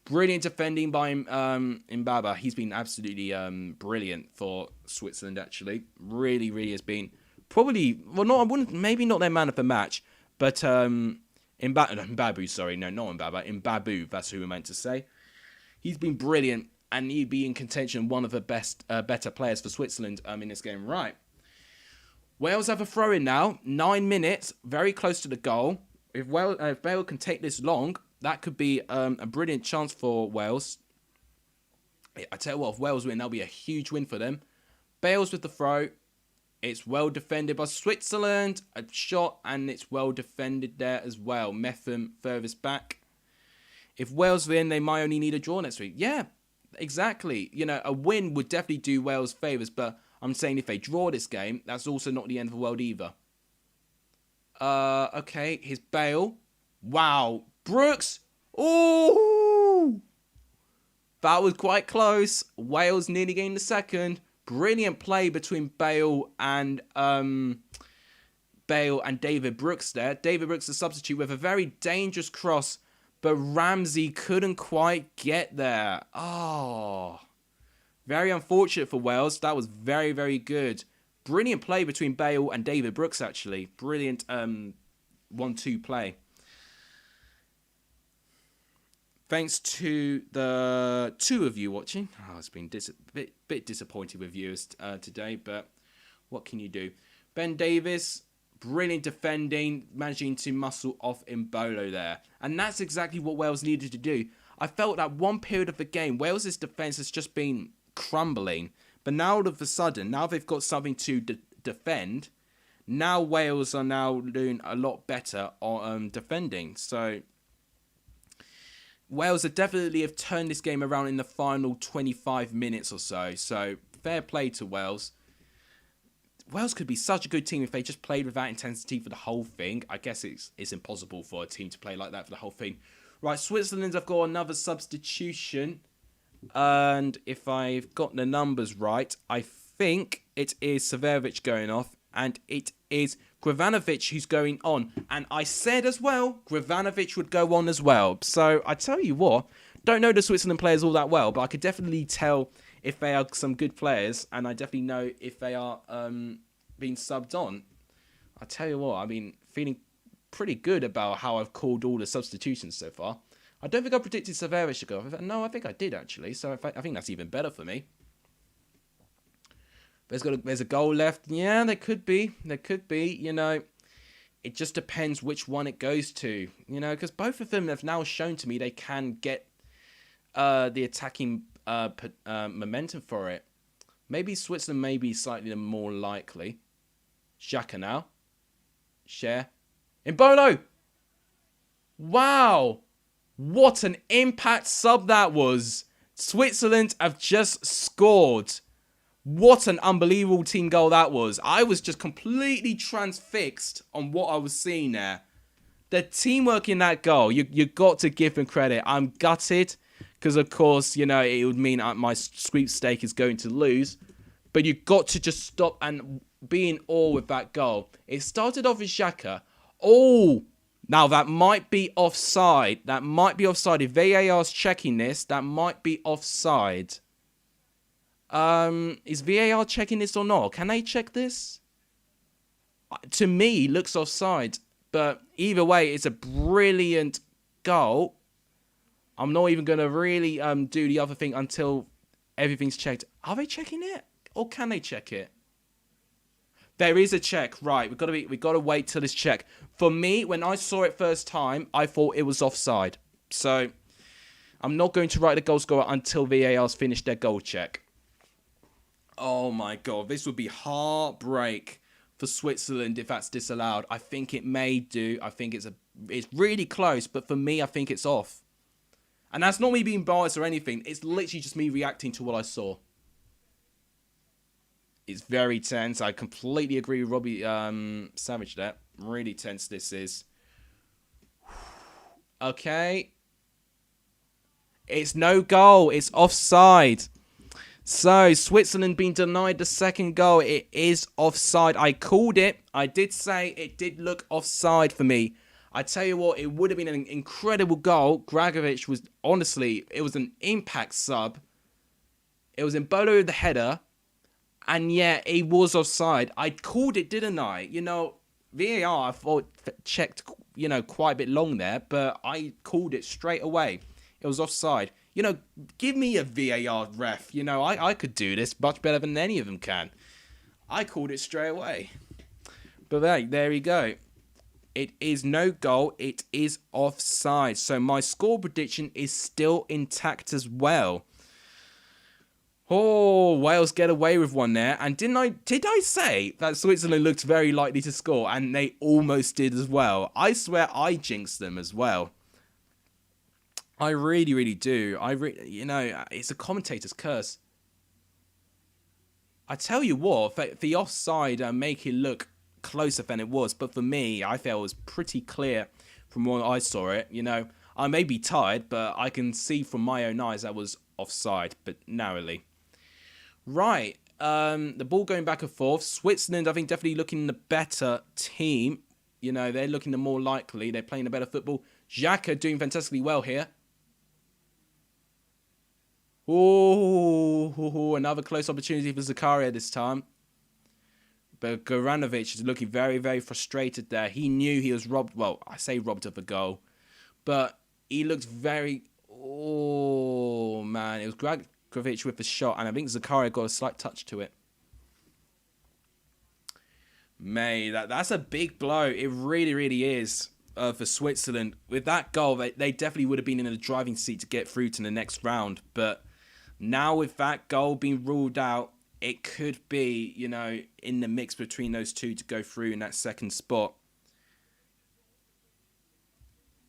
Brilliant defending by Mbaba. He's been absolutely brilliant for Switzerland, actually. Really, really has been. Probably, maybe not their man of the match, but Mbabu, sorry. No, not Mbaba. Mbabu, that's who we meant to say. He's been brilliant, and he'd be in contention, one of the better players for Switzerland in this game. Right. Wales have a throw-in now. 9 minutes, very close to the goal. If Bale can take this long, that could be a brilliant chance for Wales. I tell you what, if Wales win, that'll be a huge win for them. Bales with the throw. It's well defended by Switzerland. A shot, and it's well defended there as well. Methven furthest back. If Wales win, they might only need a draw next week. Yeah, exactly. You know, a win would definitely do Wales favours, but I'm saying if they draw this game, that's also not the end of the world either. Okay, here's Bale. Wow. Brooks. Oh, that was quite close. Wales nearly gained the second. Brilliant play between Bale and David Brooks there. David Brooks, the substitute, with a very dangerous cross, but Ramsey couldn't quite get there. Oh, very unfortunate for Wales. That was very, very good. Brilliant play between Bale and David Brooks, actually. Brilliant 1-2 play. Thanks to the two of you watching. Oh, it's been a bit disappointed with viewers today, but what can you do? Ben Davies, brilliant defending, managing to muscle off Embolo there. And that's exactly what Wales needed to do. I felt that one period of the game, Wales' defence has just been crumbling. But now all of a sudden, now they've got something to defend, now Wales are now doing a lot better on defending. So Wales definitely have turned this game around in the final 25 minutes or so. So fair play to Wales. Wales could be such a good team if they just played with that intensity for the whole thing. I guess it's impossible for a team to play like that for the whole thing. Right, Switzerland have got another substitution. And if I've got the numbers right, I think it is Severovic going off. And it is Gravanovic who's going on. And I said as well, Gravanovic would go on as well. So I tell you what, don't know the Switzerland players all that well, but I could definitely tell if they are some good players. And I definitely know if they are being subbed on. I tell you what, I mean, feeling pretty good about how I've called all the substitutions so far. I don't think I predicted Severovic to go off. No, I think I did actually. So I think that's even better for me. There's a goal left. Yeah, there could be. There could be. You know, it just depends which one it goes to. You know, because both of them have now shown to me they can get the attacking momentum for it. Maybe Switzerland may be slightly more likely. Xhaka now. Share. Embolo! Wow! What an impact sub that was. Switzerland have just scored. What an unbelievable team goal that was. I was just completely transfixed on what I was seeing there. The teamwork in that goal, you got to give them credit. I'm gutted because, of course, you know, it would mean my sweepstake is going to lose. But you got to just stop and be in awe with that goal. It started off with Xhaka. Oh, now that might be offside. That might be offside. If VAR's checking this, that might be offside. Is VAR checking this or not? Can they check this? To me, it looks offside. But either way, it's a brilliant goal. I'm not even going to really do the other thing until everything's checked. Are they checking it? Or can they check it? There is a check, right? We've got to wait till it's checked. For me, when I saw it first time, I thought it was offside. So I'm not going to write the goal scorer until VAR's finished their goal check. Oh my god, this would be heartbreak for Switzerland if that's disallowed. I think it may do. I think it's really close, but for me, I think it's off. And that's not me being biased or anything. It's literally just me reacting to what I saw. It's very tense. I completely agree with Robbie Savage there. Really tense this is. Okay. It's no goal. It's offside. So, Switzerland being denied the second goal. It is offside. I called it. I did say it did look offside for me. I tell you what, it would have been an incredible goal. Dragovic was, honestly, it was an impact sub. It was in Bolo with the header. And yeah, he was offside. I called it, didn't I? You know, VAR, I thought, checked, you know, quite a bit long there. But I called it straight away. It was offside. You know, give me a VAR ref. You know, I could do this much better than any of them can. I called it straight away. But hey, there you go. It is no goal. It is offside. So my score prediction is still intact as well. Oh, Wales get away with one there. And did I say that Switzerland looked very likely to score? And they almost did as well. I swear I jinxed them as well. I really, really do. You know, it's a commentator's curse. I tell you what, the offside make it look closer than it was. But for me, I felt it was pretty clear from when I saw it. You know, I may be tired, but I can see from my own eyes that was offside, but narrowly. Right, the ball going back and forth. Switzerland, I think, definitely looking the better team. You know, they're looking the more likely. They're playing the better football. Xhaka doing fantastically well here. Oh, another close opportunity for Zakaria this time. But Goranovic is looking very, very frustrated there. He knew he was robbed. Well, I say robbed of a goal. But he looked very... Oh, man. It was Gragovic with the shot. And I think Zakaria got a slight touch to it. That's a big blow. It really, really is for Switzerland. With that goal, they definitely would have been in the driving seat to get through to the next round. But now with that goal being ruled out, it could be, you know, in the mix between those two to go through in that second spot.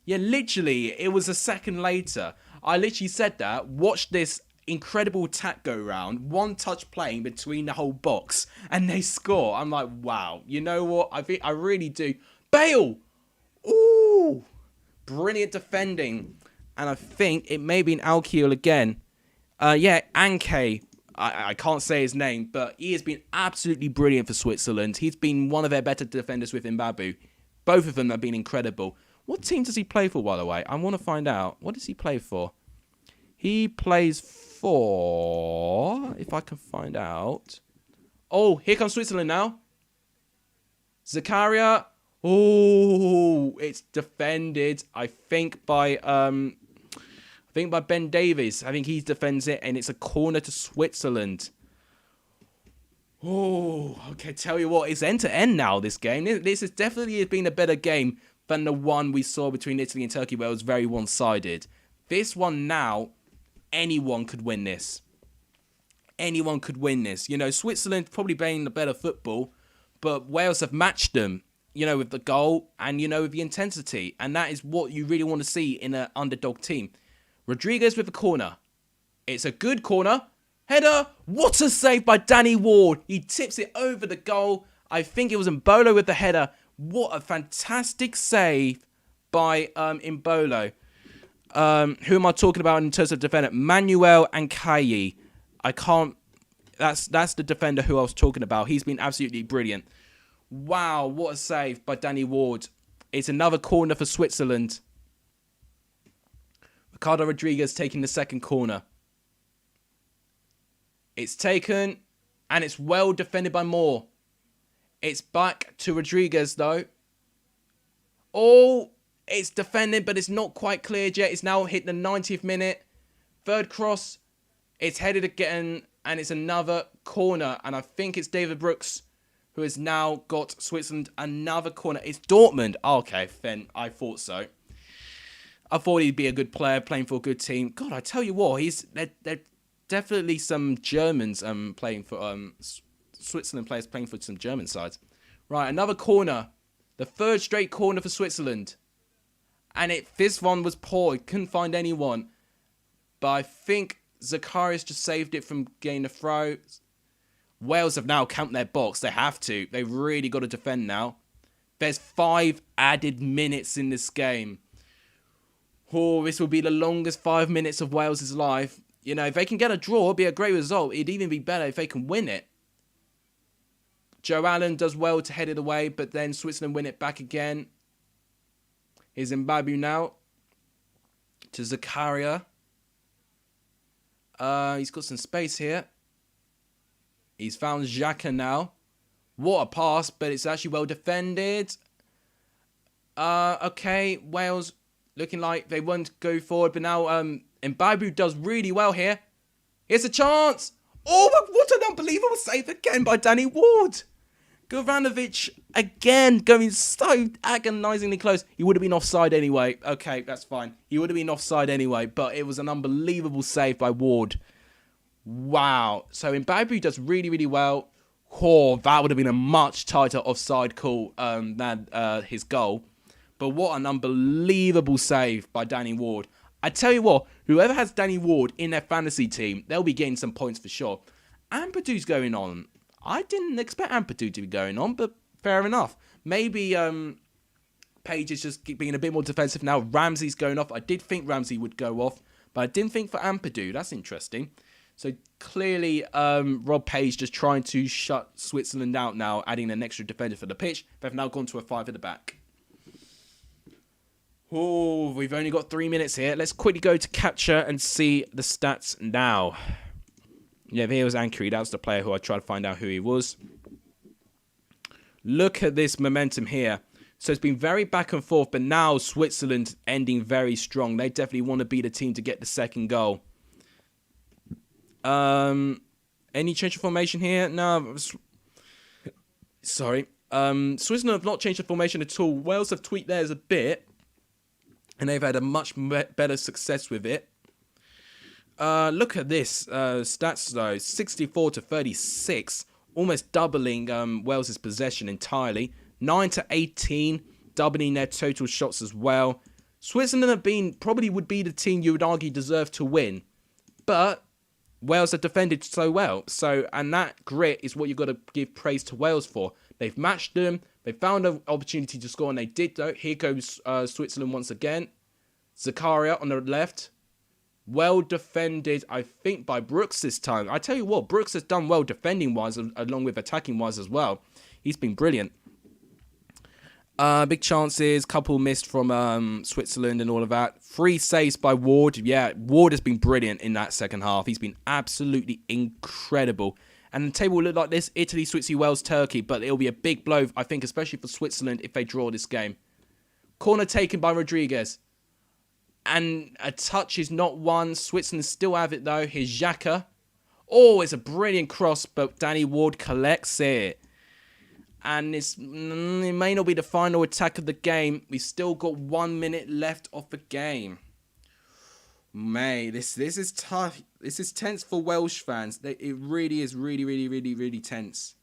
Yeah, literally, it was a second later. I literally said that. Watch this incredible attack go round. One touch playing between the whole box. And they score. I'm like, wow. You know what? I really do. Bale! Ooh! Brilliant defending. And I think it may be an Alkiel again. Yeah, Anke. I can't say his name, but he has been absolutely brilliant for Switzerland. He's been one of their better defenders with Mbabu. Both of them have been incredible. What team does he play for, by the way? I want to find out. What does he play for? He plays for... If I can find out. Oh, here comes Switzerland now. Zakaria. Oh, it's defended, I think, by Ben Davies. I think he defends it, and it's a corner to Switzerland. Oh, okay, tell you what, it's end-to-end now, this game. This has definitely been a better game than the one we saw between Italy and Turkey, where it was very one-sided. This one now, anyone could win this. Anyone could win this. You know, Switzerland probably playing the better football, but Wales have matched them, you know, with the goal and, you know, with the intensity. And that is what you really want to see in an underdog team. Rodriguez with the corner. It's a good corner. Header. What a save by Danny Ward. He tips it over the goal. I think it was Mbolo with the header. What a fantastic save by Mbolo. Who am I talking about in terms of defender? Manuel and Kayi. I can't... That's the defender who I was talking about. He's been absolutely brilliant. Wow, what a save by Danny Ward. It's another corner for Switzerland. Ricardo Rodriguez taking the second corner. It's taken, and it's well defended by Moore. It's back to Rodriguez, though. Oh, it's defended, but it's not quite cleared yet. It's now hit the 90th minute. Third cross. It's headed again, and it's another corner. And I think it's David Brooks who has now got Switzerland another corner. It's Dortmund. Oh, okay, then I thought so. I thought he'd be a good player playing for a good team. God, I tell you what, they're definitely some Germans playing for Switzerland players playing for some German sides. Right, another corner. The third straight corner for Switzerland. And this one was poor. It couldn't find anyone. But I think Zacharias just saved it from getting a throw. Wales have now camped their box. They have to. They've really got to defend now. There's 5 added minutes in this game. Oh, this will be the longest 5 minutes of Wales' life. You know, if they can get a draw, it'd be a great result. It'd even be better if they can win it. Joe Allen does well to head it away, but then Switzerland win it back again. Here's Mbabu now. To Zakaria. He's got some space here. He's found Xhaka now. What a pass, but it's actually well defended. Okay, Wales looking like they won't go forward, but now Mbabu does really well here. Here's a chance. Oh, what an unbelievable save again by Danny Ward. Goranovic again going so agonizingly close. He would have been offside anyway. Okay, that's fine. He would have been offside anyway, but it was an unbelievable save by Ward. Wow. So Mbabu does really, really well. Oh, that would have been a much tighter offside call than his goal. But what an unbelievable save by Danny Ward. I tell you what, whoever has Danny Ward in their fantasy team, they'll be getting some points for sure. Ampadu's going on. I didn't expect Ampadu to be going on, but fair enough. Maybe Page is just being a bit more defensive now. Ramsey's going off. I did think Ramsey would go off, but I didn't think for Ampadu. That's interesting. So clearly, Rob Page just trying to shut Switzerland out now, adding an extra defender for the pitch. They've now gone to a 5 at the back. Oh, we've only got 3 minutes here. Let's quickly go to capture and see the stats now. Yeah, here was Ankari. That was the player who I tried to find out who he was. Look at this momentum here. So it's been very back and forth, but now Switzerland ending very strong. They definitely want to be the team to get the second goal. Any change of formation here? No. Sorry. Switzerland have not changed the formation at all. Wales have tweaked theirs a bit, and they've had a much better success with it. Look at this stats though, 64 to 36, almost doubling Wales's possession entirely. 9 to 18, doubling their total shots as well. Switzerland have probably would be the team you would argue deserve to win, but Wales have defended so well. And that grit is what you've got to give praise to Wales for. They've matched them. They found an opportunity to score, and they did though. Here goes Switzerland once again. Zakaria on the left. Well defended, I think, by Brooks this time. I tell you what, Brooks has done well defending-wise, along with attacking-wise as well. He's been brilliant. Big chances, couple missed from Switzerland and all of that. 3 saves by Ward. Yeah, Ward has been brilliant in that second half. He's been absolutely incredible. And the table will look like this: Italy, Switzerland, Wales, Turkey. But it'll be a big blow, I think, especially for Switzerland if they draw this game. Corner taken by Rodriguez. And a touch is not won. Switzerland still have it, though. Here's Xhaka. Oh, it's a brilliant cross, but Danny Ward collects it. And it may not be the final attack of the game. We've still got 1 minute left of the game. Mate, this is tough. This is tense for Welsh fans. It really is really tense.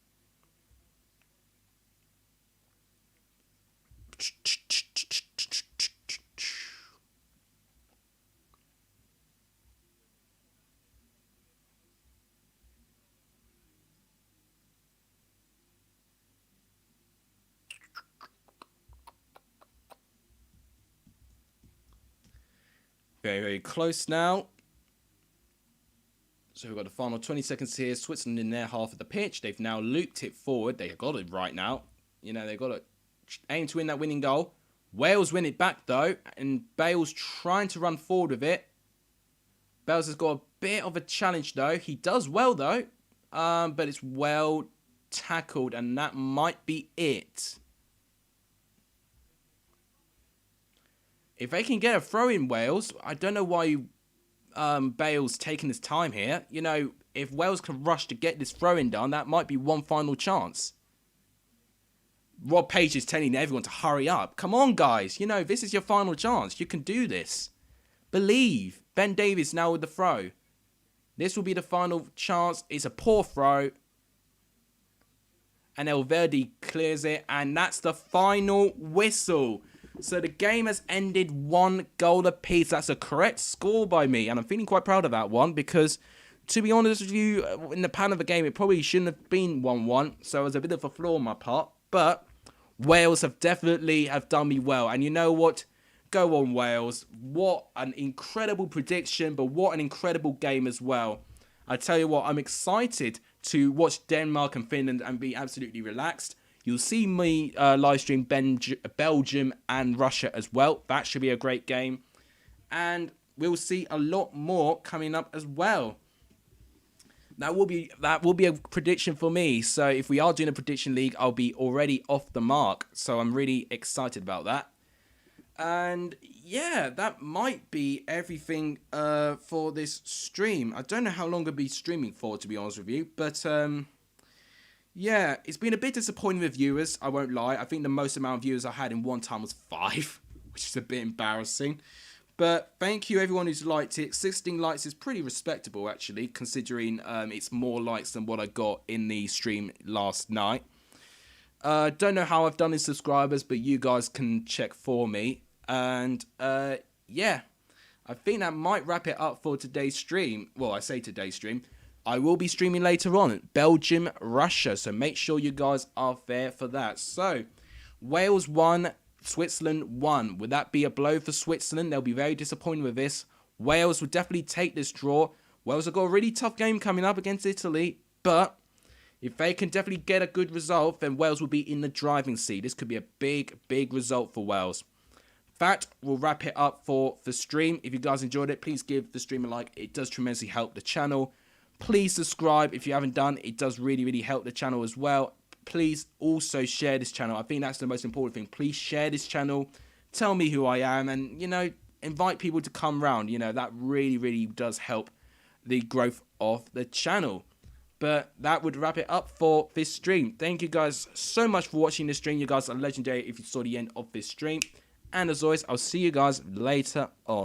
Very, very close now. So we've got the final 20 seconds here. Switzerland in their half of the pitch. They've now looped it forward. They've got it right now. You know, they've got to aim to win that winning goal. Wales win it back, though. And Bale's trying to run forward with it. Bales has got a bit of a challenge, though. He does well, though. But it's well tackled. And that might be it. If they can get a throw in Wales, I don't know why Bale's taking his time here. You know, if Wales can rush to get this throw-in done, that might be one final chance. Rob Page is telling everyone to hurry up. Come on, guys. You know, this is your final chance. You can do this. Believe. Ben Davies now with the throw. This will be the final chance. It's a poor throw. And Elvedi clears it. And that's the final whistle. So the game has ended 1 goal apiece. That's a correct score by me. And I'm feeling quite proud of that one. Because, to be honest with you, in the pan of the game, it probably shouldn't have been 1-1. So it was a bit of a flaw on my part. But Wales have definitely done me well. And you know what? Go on, Wales. What an incredible prediction. But what an incredible game as well. I tell you what, I'm excited to watch Denmark and Finland and be absolutely relaxed. You'll see me live stream Belgium and Russia as well. That should be a great game. And we'll see a lot more coming up as well. That will be a prediction for me. So if we are doing a prediction league, I'll be already off the mark. So I'm really excited about that. And yeah, that might be everything for this stream. I don't know how long I'll be streaming for, to be honest with you. But yeah, it's been a bit disappointing with viewers, I won't lie. I think the most amount of viewers I had in one time was 5, which is a bit embarrassing. But thank you everyone who's liked it. 16 likes is pretty respectable, actually, considering it's more likes than what I got in the stream last night. Don't know how I've done in subscribers, but you guys can check for me. And yeah, I think that might wrap it up for today's stream. Well, I say today's stream. I will be streaming later on Belgium, Russia. So make sure you guys are there for that. So Wales won, Switzerland won. Would that be a blow for Switzerland? They'll be very disappointed with this. Wales will definitely take this draw. Wales have got a really tough game coming up against Italy. But if they can definitely get a good result, then Wales will be in the driving seat. This could be a big, big result for Wales. That will wrap it up for the stream. If you guys enjoyed it, please give the stream a like. It does tremendously help the channel. Please subscribe if you haven't done. It does really, really help the channel as well. Please also share this channel. I think that's the most important thing. Please share this channel. Tell me who I am. And, you know, invite people to come round. You know, that really, really does help the growth of the channel. But that would wrap it up for this stream. Thank you guys so much for watching this stream. You guys are legendary if you saw the end of this stream. And as always, I'll see you guys later on.